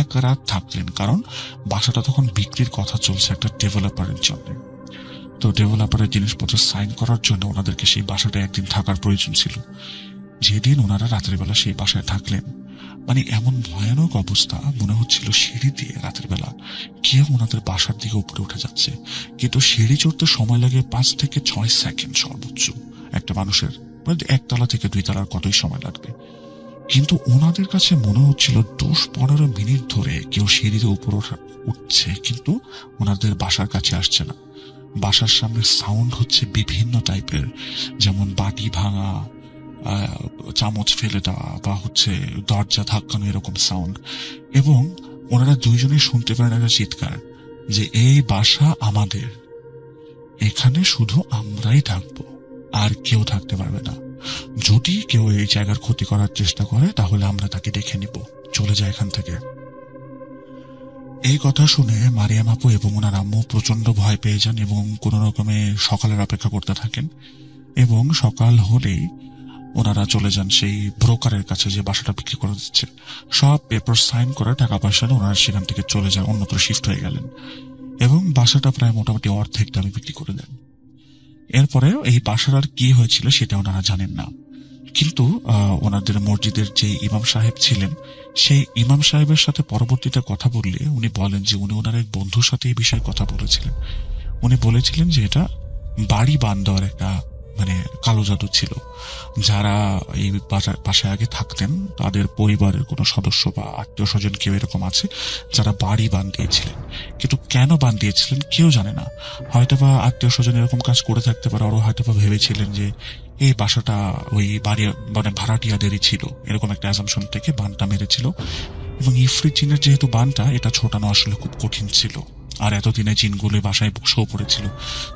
এক রাত থাকলেন, কারণ বাসাটা তখন বিক্রির কথা চলছে একটা ডেভেলপারের জন্য। তো ডেভেলপারের জিনিসপত্র সাইন করার জন্য ওনাদেরকে সেই বাসাটা একদিন থাকার প্রয়োজন ছিল। যেদিন ওনারা রাতের বেলা সেই বাসায় থাকলেন, এমন ভয়ানক অবস্থা, মনে হচ্ছিল সিঁড়ি দিয়ে রাতের বেলা কেউ ওনাদের বাসার দিকে উপরে উঠে যাচ্ছে, কিন্তু সিঁড়ি চড়তে সময় লাগে 5 থেকে 6 সেকেন্ড সর্বোচ্চ একটা মানুষের। 1 তলা থেকে 2 তলার কতই সময় লাগবে, কিন্তু ওনাদের কাছে মনে হচ্ছিল 10-15 মিনিট ধরে কেউ সিঁড়িতে উপরে উঠছে, কিন্তু ওনাদের বাসার কাছে আসছে না। বাসার সামনে সাউন্ড হচ্ছে বিভিন্ন টাইপের, যেমন বাটি ভাঙা, চামচ ফেলে দেওয়া বা দরজা ধাক্কানো, এরকম সাউন্ড। এবং ওনারা দুইজনেই শুনতে পারেন একটা চিৎকার যে এই বাসা আমাদের, এখানে শুধু আমরাই থাকবো, আর কেউ থাকতে পারবে না। যদি কেউ এই জায়গার ক্ষতি করার চেষ্টা করে তাহলে আমরা তাকে দেখে নিব, চলে যায় এখান থেকে। এই কথা শুনে মারিয়াম আপু এবং ওনার আম্মু প্রচন্ড ভয় পেয়ে যান এবং কোন রকমে সকালের অপেক্ষা করতে থাকেন। এবং সকাল হলেই ওনারা চলে যান সেই ব্রোকারের কাছে যে বাসাটা বিক্রি করে দিচ্ছে। সব পেপার সাইন করে টাকা পয়সা নিয়ে ওনারা সেখান থেকে চলে যান, অন্যত্র শিফট হয়ে গেলেন এবং বাসাটা প্রায় মোটামুটি অর্ধেক দামে বিক্রি করে দেন। এরপরে এই বাসার আর কি হয়েছিল সেটা ওনারা জানেন না, কিন্তু ওনাদের মসজিদের যে ইমাম সাহেব ছিলেন সেই ইমাম সাহেবের সাথে পরবর্তীতে কথা বললে উনি বলেন যে উনি ওনার এক বন্ধুর সাথে এই বিষয়ে কথা বলেছিলেন। উনি বলেছিলেন যে এটা বাড়ি বান দেওয়ার একটা মানে কালো জাদু ছিল। যারা এই বাসায় আগে থাকতেন তাদের পরিবারের কোনো সদস্য বা আত্মীয় স্বজন কেউ এরকম আছে যারা বাড়ি বান দিয়েছিলেন, কিন্তু কেন বান দিয়েছিলেন কেউ জানে না। হয়তোবা আত্মীয় স্বজন এরকম কাজ করে থাকতে পারে, আরো হয়তোবা ভেবেছিলেন যে এই বাসাটা ওই বাড়ি মানে ভাড়াটিয়াদেরই ছিল, এরকম একটা অ্যাজাম্পশন থেকে বানটা মেরেছিল। এবং ইফরিত জিনের যেহেতু বানটা এটা ছোটানো আসলে খুব কঠিন ছিল, আর এতদিনে জিনগুলো বাসায় বসেও পড়েছিল,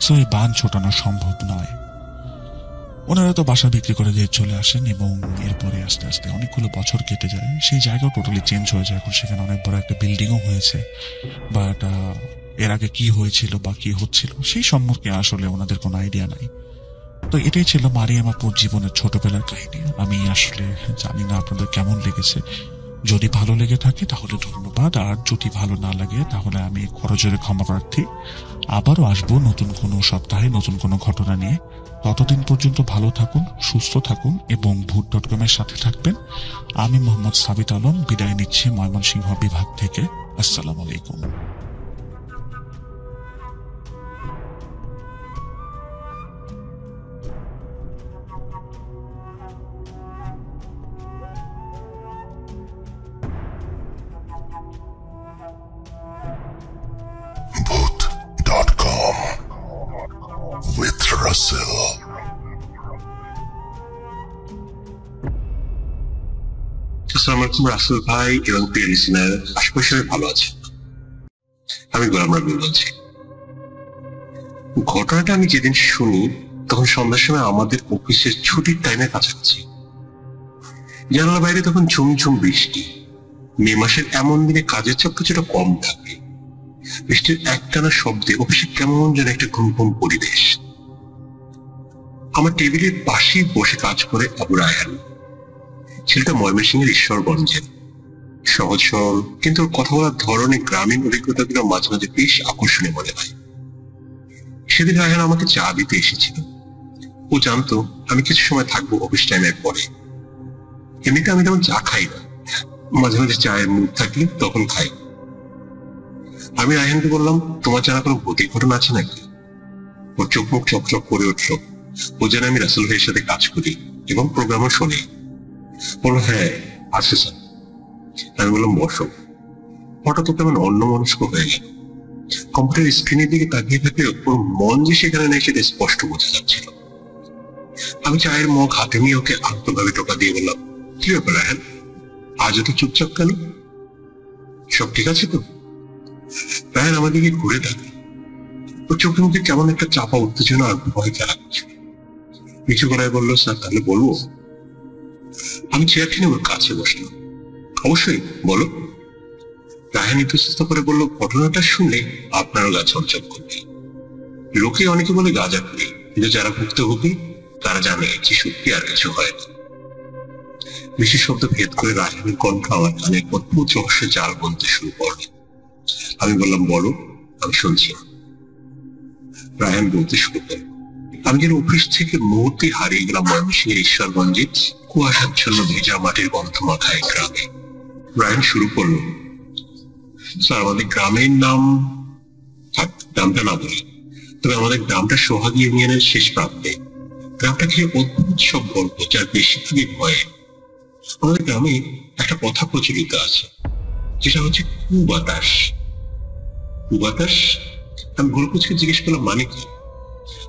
সো এই বান ছোটানো সম্ভব নয়। ওনারা তো বাসা বিক্রি করে দিয়ে চলে আসেন এবং এরপরে আস্তে আস্তে অনেকগুলো বছর কেটে যায়। সেই জায়গাও টোটালি চেঞ্জ হয়ে যায়, এখন সেখানে অনেক বড় একটা বিল্ডিংও হয়েছে, বাট এর আগে কি হয়েছিল বা কি হচ্ছিল সেই সম্পর্কে আসলে ওনাদের কোনো আইডিয়া নাই। তো এটাই ছিল মারিয়াম আপুর জীবনের ছোটবেলার কাহিনী। আমি আসলে জানি না আপনাদের কেমন লেগেছে। যদি ভালো লেগে থাকে তাহলে ধন্যবাদ, আর যদি ভালো না লাগে তাহলে আমি করজোরে ক্ষমা প্রার্থী। আবারও আসবো নতুন কোনো সপ্তাহে নতুন কোনো ঘটনা নিয়ে। ততদিন পর্যন্ত ভালো থাকুন, সুস্থ থাকুন এবং ভূত.com-এর সাথে থাকবেন। আমি মোহাম্মদ সাবিত আলম বিদায় নিচ্ছি ময়মনসিংহ বিভাগ থেকে। আসসালামু আলাইকুম। Boot.com with Russell. আসসালামু আলাইকুম রাসেল ভাই এবং প্রিয় লিসেনার, আশা করি সবাই ভালো আছে। আমি গোলাম রাব্বি বলছি। ঘটনাটা আমি যেদিন শুনি তখন সন্ধ্যার সময় আমাদের অফিসের ছুটির টাইমের কাছাকাছি। জানালার বাইরে তখন ঝুমঝুম বৃষ্টি। মে মাসের এমন দিনে কাজের চাপ কিছুটা কম থাকে। বৃষ্টির একটানা শব্দে অফিসে কেমন যেন একটা ঘুম ঘুম পরিবেশ। আমার টেবিলের পাশেই বসে কাজ করে আবু রায়হান। ছেলেটা ময়মনসিংহের ঈশ্বরগঞ্জের, সহজ সরল, কিন্তু ওর কথা বলার ধরনের গ্রামীণ অভিজ্ঞতাগুলো মাঝে মাঝে বেশ আকর্ষণীয় মনে হয়। সেদিন রায়হান আমাকে চা দিতে এসেছিল। ও জানতো আমি কিছু সময় থাকবো অফিস টাইমের পরে। এমনিতে আমি তেমন চা খাই না, মাঝে মাঝে চায়ের মুড থাকলে তখন খাই। আমি রায়হানকে বললাম, তোমার জানা কোনো ভৌতিক ঘটনা আছে নাকি? ওর চোখ মুখ চকচক করে উঠল। ও যেন আমি রাসেল ভাইয়ের সাথে কাজ করি এবং প্রোগ্রামও শুনি। বললো, হ্যাঁ আছে স্যার। আমি বললাম, বসো। হঠাৎ ওকে আমার অন্য মনস্ক হয়ে গেল। কম্পিউটার স্ক্রিনের দিকে তাকিয়ে থাকলে ওর মন যে সেখানে নেই সেটা স্পষ্ট বোঝা যাচ্ছিল। আমি চায়ের মগ হাতে নিয়ে ওকে আত্মভাবে টোকা দিয়ে বললাম, কি ব্যাপার রায়হান, আজ এত চুপচাপ কেন? সব ঠিক আছে তো? রায়হান আমার দিকে ঘুরে থাকে। ওর চোখে মুখে কেমন একটা চাপা উত্তেজনা আর ভয় লাগছে। নিচু গলায় বললো, স্যার তাহলে বলবো? আমি চেয়ার টেনে ওর কাছে বসলাম। অবশ্যই বলো। রায়হান ইতস্তত করে বলল, ঘটনাটা শুনলে আপনারও গা ছমছম করবে। লোকে অনেকে বলে গাঁজা করি, কিন্তু যারা ভুক্তভোগী তারা জানে যে সত্যি আর কিছু হয় না। বেশি শব্দ ভেদ করে রায়হানের কণ্ঠ আমার কানে অদ্ভুত রহস্যের জাল বলতে শুরু করল। আমি বললাম, বলো, আমি শুনছি। রায়হান বলতে শুরু করল, আমি যেন অফিস থেকে মুহূর্তে হারিয়ে গেলাম ময়মনসিংহের ঈশ্বরগঞ্জে কুয়াশাচ্ছন্ন ভেজা মাটির গন্ধ মাখায় গ্রামে। রায়হান শুরু করলো, স্যার আমাদের গ্রামের নাম, নামটা না বলি, তবে আমাদের গ্রামটা সোহাগী ইউনিয়নের শেষ প্রান্তে। গ্রামটা ঘিরে অদ্ভুত সব গল্প, যার বেশিরভাগই ভয়ে। আমাদের গ্রামে একটা কথা প্রচলিত আছে, যেটা হচ্ছে কুবাতাস। কুবাতাস? আমি গোলকুচকে জিজ্ঞেস করলাম, মানে কি?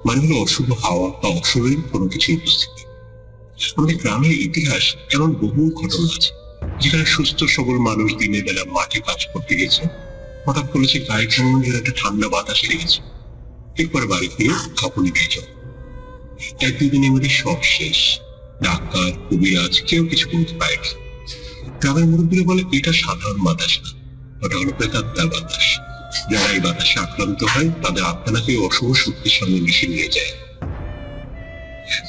মানে হলো অশুভ হাওয়া বা অশুভের কোনো কিছু উপস্থিতি। আমাদের গ্রামের ইতিহাস এমন বহু ঘটনা আছে, যেখানে সুস্থ সবল মানুষ দিনের বেলা মাঠে কাজ করতে গেছে, হঠাৎ বলেছে গায়ে কেমন যেন একটা ঠান্ডা বাতাস লেগেছে, এরপরে বাড়ি ফিরে কাপড় নিয়ে যাও। এক দুদিনের মধ্যে সব শেষ। ডাক্তার, কবিরাজ কেউ কিছু বলতে পারেনি। গ্রামের মুরব্বীরা বলে, এটা সাধারণ বাতাস না, ওটা হলো প্রেতাত্মার বাতাস। যারা এই বাতাসে আক্রান্ত হয় তাদের আত্মা নাকি অশুভ শক্তির সঙ্গে মিশে নিয়ে যায়।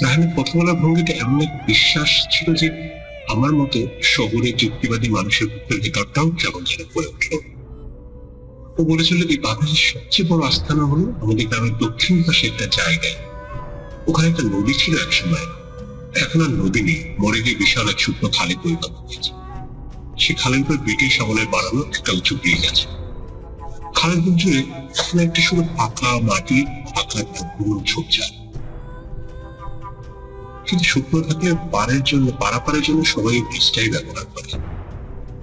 রাহানের কথা বলার ভঙ্গিটা এমন এক বিশ্বাস ছিল যে আমার মতো শহরে যুক্তিবাদী মানুষের বুকের ভেতরটাও কেমন যেন পড়ে উঠল। ও বলেছিল এই বাতাসের সবচেয়ে বড় আস্থানা হলো আমাদের গ্রামের দক্ষিণ পাশে একটা জায়গায়। ওখানে একটা নদী ছিল এক সময়, এখন আর নদী নেই, মরে গিয়ে বিশাল এক শুকনো খালে পরিণত হয়েছে। সে খালের উপর ব্রিটিশ আমলের বানানো একটা উঁচু ব্রিজ আছে। খালের বুক জুড়ে এখন একটা শুধু পাকা মাটি, পাকা একটা পুরনো ঝোপঝাড়। কিন্তু শুকনো থাকলে পারাপারের জন্য সবাই ব্রিজটাই ব্যবহার করে।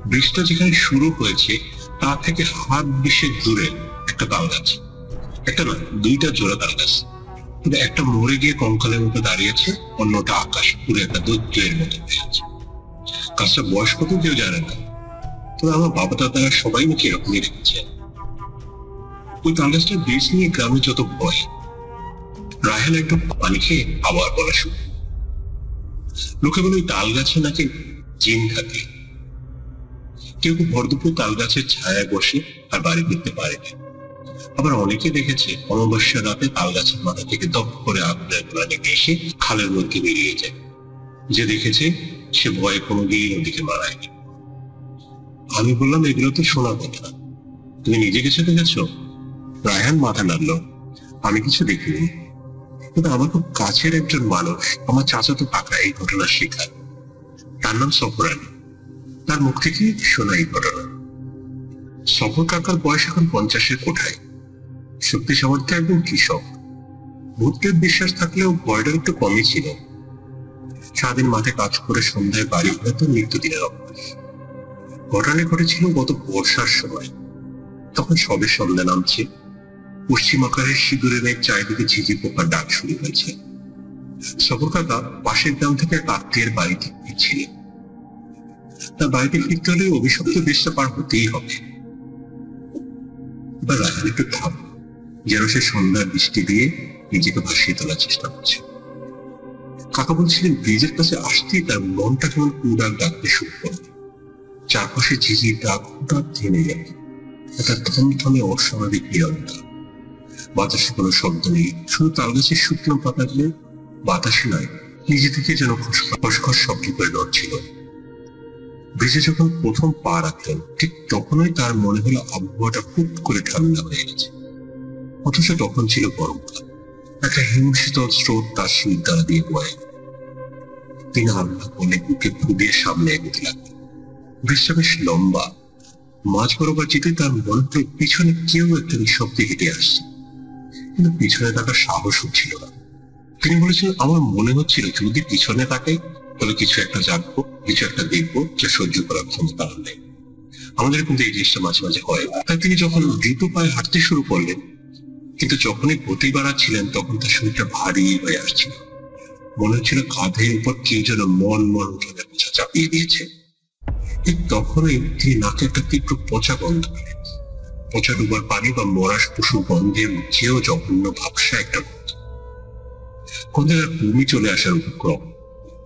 ব্রিজটা যেখানে শুরু হয়েছে তা থেকে হাত 20 দূরে একটা তাল গাছ, একটা না 2টা জোড়া তাল গাছ, কিন্তু একটা মরে গিয়ে কঙ্কালের মতো দাঁড়িয়েছে, অন্যটা আকাশ পুরো একটা দৈত্যের মতো হয়ে আছে। গাছটা বয়স কত কেউ জানে না, তবে আমার বাবা দাদারা সবাই নাকি এরকমই রেখেছে। ওই তাল গাছটার বীজ নিয়ে গ্রামে যত ভয়। রাহেল একটু পানি খেয়ে আবার বলা শুরু। লোকে বলে ওই তাল গাছে নাকি জিন থাকে। কেউ কেউ ভর দুপুরে তাল গাছের ছায়ায় বসে আর বাড়ি ফিরতে পারে না। আবার অনেকে দেখেছে অমাবস্যার রাতে তাল গাছের মাথা থেকে দপ করে আগুনের গোলা লেগে এসে খালের মধ্যে বেরিয়ে যায়। যে দেখেছে সে ভয়ে কোনোদিন ওদিকে মারায়নি। আমি বললাম, এগুলো তো শোনা কথা, তুমি নিজে কিছু দেখেছো? রায়হান মাথা নাড়ল। আমি কিছু দেখিনি, কিন্তু আমার খুব কাছের একজন মানুষ, আমার চাচাতো কাকা এই ঘটনার শিকার। তার নাম সফর আলী। তার মুখ থেকে শোনা এই ঘটনা। সফর কাকার বয়স এখন 50-এর কোঠায়। শক্তি সামর্থ্য একদম কৃষক। ভূতের বিশ্বাস থাকলেও ভয়টা একটু কমই ছিল। সারাদিন মাঠে কাজ করে সন্ধ্যায় বাড়ি ফেরা তো নিত্যদিনের অভ্যাস। ঘটনা ঘটেছিল গত বর্ষার সময়। তখন সবে সন্ধ্যা নামছে, পশ্চিম আকারের সিঁদুরের এক চারিদিকে ঝিঝি পোকার ডাক শুরু হয়েছে। সফর কাকা পাশের গ্রাম থেকে এক আত্মীয়ের বাড়িতে ফিরছিলেন। তার বাড়িতে ফিরতে হলে অভিশপ্ত দেশটা পার হতেই হবে। এবার রাহেল একটু থাম, যেন সে সন্ধ্যার বৃষ্টি দিয়ে নিজেকে ভাসিয়ে তোলার চেষ্টা করছে। কাকা বলছিলেন ব্রিজের কাছে আসতেই তার মনটা কেমন কুড়াক ডাকতে শুরু করবে। চারপাশে ঝিঝির ডাক হঠাৎ থেমে যাবে। একটা থমথমে অস্বাভাবিক নীরবতা। বাতাসে কোনো শব্দ নেই, শুধু তাল গাছের শুকনো পাতাগুলো বাতাসে নয় নিজে থেকে যেন খসখস শব্দ করে নড়ছিল। ব্রিজে যখন প্রথম পা রাখলেন ঠিক তখনই তার মনে হলো আবহাওয়াটা খুব করে ঠান্ডা হয়ে গেছে। অথচ তখন ছিল গরমকাল। একটা হিমশীতল স্রোত তার শরীর দ্বারা দিয়ে বয়ে। তিনি আল্লাহ বলে বুকে ফুদিয়ে সামনে এগোতে লাগলেন। ব্রিজটা বেশ লম্বা। মাঝ বরাবর যেতে তার মনে হলো পিছনে কেউ একটা নিঃশব্দে হেঁটে আসছে, কিন্তু পিছনে তাকার সাহস হচ্ছিল না। তিনি বলেছিলেন, আমার মনে হচ্ছিল যদি পিছনে তাকাই তবে কিছু একটা জানবো, কিছু একটা দেখবো যা সহ্য করার ক্ষমতা আমার নেই। আমাদের কিন্তু এই জিনিসটা মাঝে মাঝে হয়। তাই তিনি যখন দ্রুত পায়ে হাঁটতে শুরু করলেন, কিন্তু যখনই গতি বাড়াচ্ছিলেন তখন তার শরীরটা ভারী হয়ে আসছিল। মনে হচ্ছিল কাঁধের উপর কেউ যেন মন উঠে বোঝা চাপিয়ে দিয়েছে। ঠিক তখনই তিনি নাকে একটা তীব্র পচা গন্ধ পেলেন। পচা ডুবার পানি বা মরা পশু গন্ধের চেয়েও জঘন্য ভাবসা একটা গন্ধ। গন্ধে তার বমি চলে আসার উপক্রম।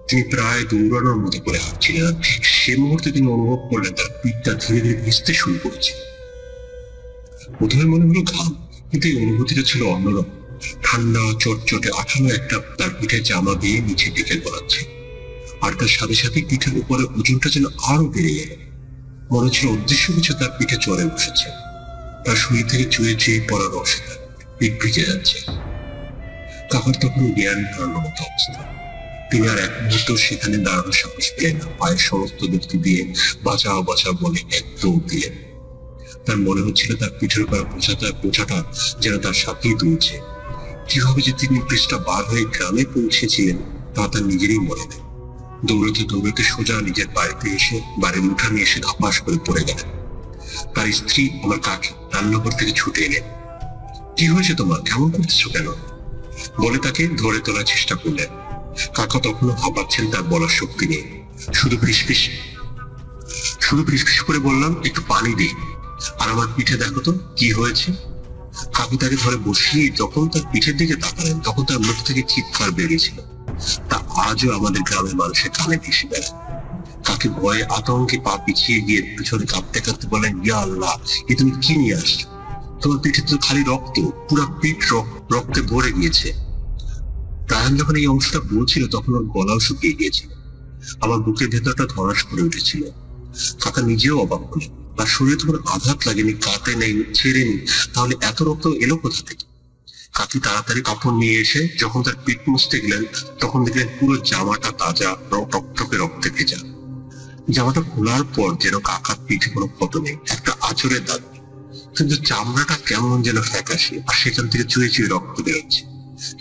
তিনি প্রায় দৌড়ানোর মতো করে হাঁটছিলেন, আর ঠিক সে মুহূর্তে তিনি অনুভব করলেন তার পিঠটা ধীরে ধীরে ভিজতে শুরু করেছে। প্রথমে মনে হলো ঘাম, কিন্তু এই অনুভূতিটা ছিল অন্যরকম। ঠান্ডা চটচটে আঠালো একটা তার পিঠের জামা দিয়ে নিচের দিকে গড়াচ্ছে, আর তার সাথে সাথে পিঠের উপরে ওজনটা যেন আরো বেড়ে গেল। মনে হচ্ছিল অদৃশ্য কিছু তার পিঠে চড়ে বসেছে। তার শরীর থেকে চুয়ে চুয়ে পড়া রসে তার পিঠ ভিজে যাচ্ছে। কাকার তখন জ্ঞান হারানোর মতো অবস্থা। তিনি আর এক মুহূর্ত সেখানে দাঁড়ানোর সাহস পেলেন না। পায়ের সমস্ত ব্যক্তি দিয়ে বাঁচাও বাঁচাও বলে এক দৌড় দিলেন। তার মনে হচ্ছিল তার পিঠের উপর বোঝাটা যেন তার সাথেই দুলছে। কিভাবে যে তিনি ব্রিজটা বার হয়ে গ্রামে পৌঁছেছিলেন তা তার নিজেরই মনে নেই। দৌড়াতে দৌড়াতে সোজা নিজের বাড়িতে এসে বাড়ির উঠানে এসে ধপাস করে পড়ে গেলেন। তার স্ত্রী আমার কাকি রান্নাঘর থেকে ছুটে এলেন। কি হয়েছে তোমার, কেমন করতেছো কেন বলে তাকে ধরে তোলার চেষ্টা করলেন। কাকা তখনও ভাবাচ্ছেন, তার বলার শক্তি নেই। শুধু ফিসফিস করে বললাম, একটু পানি দিই, আর আমার পিঠে দেখো তো কি হয়েছে। কাকু তাকে ধরে বসিয়ে যখন তার পিঠের দিকে তাকালেন তখন তার মুখ থেকে চিৎকার বেরিয়েছিল। তা আজও আমাদের গ্রামের মানুষের কানে ভেসে বেড়ায়। কাকে ভয়ে আতঙ্কে পা পিছিয়ে গিয়ে পিছনে কাঁপতে কাঁপতে বলেন, ইয়া আল্লাহ, এ তুমি কি নিয়ে আসছো? তোমার পিঠে তো খালি রক্ত, পুরো পিঠ রক্তে ভরে গিয়েছে। রায়ান যখন এই অংশটা বলছিল তখন ওর গলাও শুকিয়ে গিয়েছিল। আমার বুকের ভেতরটা ধরাস করে উঠেছিল। কাকা নিজেও অবাক হলেন, তার শরীরে তখন আঘাত লাগেনি, কাটে নেই, ছেড়েনি, তাহলে এত রক্ত এলো কোথা থেকে? কাকি তাড়াতাড়ি কাপড় নিয়ে এসে যখন তার পিঠ মুছতে গেলেন তখন দেখলেন পুরো জামাটা তাজা, টকটকে রক্তে ভেজা। জামাটা খোলার পর যেন কাকার পিঠে কোনো ক্ষত নেই, একটা আঁচড়ের দাগ, কিন্তু চামড়াটা কেমন যেন ফ্যাকাশে, আর সেখান থেকে চুয়ে চুয়ে রক্ত বেরোচ্ছে,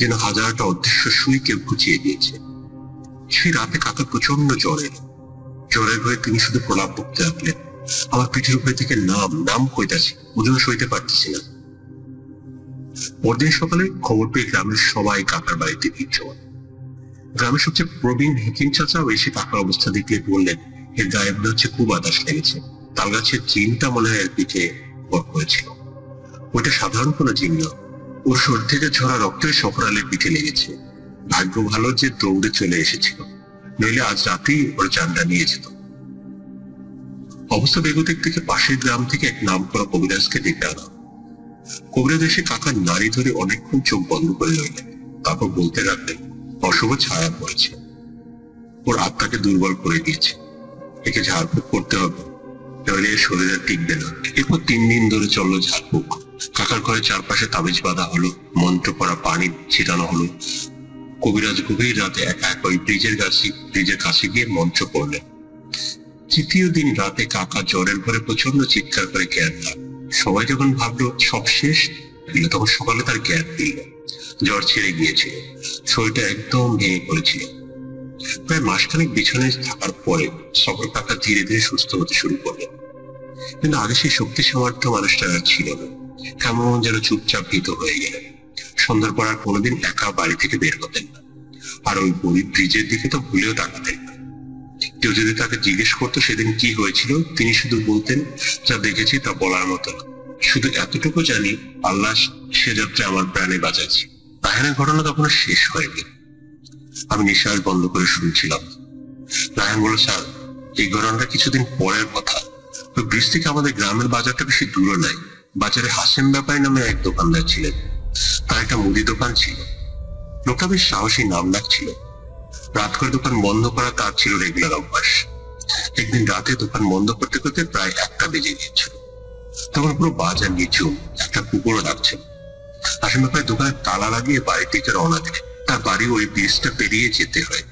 যেন হাজারটা অদৃশ্য সুই কেউ ঘুচিয়ে দিয়েছে। সেই রাতে কাকা প্রচন্ড জ্বর এলো। জ্বরের ভয়ে তিনি শুধু প্রলাপ বকতে লাগলেন, আমার পিঠের উপরে থেকে নাম নাম কইতাছি, ওজন সইতে পারতেছি না। পরদিন সকালে খবর পেয়ে গ্রামের সবাই কাকার বাড়িতে ভিড় জমান। গ্রামের সবচেয়ে প্রবীণ হেকিম চাচাও এসে কাকার অবস্থা দেখলে বললেন, এর গায়ে মনে হচ্ছে খুব বাতাস লেগেছে, তাল গাছের জিনটা মনে হয় এর পিঠে ভর করেছিল। ওইটা সাধারণ কোনো জিন না, ওর শরীর থেকে ঝরা রক্তের সফর আলীর পিঠে লেগেছে। ভাগ্য ভালো যে দৌড়ে চলে এসেছিল, নইলে আজ রাতেই ওর জানটা নিয়ে যেত। অবস্থা বেগতিক থেকে পাশের গ্রাম থেকে এক নাম করা কবিরাজকে ডেকে আনা। কবিরাজ এসে কাকার নাড়ি ধরে অনেকক্ষণ চোখ বন্ধ করে রইলেন, তারপর বলতে লাগলেন, অশুভ ছায়া পড়েছে, ওর আত্মাকে দুর্বল করে দিয়েছে, একে ঝাড়ফুঁক করতে হবে, নইলে এর শরীরে টিকবে না। এরপর 3 দিন ধরে চললো ঝাড়ফুঁক। কাকার ঘরে চারপাশে তাবিজ বাঁধা হলো, মন্ত্র পড়া পানি ছিটানো হলো। কবিরাজ গভীর রাতে একা একা ওই ব্রিজের কাছে গিয়ে মন্ত্র পড়লেন। 3য় দিন রাতে কাকা জ্বরের ঘরে প্রচন্ড চিৎকার করে জ্ঞান লাভ। সবাই যখন ভাবলো সব শেষ, তখন সকালে তার জ্ঞান ফিরল। জ্বর ছেড়ে গিয়েছিল, শরীরটা একদম ভেঙে পড়েছিল। প্রায় মাসখানেক বিছানায় থাকার পরে সফর কাকা ধীরে ধীরে সুস্থ হতে শুরু করলেন। কিন্তু আগে সেই শক্তি সামর্থ্য মানুষটা আর ছিল না, কেমন যেন চুপচাপ ভীত হয়ে গেলেন। সন্ধ্যার পর আর কোনোদিন একা বাড়ি থেকে বের হতেন না, আর ওই ব্রিজের দিকে তো ভুলেও তাকাতেন না। কেউ যদি তাকে জিজ্ঞেস করতো সেদিন কি হয়েছিল, তিনি শুধু বলতেন, যা দেখেছি তা বলার মতো না, শুধু এতটুকু জানি আল্লাহ সে যাত্রা আমার প্রাণে বাঁচাচ্ছি। রায়হানের ঘটনা তখনও শেষ হয়নি। আমি নিঃশ্বাস বন্ধ করে শুনছিলাম। রায়হান বলল, স্যার এই ঘটনাটা কিছুদিন পরের কথা। ওই ব্রিজ থেকে আমাদের গ্রামের বাজারটা বেশি দূরে নাই। বাজারে হাসেম ব্যাপারী নামে এক দোকানদার ছিলেন, তার একটা মুদি দোকান ছিল। লোকটা বেশ সাহসী, নাম ডাক ছিল। রাত করে দোকান বন্ধ করা তার ছিল রেগুলার অভ্যাস। একদিন রাতে দোকান বন্ধ করতে করতে প্রায় 1টা বেজে গিয়েছিল। তখন পুরো বাজার নিচুম, একটা কুকুরও ডাকছে। হাসেম ব্যাপারী দোকানে তালা লাগিয়ে বাড়ির দিকে রওনা দিলেন। তার বাড়ি ওই ব্রিজটা পেরিয়ে যেতে হয়,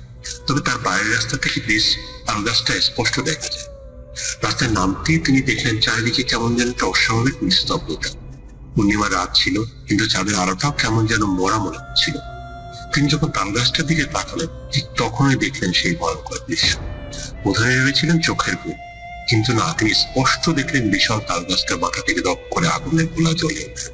তবে তার বাড়ির রাস্তা থেকে ব্রিজ তাল গাছটা স্পষ্ট দেখা যায়। রাস্তায় নামতেই তিনি দেখলেন চারিদিকে কেমন যেন একটা অস্বাভাবিক নিস্তব্ধতা। পূর্ণিমা রাত ছিল, কিন্তু চাঁদের আলোটাও কেমন যেন মরা মনে হচ্ছিল। তিনি যখন তাল গাছটার দিকে তাকালেন, ঠিক তখনই দেখলেন সেই ভয়ঙ্কর দৃশ্য। প্রধানে ভেবেছিলেন চোখের ভুল, কিন্তু না, তিনি স্পষ্ট দেখলেন বিশাল তাল গাছটার মাথা থেকে দপ করে আগুনের গোলা জ্বলে ওঠে।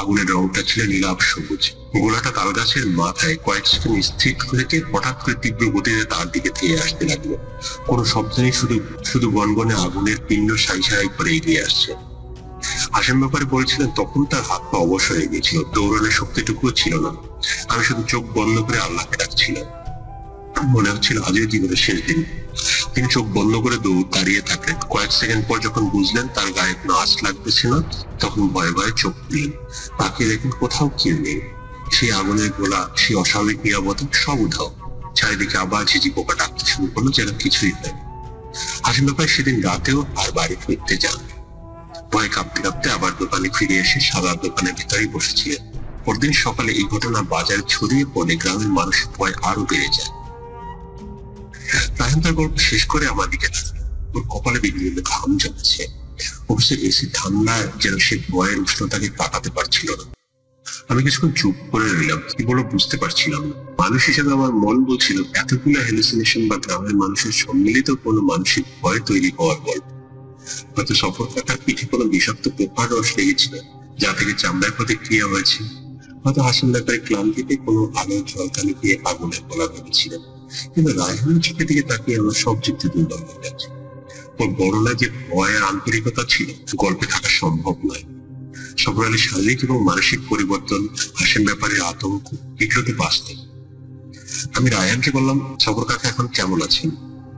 আগুনের রংটা ছিল নীলাভ সবুজ। গোলাটা তাল গাছের মাথায় কয়েক সেকেন্ড স্থির থেকে হঠাৎ করে তীব্র গতিতে তার দিকে ধেয়ে আসতে লাগলো। কোনো শব্দ নেই, শুধু গনগনে আগুনের পিণ্ড সাই সাই করে এগিয়ে আসছে। হাসেম ব্যাপারে বলছিলেন তখন তার হাত পা অবশ হয়ে গিয়েছিল, দৌড়ানোর শক্তিটুকুও ছিল না। আমি শুধু চোখ বন্ধ করে আল্লাহকে ডাকছিলাম। মনে হচ্ছিল আজই জীবনের শেষ দিন। তিনি চোখ বন্ধ করে দাঁড়িয়ে থাকলেন। কয়েক সেকেন্ড পর যখন বুঝলেন তার গায়ে কোনো আঁচ লাগতেছে না, তখন ভয়ে ভয়ে চোখ খুললেন। তাকিয়ে দেখেন কোথাও কেউ নেই। সেই আগুনের গোলা, সেই অস্বাভাবিক নিরাপত্তা সব উধাও। চারিদিকে আবার ঝিঝি পোকা ডাকতে শুরু করলো, যেন কিছুই হয়নি। হাসিম ব্যাপারী সেদিন রাতেও আর বাড়ি ফিরতে যান। ভয় কাঁপতে কাঁপতে আবার দোকানে ফিরে এসে সাদা দোকানের ভিতরেই বসেছিলেন। পরদিন সকালে এই ঘটনা বাজারে ছড়িয়ে পড়ে গ্রামের মানুষের ভয় আরো বেড়ে যায়। রায়হান তার গল্প শেষ করে আমার দিকে তাকাল। ওর কপালে বিভিন্ন ঘাম জমেছে। অফিসের এসি ঠান্ডায় যেন সে ভয়ের উষ্ণতাকে কাটাতে পারছিল না। আমি কিছুক্ষণ চুপ করে রইলাম, কি বলো বুঝতে পারছিলাম না। মানুষ হিসেবে আমার মন বলছিল এতগুলো হ্যালুসিনেশন বা গ্রামের মানুষের সম্মিলিত কোনো মানসিক ভয় তৈরি হওয়ার গল্প। হয়তো সফর কাটার পিঠে কোনো বিষাক্ত পোকার রস লেগেছিল, যা থেকে চামড়ার প্রতিক্রিয়া হয়েছে। হয়তো হাসিম ব্যাপারে ক্লান্তিতে কোনো আলোর ঝলকানি দিয়ে আগুনের গলা ভেবেছিলেন। কিন্তু রায়হানের চোখের দিকে তাকিয়ে আমার সব যুক্তি দুর্বল হয়ে গেছে। ওর বড়লায় যে ভয় আর আন্তরিকতা ছিল, গল্পে থাকা সম্ভব নয়। সফর আলীর শারীরিক এবং মানসিক পরিবর্তন, হাসিম ব্যাপারে আতঙ্ক, এগুলোতে বাস্তব। আমি রায়হানকে বললাম, সফর কাকা এখন কেমন আছেন?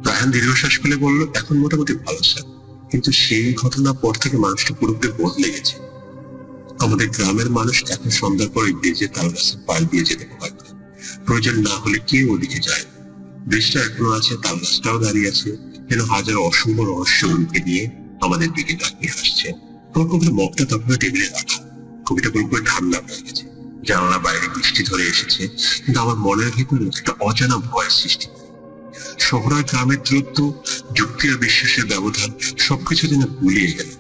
রায়হান দীর্ঘশ্বাস ফেলে বলল, এখন মোটামুটি ভালো স্যার, কিন্তু সেই ঘটনার পর থেকে মানুষটা পুরোপুরি বদলে গেছে। আমাদের গ্রামের মানুষ এখন সন্ধ্যার পর ব্রিজে তাল গাছের পাল দিয়ে যেতে ভয় পায়। প্রয়োজন না হলে কেউ ওদিকে যায়। ব্রিজটা এখনো আছে, তাল গাছটাও দাঁড়িয়ে আছে, যেন হাজারো অসংখ্য রহস্য উল্টে দিয়ে আমাদের দিকে তাকিয়ে আসছে। আমার কবির মগটা তখন টেবিলে রাখা, কবিটা পুরোপুরি ঠান্ডা হয়ে গেছে। জানালা বাইরে বৃষ্টি ধরে এসেছে, কিন্তু আমার মনের ভিতরে একটা অজানা ভয়ের সৃষ্টি। শহর আর গ্রামের দূরত্ব, যুক্তি আর বিশ্বাসের ব্যবধান সবকিছু যেন গুলিয়ে গেল।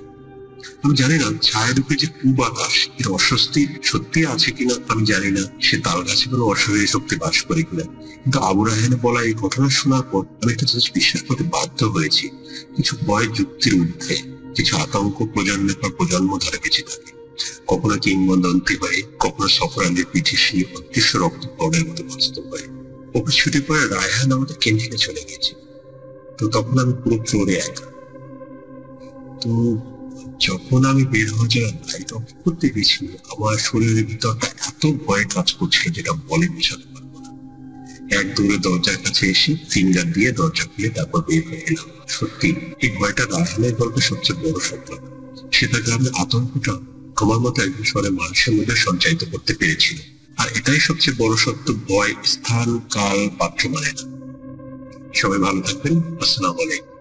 আমি জানি না ছায়ের উপরে যে কুবাতাস, এর অস্বস্তি সত্যি আছে কিনা আমি জানি না, সে তাল গাছে কোনো অশরীরী শক্তি বাস করে কিনা, কিন্তু আবু রায়হানের বলা এই ঘটনা শোনার পর আমি একটা জিনিস বিশ্বাস করতে বাধ্য হয়েছি। কিছু ভয় যুক্তির ঊর্ধ্বে, কিছু আতঙ্ক প্রজন্মের পর প্রজন্ম ধরে বেঁচে থাকে, কখনো কিংবদন্তি হয়ে, কখনো সফরানের পিঠে সেই অদৃশ্য রক্ত পড়ের মতো বাস্তব হয়। অফিস ছুটি পরে রায়হান আমাদের ক্যান্টিনে চলে গেছে। তো তখন আমি পুরো ফ্লোরে একা। তো যখন আমি বের হয়ে যাওয়ার লাইট অফ করতে গেছি, আমার শরীরের ভিতরটা এত ভয় কাজ করছিল যেটা বলে বোঝাতে পারবো না। এক দৌড়ে দরজার কাছে এসে ফিঙ্গার দিয়ে দরজা খুলে তারপর বের হয়ে এলাম। সত্যি এই ভয়টা রায়হানের গল্পের সবচেয়ে বড় সত্য। সেটা গ্রামের আতঙ্কটা আমার মতো একজন শহরের মানুষের মধ্যে সঞ্চারিত করতে পেরেছিল। আর এটাই সবচেয়ে বড় সত্য, ভয় স্থান, কাল, পাত্র মানে না। সবাই ভালো থাকবেন। আসসালামু আলাইকুম।